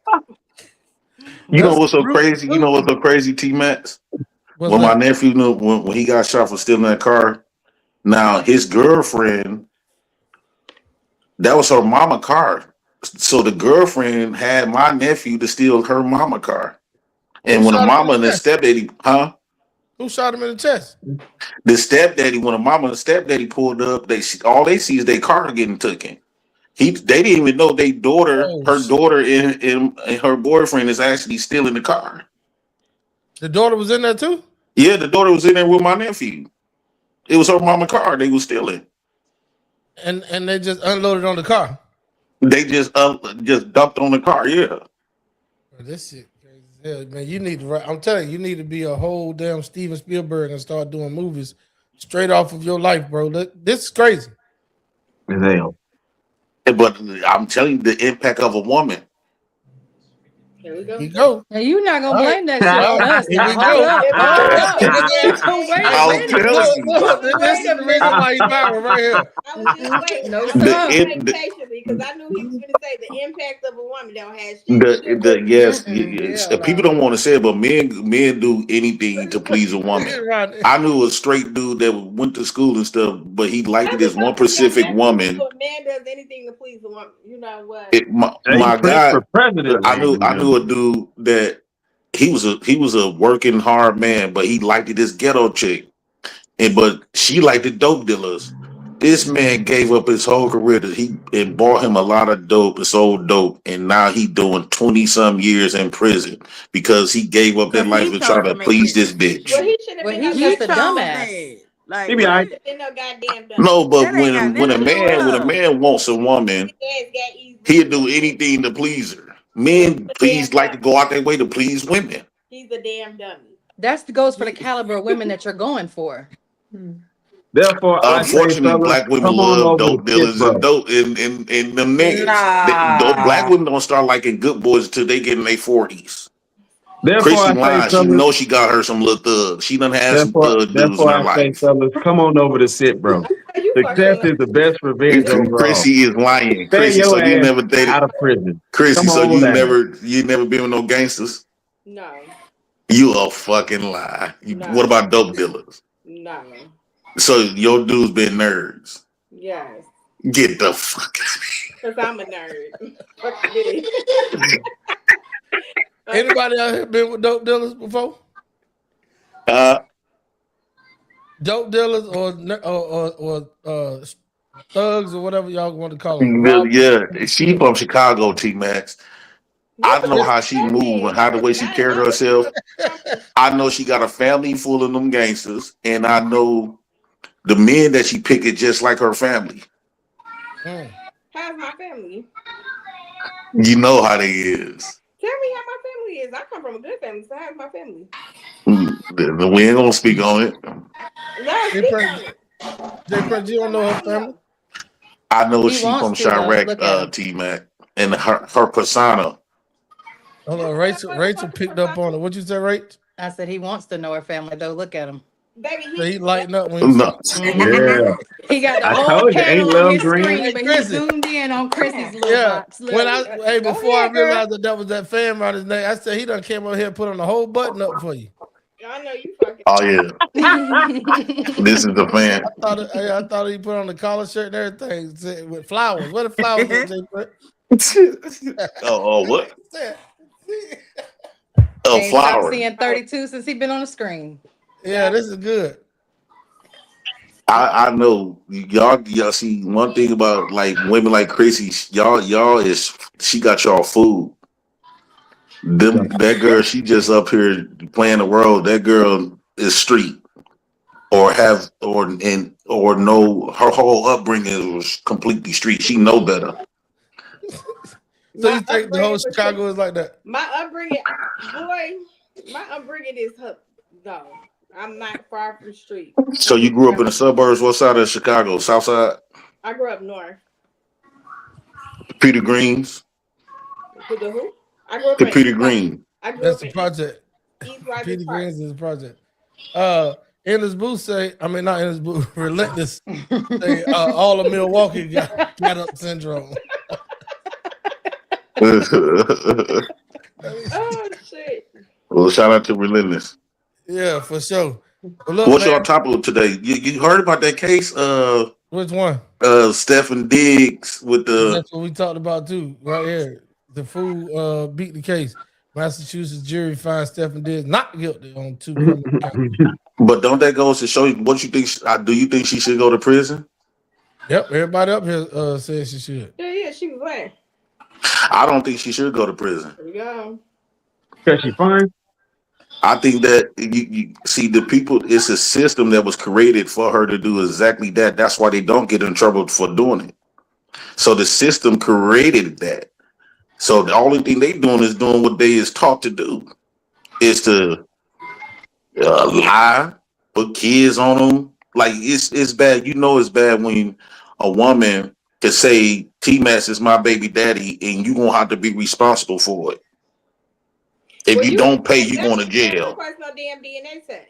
You know what's so crazy? You know what's so crazy, T-Max? When my nephew knew when he got shot for stealing that car. Now his girlfriend That was her mama car. So the girlfriend had my nephew to steal her mama car. And Who when the shot him in mama and the chest? stepdaddy, Who shot him in the chest? the stepdaddy, when the mama and the stepdaddy pulled up, all they see is their car getting taken. They didn't even know their daughter, her daughter and her boyfriend is actually still in the car. The daughter was in there too? Yeah, the daughter was in there with my nephew. It was her mama car they was stealing. And they just unloaded on the car. They just dumped on the car, yeah. This shit crazy as hell, man. You need to write. I'm telling you, you need to be a whole damn Steven Spielberg and start doing movies straight off of your life, bro. This is crazy. Hell. But I'm telling you, the impact of a woman. Here we go. Here you go. Now, you're not gonna blame that shit on us. Here we Hold go. up. I'll tell you. Look, this is the reason why he's viral right here. I was just waiting. No, Patiently, because I knew he was going to say the impact of a woman don't have shit. Yes, people don't want to say it, but men do anything to please a woman. I knew a straight dude that went to school and stuff, but he liked this one specific woman. A man does anything to please a woman. You know what? My guy, I knew a dude that he was a working hard man, but he liked this ghetto chick, but she liked the dope dealers. This man gave up his whole career and bought him a lot of dope and sold dope, and now he doing 20-some years in prison because he gave up that life and trying to please this bitch. Well, he should have been he's just a dumbass. Like, He be all right. no goddamn dumb. No, but when a man wants a woman, he'll do anything to please her. Men like to go out their way to please women. He's a damn dummy. That goes for the caliber of women that you're going for. Therefore, unfortunately, black women love dope dealers and dope and them niggas. Black women don't start liking good boys until they get in their 40s. Chrissy lying. She knows she got her some little thugs. She done had some thug dudes in her life. Fellas, come on over to sit, bro. Success is the best revenge. Chrissy is lying. Chrissy, so you never dated out of prison. Chrissy, so you never been with no gangsters? No. You a fucking lie. What about dope dealers? No. So your dudes been nerds. Yes. Get the fuck out of here. Because I'm a nerd. Fuck me. Anybody out here been with dope dealers before? Dope dealers or thugs or whatever y'all want to call them. Yeah, she from Chicago, T-Max. I know how she moved and how the way she carried herself. I know she got a family full of them gangsters, and I know the men that she picked it just like her family. How's my family? You know how they is. Tell me how my family is. I come from a good family, so how's my family? We ain't gonna speak on it. No, speak on it. You don't know her family? I know she from Chirac, T-Mac, and her persona. Hold on, Rachel picked up on it. What'd you say, Rach? I said he wants to know her family, though. Look at him. Baby, he lighting up when no. Yeah. He got the I whole told you, panel ain't on love his green. screen, Hey, but he Chrissy. zoomed in on Chrissy's little Yeah. box. Look. Before I realized that was that fan around his neck, I said he done came over here and put on the whole button up for you. I know you fucking. Oh yeah. This is the fan. I thought he put on the collar shirt and everything with flowers. What the flowers? What? Ain't stopped Flower. seeing 32 since he been on the screen. Yeah, this is good. I know y'all see one thing about like women like Chrissy, y'all is she got y'all food. That girl, she just up here playing the world. That girl is street, or her whole upbringing was completely street. She know better. So you think the whole Chicago is like that? My upbringing is no. I'm not far from the street. So you grew up in the suburbs. What side of Chicago? South side? I grew up north. Peter Greens. The who? I grew up The in Peter East Green. That's the project. East Rogers Peter Park. Greens is the project. Endless Boo say, I mean not Endless Boo, Relentless say all of Milwaukee got up syndrome. Oh shit. Well, shout out to Relentless. Yeah, for sure. But look, What's man, your topic today? You heard about that case? Which one? Stephen Diggs with the. That's what we talked about too, right here. The fool beat the case. Massachusetts jury finds Stephen Diggs not guilty on 2 criminal counts. But don't that go to show you what you think? Do you think she should go to prison? Yep, everybody up here says she should. Yeah, she was lying. I don't think she should go to prison. There we go. Because she fine. I think that you see the people. It's a system that was created for her to do exactly that. That's why they don't get in trouble for doing it. So the system created that. So the only thing they doing is doing what they is taught to do, is to lie, put kids on them. Like it's bad. You know it's bad when a woman can say T-Max is my baby daddy, and you gonna have to be responsible for it. If you don't pay, you going to jail. No damn DNA test.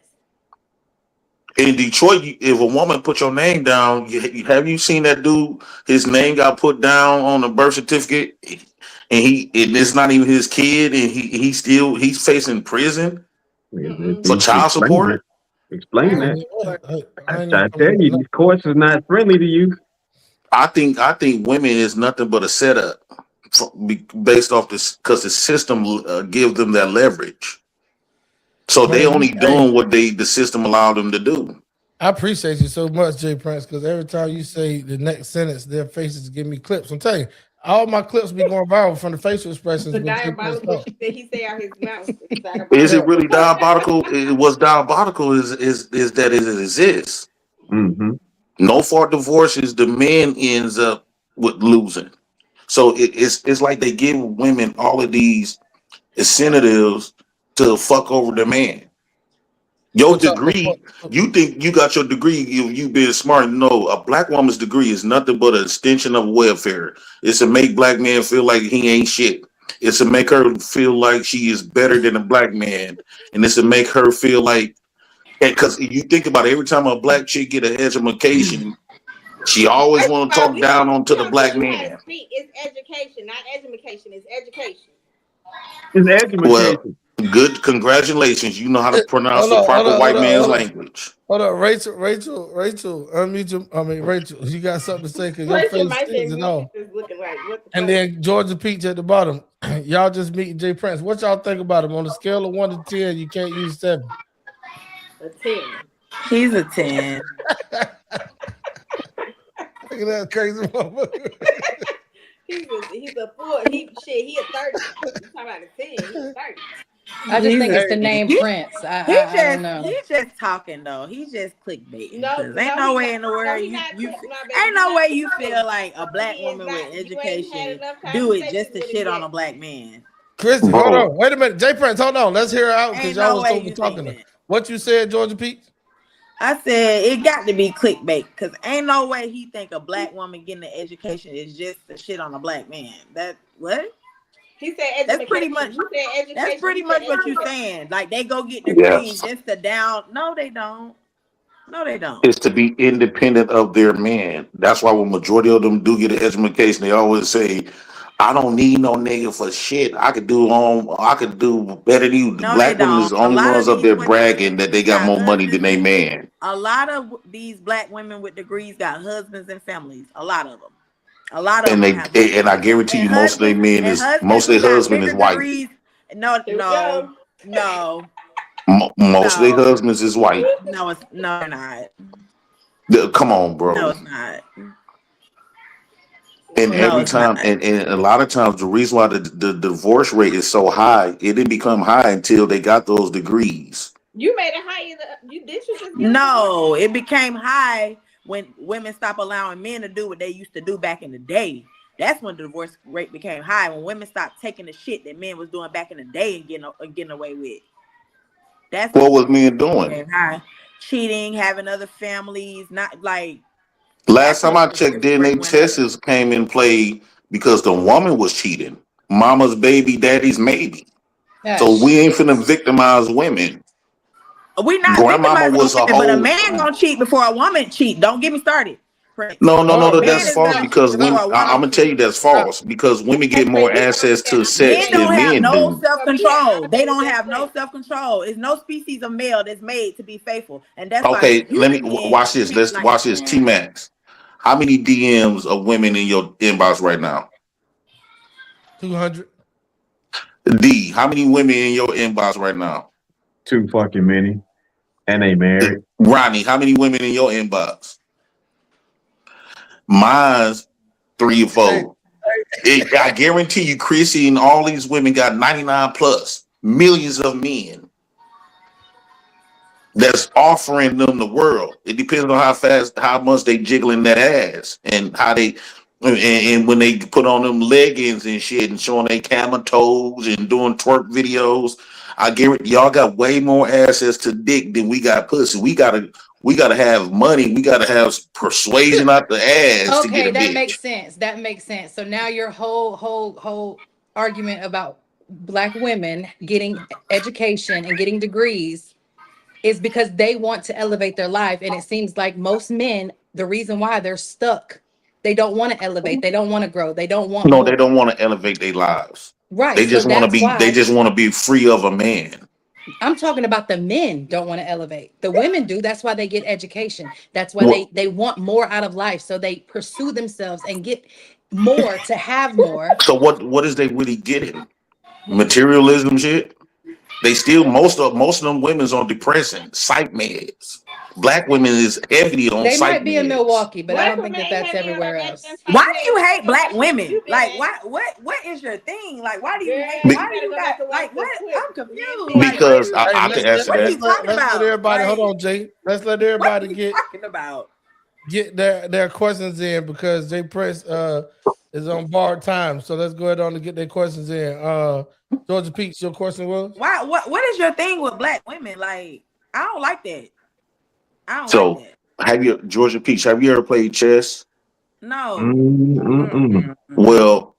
In Detroit, if a woman put your name down, have you seen that dude? His name got put down on the birth certificate, and it's not even his kid, and he's facing prison for child support. Explain that. I tell you, these courts are not friendly to you. I think women is nothing but a setup based off this, because the system gives them that leverage. So they only doing what the system allowed them to do. I appreciate you so much, Jay Prince, because every time you say the next sentence, their faces give me clips. I'm telling you, all my clips be going viral from the facial expressions. The diabolical shit that he say out his mouth. Is it really diabolical? What's diabolical is that it exists. Mm-hmm. No fault divorces, the man ends up with losing. So it's like they give women all of these incentives to fuck over the man. Your degree, you think you got your degree, you being smart. No, a black woman's degree is nothing but an extension of welfare. It's to make black men feel like he ain't shit. It's to make her feel like she is better than a black man. And it's to make her feel like, because you think about it, every time a black chick get an education, she always want to talk down onto the black man. It's education, not education. It's education. It's education. Well, good. Congratulations. You know how to pronounce the proper white man's language. Hold on, Rachel, unmute your, Rachel, you got something to say, because your face is and all. And then Georgia Peach at the bottom. Y'all just meeting Jay Prince. What y'all think about him? On a scale of 1 to 10, you can't use 7. A 10. He's a 10. Look at that crazy motherfucker. He's a 4. He a 30. You talking about a 10? He's a 30. I just think it's the name Prince. I don't know. He's just talking though. He's just clickbait. No, ain't no way in the world ain't no way you feel like a black woman with education do it just to shit on a black man. Christy, hold on. Wait a minute. Jay Prince, hold on. Let's hear her out, because y'all was over talking to her. What you said, Georgia Peach? I said it got to be clickbait, because ain't no way he think a black woman getting an education is just to shit on a black man. That what? He said education. That's pretty much what you're saying. Like they go get degrees just to down. No, they don't. No, they don't. It's to be independent of their man. That's why when majority of them do get an education, they always say, I don't need no nigga for shit. I could do better than you. No, black women is the only ones up there bragging that they got more money than they man. A lot of these black women with degrees got husbands and families. A lot of them. A lot of them. And I guarantee you, most of their men is most of their husband is white. No. Most of their husbands is white. No, it's not. Come on, bro. No, it's not. And every time, and a lot of times, the reason why the divorce rate is so high, it didn't become high until they got those degrees. You made it higher. No, it became high when women stopped allowing men to do what they used to do back in the day. That's when the divorce rate became high, when women stopped taking the shit that men was doing back in the day and getting away with. That's what was men doing? High. Cheating, having other families, not like. Last time I checked, DNA tests came in play because the woman was cheating. Mama's baby, daddy's maybe. So we ain't finna victimize women. We not. Grandmama was a whole. But a man gonna cheat before a woman cheat. Don't get me started. No, that's false, because when I'm gonna tell you that's false, because women get more access to sex than men do. No self-control. They don't have no self-control. It's no species of male that's made to be faithful, and that's okay. Let me watch this. Let's watch this. T-Max, How many DMs of women in your inbox right now? 200. D, how many women in your inbox right now? Too fucking many. And they married. Ronnie, how many women in your inbox? Mine's 3 or 4. I guarantee you, Chrissy and all these women got 99 plus millions of men that's offering them the world. It depends on how much they jiggling that ass, and how they, and when they put on them leggings and shit and showing their camel toes and doing twerk videos. I guarantee y'all got way more access to dick than we got pussy. We gotta have money. We gotta have persuasion out the ass to get Okay, a that bitch. makes sense. That makes sense. So now your whole argument about Black women getting education and getting degrees is because they want to elevate their life. And it seems like most men, the reason why they're stuck, they don't want to elevate. They don't want to grow. They don't want No, more. they don't want to elevate their lives. Right. They just so want to that's be. why They just want to be free of a man. I'm talking about the men don't want to elevate. The women do. That's why they get education. That's why Well- they want more out of life. So they pursue themselves and get more to have more. So what is they really getting? Materialism shit. They still most of them women's on depressing psych meds. Black women is heavy on They psych might be in meds. Milwaukee, but I Black don't think that women that's ain't everywhere heavy on else. Why do you hate Black women? Like, why? What is your thing? Like, why do you hate? Be- Why do you got like what? I'm confused. Like, Because what I are can you, answer what are that. you talking Let's about? let everybody. Like, Hold on, Jay. Let's let what are everybody you get talking about? their questions in, because Jay Press is on borrowed time. So let's go ahead on and get their questions in. Georgia Peach, your question was? Why? What is your thing with Black women? Like, I don't like that. I don't So like that. have you, Georgia Peach? Have you ever played chess? No. Well,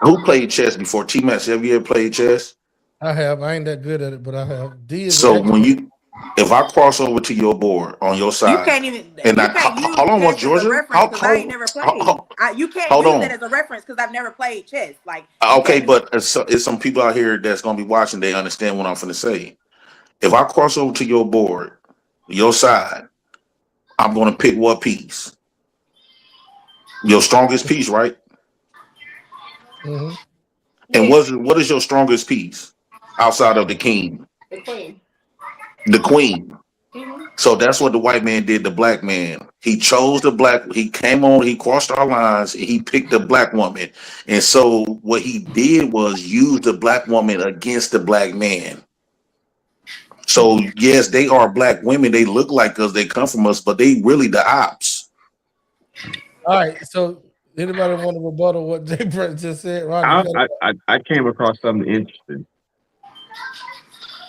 who played chess before? T-Max, have you ever played chess? I have. I ain't that good at it, but I have. D is So an when if I cross over to your board on your You side, can't even. and You can't use hold on, what chess as a Georgia? reference because I ain't never played. You can't hold use on. that as a reference because I've never played chess. Like, you Okay, can't- but it's some people out here that's gonna be watching. They understand what I'm finna say. If I cross over to your board, your side, I'm gonna pick what piece? Your strongest piece, right? Mm-hmm. And what is your strongest piece outside of the king? The queen. The queen. Mm-hmm. So that's what the white man did to Black man. He chose the black, he came on, he crossed our lines, he picked the Black woman. And so what he did was use the Black woman against the Black man. So yes, they are Black women. They look like us, they come from us, but they really the ops. All right. So anybody want to rebuttal what Jay Brett just said? Ronnie, I came across something interesting.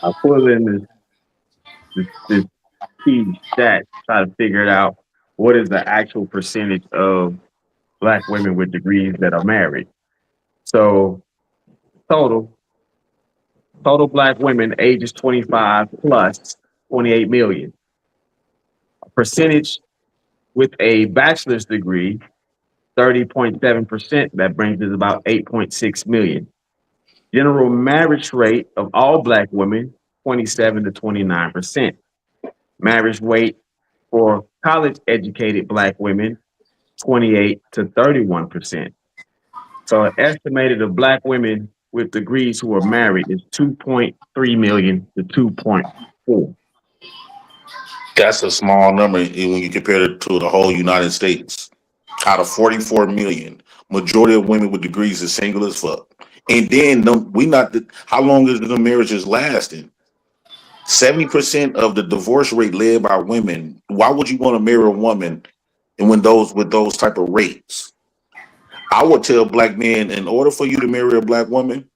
I put in this key stat, try to figure it out. What is the actual percentage of Black women with degrees that are married? So total Black women ages 25 plus 28 million. A percentage with a bachelor's degree, 30.7%. That brings us about 8.6 million. General marriage rate of all Black women, 27 to 29%. Marriage rate for college-educated Black women, 28 to 31%. So an estimated of Black women with degrees who are married is 2.3 million to 2.4. That's a small number when you compare it to the whole United States. Out of 44 million, majority of women with degrees is single as fuck. And then how long is the marriages lasting? 70% of the divorce rate led by women. Why would you want to marry a woman and with those type of rates? I would tell Black men, in order for you to marry a Black woman,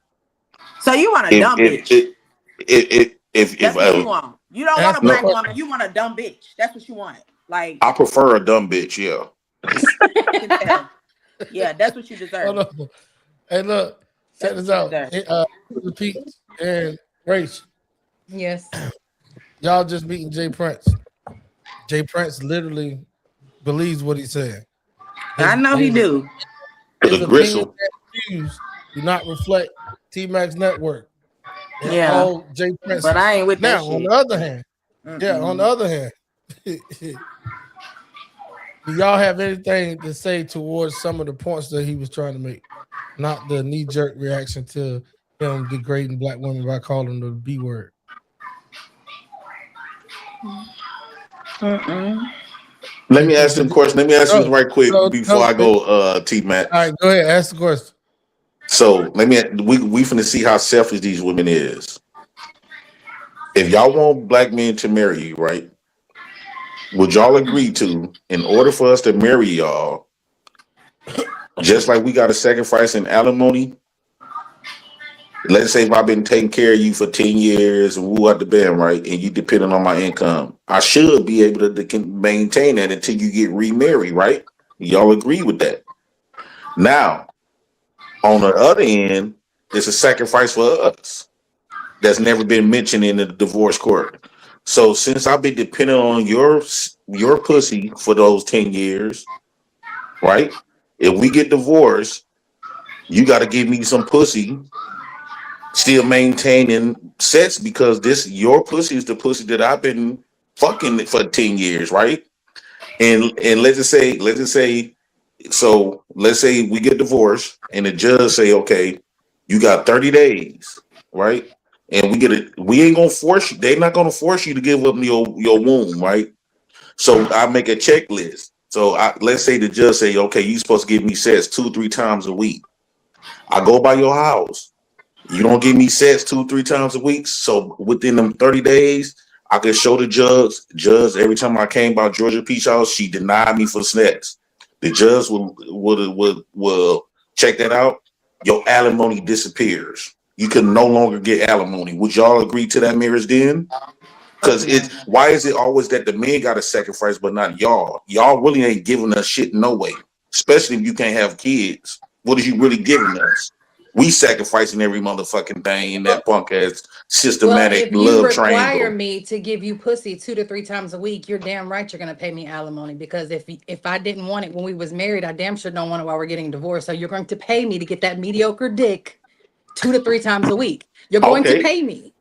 So you want a dumb bitch? That's what you want. You don't want a Black woman. You want a dumb bitch. That's what you want. Like, I prefer a dumb bitch. Yeah. Yeah, that's what you deserve. Hold on. Hey, look, check this out. Pete and Grace. Yes. Y'all just meeting Jay Prince. Jay Prince literally believes what he's saying. I know he do. His The gristle. opinions and views do not reflect T-Max Network. And Yeah. all Jay Prince. But I ain't with that now, on shit. the other hand, on the other hand, Do y'all have anything to say towards some of the points that he was trying to make? Not the knee-jerk reaction to him degrading black women by calling them the B word. Let me ask them questions. Let me ask you right quick before I go, T-Mac. All right, go ahead. Ask the question. So we finna see how selfish these women is. If y'all want black men to marry you, right? Would y'all agree to, in order for us to marry y'all, just like we got to sacrifice in alimony? Let's say if I've been taking care of you for 10 years and woo out the band, right? And you depending on my income, I should be able to maintain that until you get remarried, right? Y'all agree with that? Now, on the other end, it's a sacrifice for us that's never been mentioned in the divorce court. So since I've been dependent on your pussy for those 10 years, right? If we get divorced, you got to give me some pussy, still maintaining sex, because your pussy is the pussy that I've been fucking for 10 years, right? And let's just say, so let's say we get divorced and the judge say, okay, you got 30 days, right? And we ain't gonna force you. They're not gonna force you to give up your womb, right? So I make a checklist. So let's say the judge say, okay, you supposed to give me sex 2-3 times a week. I go by your house. You don't give me sex 2-3 times a week. So within them 30 days, I could show the judge every time I came by Georgia Peach House, she denied me for sex. The judge will check that out. Your alimony disappears. You can no longer get alimony. Would y'all agree to that marriage then? Because why is it always that the men got to sacrifice but not y'all? Y'all really ain't giving us shit no way. Especially if you can't have kids. What are you really giving us? We sacrificing every motherfucking thing in that punk ass systematic love if you require triangle. me to give you pussy 2 to 3 times a week, you're damn right you're gonna pay me alimony. Because if I didn't want it when we was married, I damn sure don't want it while we're getting divorced. So you're going to pay me to get that mediocre dick 2 to 3 times a week. You're going to pay me.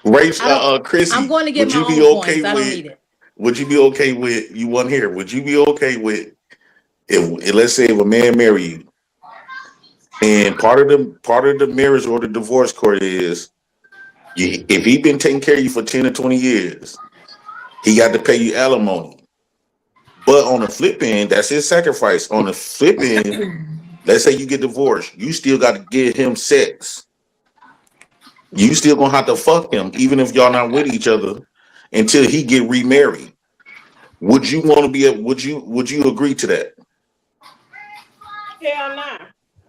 Chrissy, I'm going to get would my you be own okay points. I don't with? need it. Would you be okay with? You want here? Would you be okay with if let's say if a man marry you, and part of the marriage or the divorce court is, if he been taking care of you for 10 or 20 years, he got to pay you alimony. But on the flip end, that's his sacrifice. On the flip end, let's say you get divorced, you still got to give him sex. You still gonna have to fuck him, even if y'all not with each other, until he get remarried. Would you want to be? Would you agree to that? Hell nah.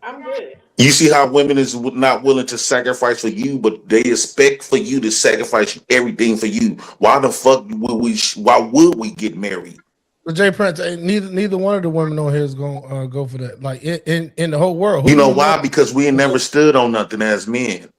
I'm good. You see how women is not willing to sacrifice for you, but they expect for you to sacrifice everything for you. Why the fuck would we? Why would we get married? But Jay Prince, neither one of the women on here is gonna go for that. Like in the whole world. You know why? Because we ain't never stood on nothing as men.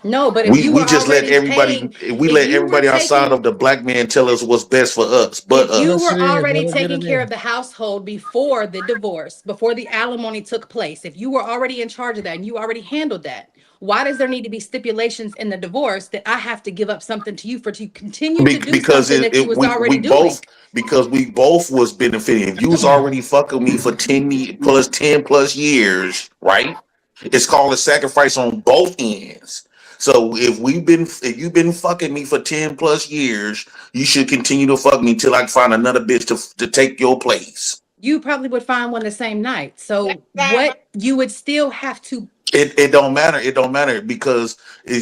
No, but if We just let everybody. We let everybody outside of the black man tell us what's best for us. But you were already taking care of the household before the divorce, before the alimony took place. If you were already in charge of that and you already handled that, why does there need to be stipulations in the divorce that I have to give up something to you to continue to do something that you was already doing? Because we both was benefiting. If you was already fucking me for 10 plus years, right? It's called a sacrifice on both ends. So if you've been fucking me for 10 plus years, you should continue to fuck me till I find another bitch to take your place. You probably would find one the same night. So what you would still have to. It don't matter. It don't matter because you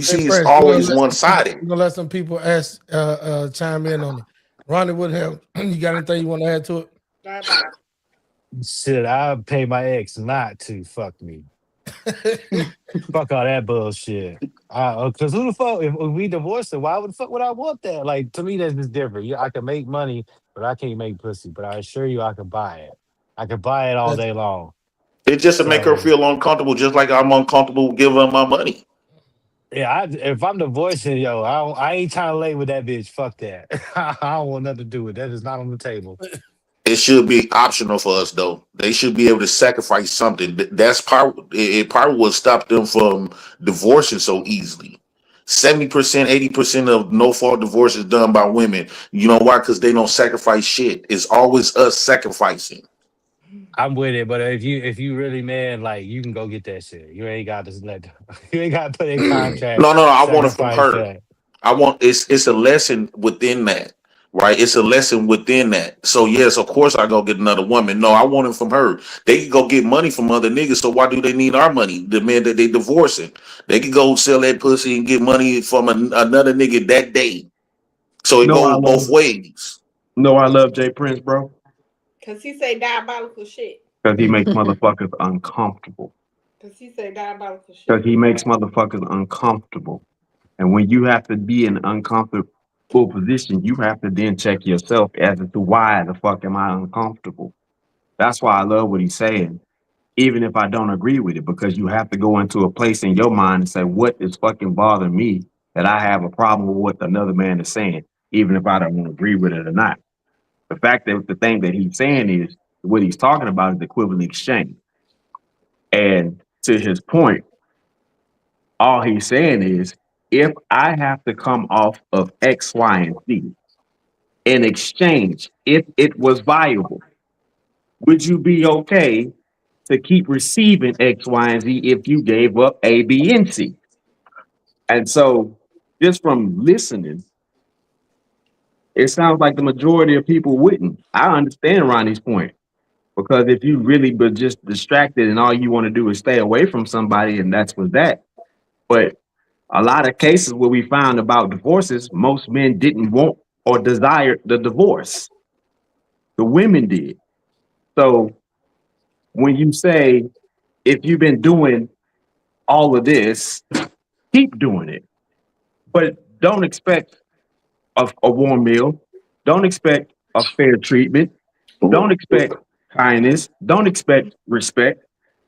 see it's always one sided. We're gonna let some people chime in on it. Ronnie Woodham, you got anything you want to add to it? Shit, I'll pay my ex not to fuck me. Fuck all that bullshit. Because who the fuck, if we divorced it, why would the fuck would I want that? Like, to me, that's just different. Yeah, I can make money, but I can't make pussy. But I assure you, I can buy it. I can buy it all day long. It's just to make her feel uncomfortable, just like I'm uncomfortable giving her my money. Yeah, if I'm divorcing, I ain't trying to lay with that bitch. Fuck that. I don't want nothing to do with it. That is not on the table. It should be optional for us, though. They should be able to sacrifice something. It probably would stop them from divorcing so easily. 70%, 80% of no fault divorce is done by women. You know why? Because they don't sacrifice shit. It's always us sacrificing. I'm with it, but if you really man, like you can go get that shit. You ain't got to let you ain't got to put in contract No. I want it from sacrifice her. that. I want it's a lesson within that, right? It's a lesson within that. So yes, of course I go get another woman. No, I want it from her. They can go get money from other niggas. So why do they need our money? The men that they divorcing, they can go sell that pussy and get money from another nigga that day. So it goes both ways. I love Jay Prince, bro. Cause he say diabolical shit. Because he makes motherfuckers uncomfortable. Cause he say diabolical shit. Because he makes motherfuckers uncomfortable. And when you have to be in an uncomfortable position, you have to then check yourself as to why the fuck am I uncomfortable? That's why I love what he's saying, even if I don't agree with it, because you have to go into a place in your mind and say, what is fucking bothering me that I have a problem with what another man is saying, even if I don't want to agree with it or not. The fact that the thing that he's saying is what he's talking about is equivalent exchange. And to his point, all he's saying is, if I have to come off of X, Y, and Z in exchange, if it was viable, would you be okay to keep receiving X, Y, and Z if you gave up A, B, and C? And so just from listening, it sounds like the majority of people wouldn't. I understand Ronnie's point, because if you really but just distracted and all you want to do is stay away from somebody, and that's what that. But a lot of cases where we found about divorces, most men didn't want or desire the divorce. The women did. So when you say, if you've been doing all of this, keep doing it. But don't expect a warm meal. Don't expect a fair treatment. Don't expect kindness. Don't expect respect.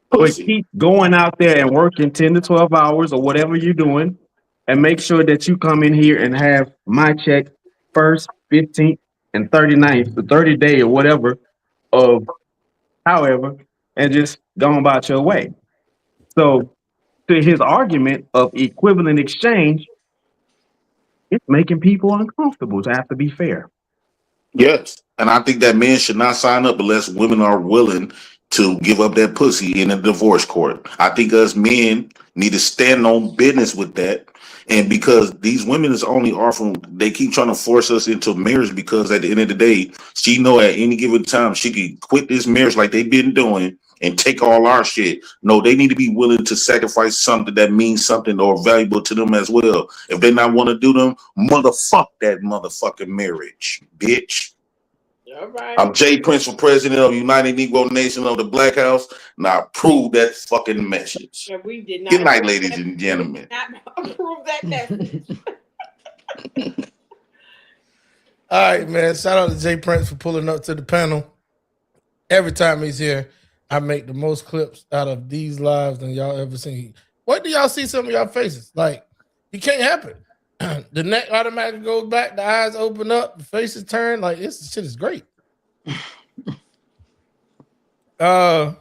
But keep going out there and working 10 to 12 hours or whatever you're doing, and make sure that you come in here and have my check first, 15th, and 39th, the 30 day or whatever of however, and just go about your way. So to his argument of equivalent exchange, it's making people uncomfortable to have to be fair. Yes. And I think that men should not sign up unless women are willing to give up that pussy in a divorce court. I think us men need to stand on business with that. And because these women is only offering, they keep trying to force us into marriage, because at the end of the day, she know at any given time she could quit this marriage like they've been doing and take all our shit. No, they need to be willing to sacrifice something that means something or valuable to them as well. If they not want to do them, motherfuck that motherfucking marriage, bitch. All right. I'm Jay Prince for president of United Negro Nation of the Black House, and I approve that fucking message. Yeah, we did not. Good night, ladies and gentlemen. Not approve that message. All right, man. Shout out to Jay Prince for pulling up to the panel. Every time he's here, I make the most clips out of these lives than y'all ever seen. What do y'all see some of y'all faces? Like, you can't help it. The neck automatically goes back, the eyes open up, the faces turn. Like, this shit is great. Let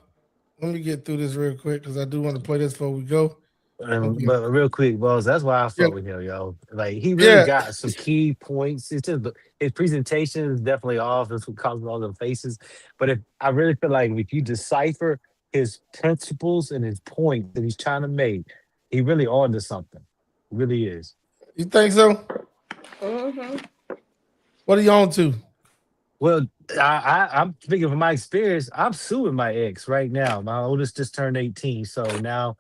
me get through this real quick because I do want to play this before we go. But real quick, boss, that's why I fuck with him, yo. Like, he really got some key points. It's just his presentation is definitely off. That's what causes all the faces. But if I really feel like if you decipher his principles and his point that he's trying to make, he really on to something. He really is. You think so? Mm-hmm. What are you on to? Well, I'm speaking from my experience. I'm suing my ex right now. My oldest just turned 18, so now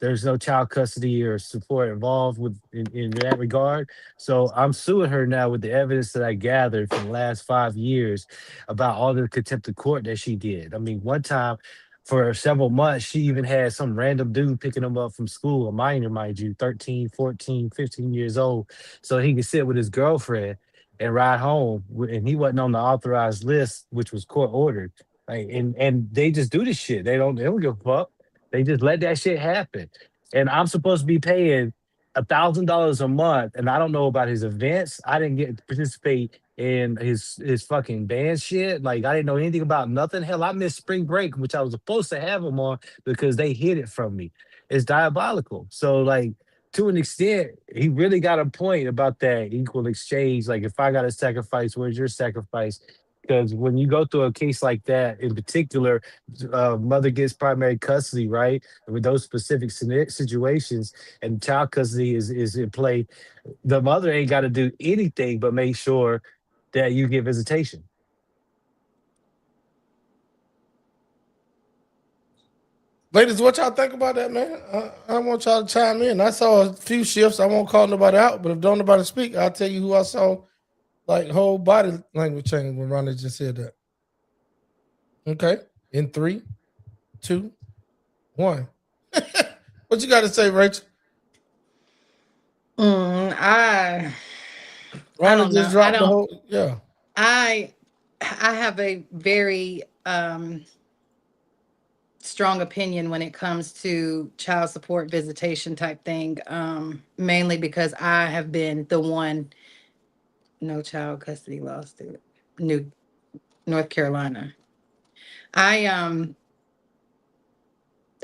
there's no child custody or support involved in that regard. So I'm suing her now with the evidence that I gathered from the last 5 years about all the contempt of court that she did. I mean, one time for several months, she even had some random dude picking him up from school, a minor, mind you, 13, 14, 15 years old, so he could sit with his girlfriend and ride home, and he wasn't on the authorized list, which was court ordered. Like, and they just do this shit. They don't give a fuck. They just let that shit happen. And I'm supposed to be paying $1,000 a month, and I don't know about his events. I didn't get to participate in his fucking band shit. Like, I didn't know anything about nothing. Hell, I missed spring break, which I was supposed to have him on because they hid it from me. It's diabolical. So, like, to an extent, he really got a point about that equal exchange. Like, if I got to sacrifice, where's your sacrifice? Because when you go through a case like that, in particular, mother gets primary custody, right? And with those specific situations, and child custody is in play, the mother ain't got to do anything but make sure that you get visitation. Ladies, what y'all think about that, man? I want y'all to chime in. I saw a few shifts. I won't call nobody out, but if don't nobody speak, I'll tell you who I saw. Like whole body language change when Ronnie just said that. Okay, in 3, 2, 1. What you got to say, Rachel? I Ronnie don't just know. dropped the whole. Yeah. I have a very strong opinion when it comes to child support visitation type thing, mainly because I have been the one. No child custody lawsuit, North Carolina. I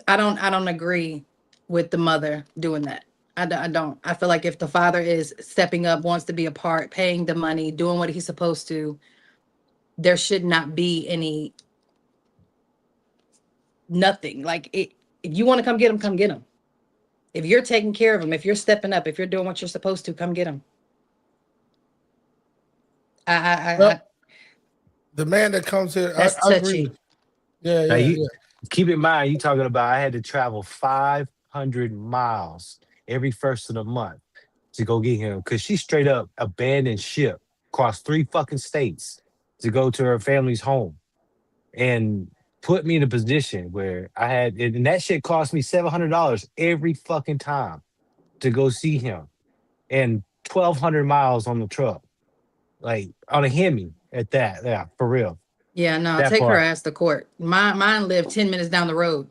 don't agree with the mother doing that. I don't. I feel like if the father is stepping up, wants to be a part, paying the money, doing what he's supposed to, there should not be nothing. Like if you want to come get him, come get him. If you're taking care of him, if you're stepping up, if you're doing what you're supposed to, come get him. The man that comes here, That's I agree touchy. with you. Yeah, Now, yeah. keep in mind, you talking about I had to travel 500 miles every first of the month to go get him because she straight up abandoned ship across 3 fucking states to go to her family's home and put me in a position where I had, and that shit cost me $700 every fucking time to go see him, and 1,200 miles on the truck, like on a Hemi at that. Yeah, for real. Yeah, no, That take her part. ass to court. Mine lived 10 minutes down the road.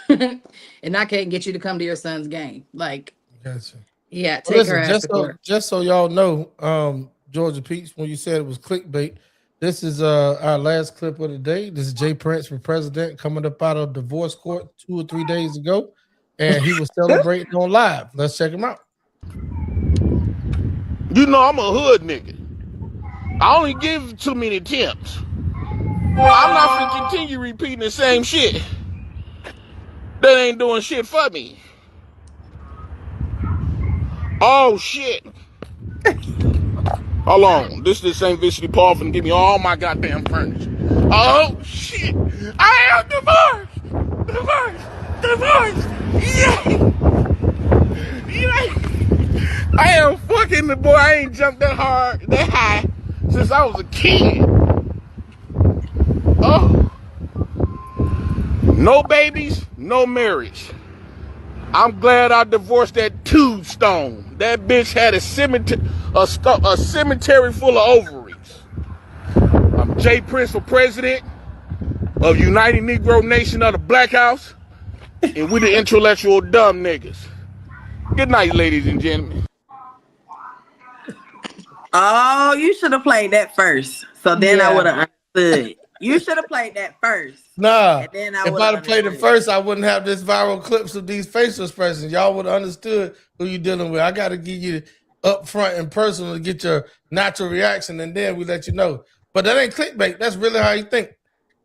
And I can't get you to come to your son's game. Like, Gotcha. yeah, Well, take her ass to court. just so y'all know, Georgia Peach, when you said it was clickbait, this is our last clip of the day. This is Jay Prince for president coming up out of divorce court 2 or 3 days ago, and he was celebrating on live. Let's check him out. You know I'm a hood nigga. I only give too many tips. I'm not gonna continue repeating the same shit. That ain't doing shit for me. Oh shit. Hold on. This St. Vincent de Paul finna give me all my goddamn furniture. Oh shit. I am divorced. Divorced. Yeah. I am fucking the boy. I ain't jumped that high since I was a kid. Oh. No babies, no marriage. I'm glad I divorced that tombstone. That bitch had a cemetery full of ovaries. I'm Jay Prince for president of United Negro Nation of the Black House, and we the intellectual dumb niggas. Good night, ladies and gentlemen. Oh, you should have played that first. So then I Yeah. would have understood. You should have played that first. Nah, And then if I'd have played it first, I wouldn't have this viral clips of these facial expressions. Y'all would have understood who you dealing with. I got to give you up front and personal to get your natural reaction, and then we let you know. But that ain't clickbait. That's really how you think.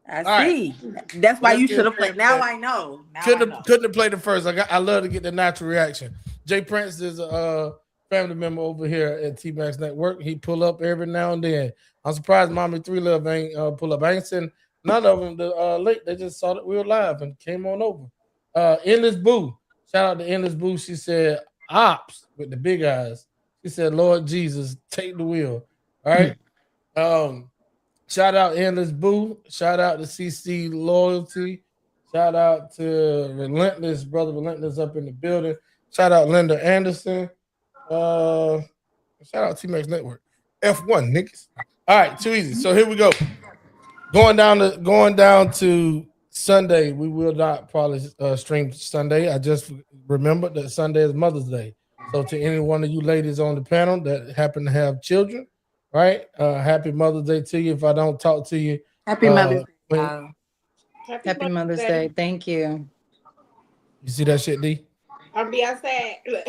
I see. That's why you should have played. Now I know. Couldn't have played it first. I love to get the natural reaction. Jay Prince is a family member over here at T-Max Network. He pull up every now and then. I'm surprised Mommy 3 Love ain't pull up. I ain't seen none of them late. They just saw that we were live and came on over. Endless Boo. Shout out to Endless Boo. She said, ops with the big eyes. She said, Lord Jesus, take the wheel. All right. Shout out Endless Boo. Shout out to CC Loyalty. Shout out to Relentless, Brother Relentless up in the building. Shout out Linda Anderson. Shout out T-Max Network. F1 niggas. All right, too easy. So here we go. Going down to Sunday. We will not probably stream Sunday. I just remembered that Sunday is Mother's Day. So to any one of you ladies on the panel that happen to have children, right? Happy Mother's Day to you. If I don't talk to you, Happy Mother's Day. when- Happy Mother's Day. Thank you. You see that shit, D? I'm Beyonce. Look.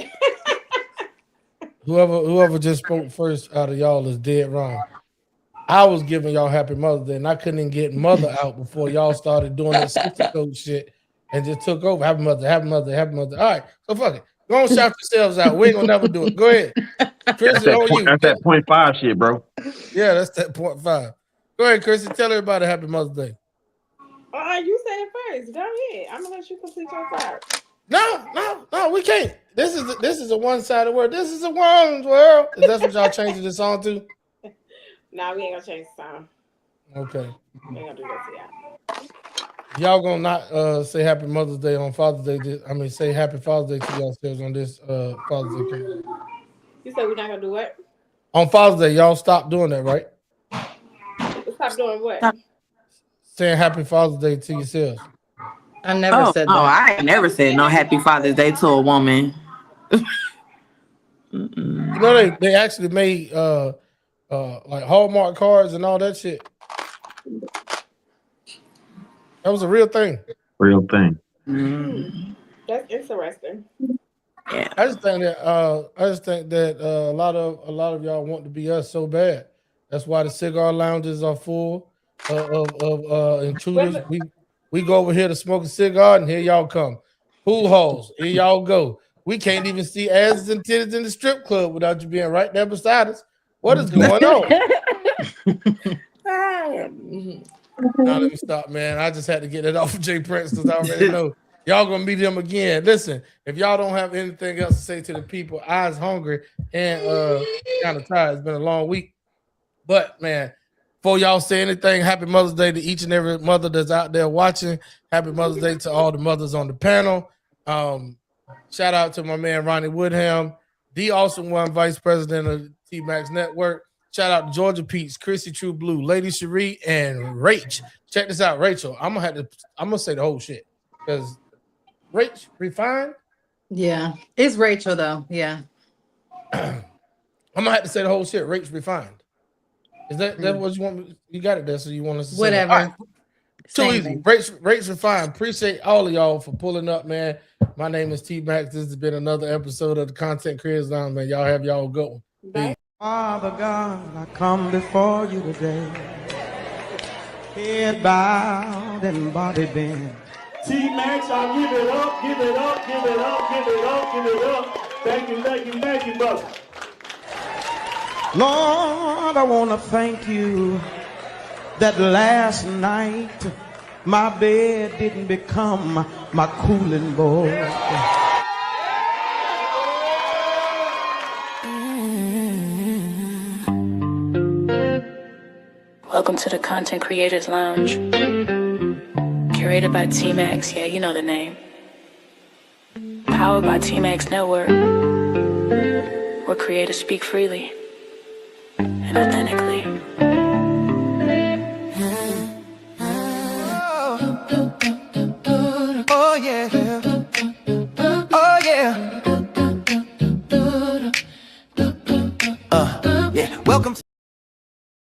Whoever just spoke first out of y'all is dead wrong. I was giving y'all happy Mother's Day, and I couldn't even get mother out before y'all started doing that sister code shit and just took over. Happy Mother, happy Mother, happy Mother. All right, so fuck it. Go on, shout yourselves out. We ain't gonna never do it. Go ahead. Chris, That's that 0.5 shit, bro. Yeah, that's that 0.5. Go ahead, Chrissy. Tell everybody happy Mother's Day. You said it first. Go ahead. I'm gonna let you complete your part. No, we can't. This is a one-sided word. This is a one world. Is that what y'all changing this song to? Nah, we ain't gonna change the song. Okay. We ain't gonna do that to y'all. Y'all gonna not say happy Mother's Day on Father's Day. Say happy Father's Day to yourselves on this Father's Day. You said we're not gonna do what? On Father's Day, y'all stop doing that, right? Stop doing what? Saying happy Father's Day to yourselves. I never said that. I ain't never said no happy Father's Day to a woman. You know they actually made like Hallmark cards and all that shit. That was a real thing. Real thing. That's interesting. Yeah. I just think that a lot of y'all want to be us so bad. That's why the cigar lounges are full of intruders. We go over here to smoke a cigar, and here y'all come. Pool halls, here y'all go. We can't even see asses and titties in the strip club without you being right there beside us. What is going on? Now let me stop, man. I just had to get it off of Jay Prince because I already know y'all gonna meet him again. Listen, if y'all don't have anything else to say to the people, I was hungry and kind of tired. It's been a long week, but man, before y'all say anything, happy Mother's Day to each and every mother that's out there watching. Happy Mother's Day to all the mothers on the panel. Shout out to my man Ronnie Woodham, the Awesome One Vice President of the T-Max Network. Shout out to Georgia Peach, Chrissy True Blue, Lady Cherie, and Rach. Check this out, Rachel. I'm gonna say the whole shit because Rach refined. Yeah, it's Rachel though. Yeah, I'm gonna have to say the whole shit. Rach refined. Is that what you want? You got it there, so you want us to say whatever. Right. Too easy. Rach refined. Appreciate all of y'all for pulling up, man. My name is T-Max. This has been another episode of the Content Creators Lounge, man. Y'all have y'all go. Peace. Father God, I come before you today, head bowed and body bent. T-Max, I'll give it up, give it up, give it up, give it up, give it up. Thank you, brother. Lord, I want to thank you that last night my bed didn't become my cooling board. Welcome to the Content Creators Lounge. Curated by T-Max, yeah, you know the name. Powered by T-Max Network, where creators speak freely and authentically.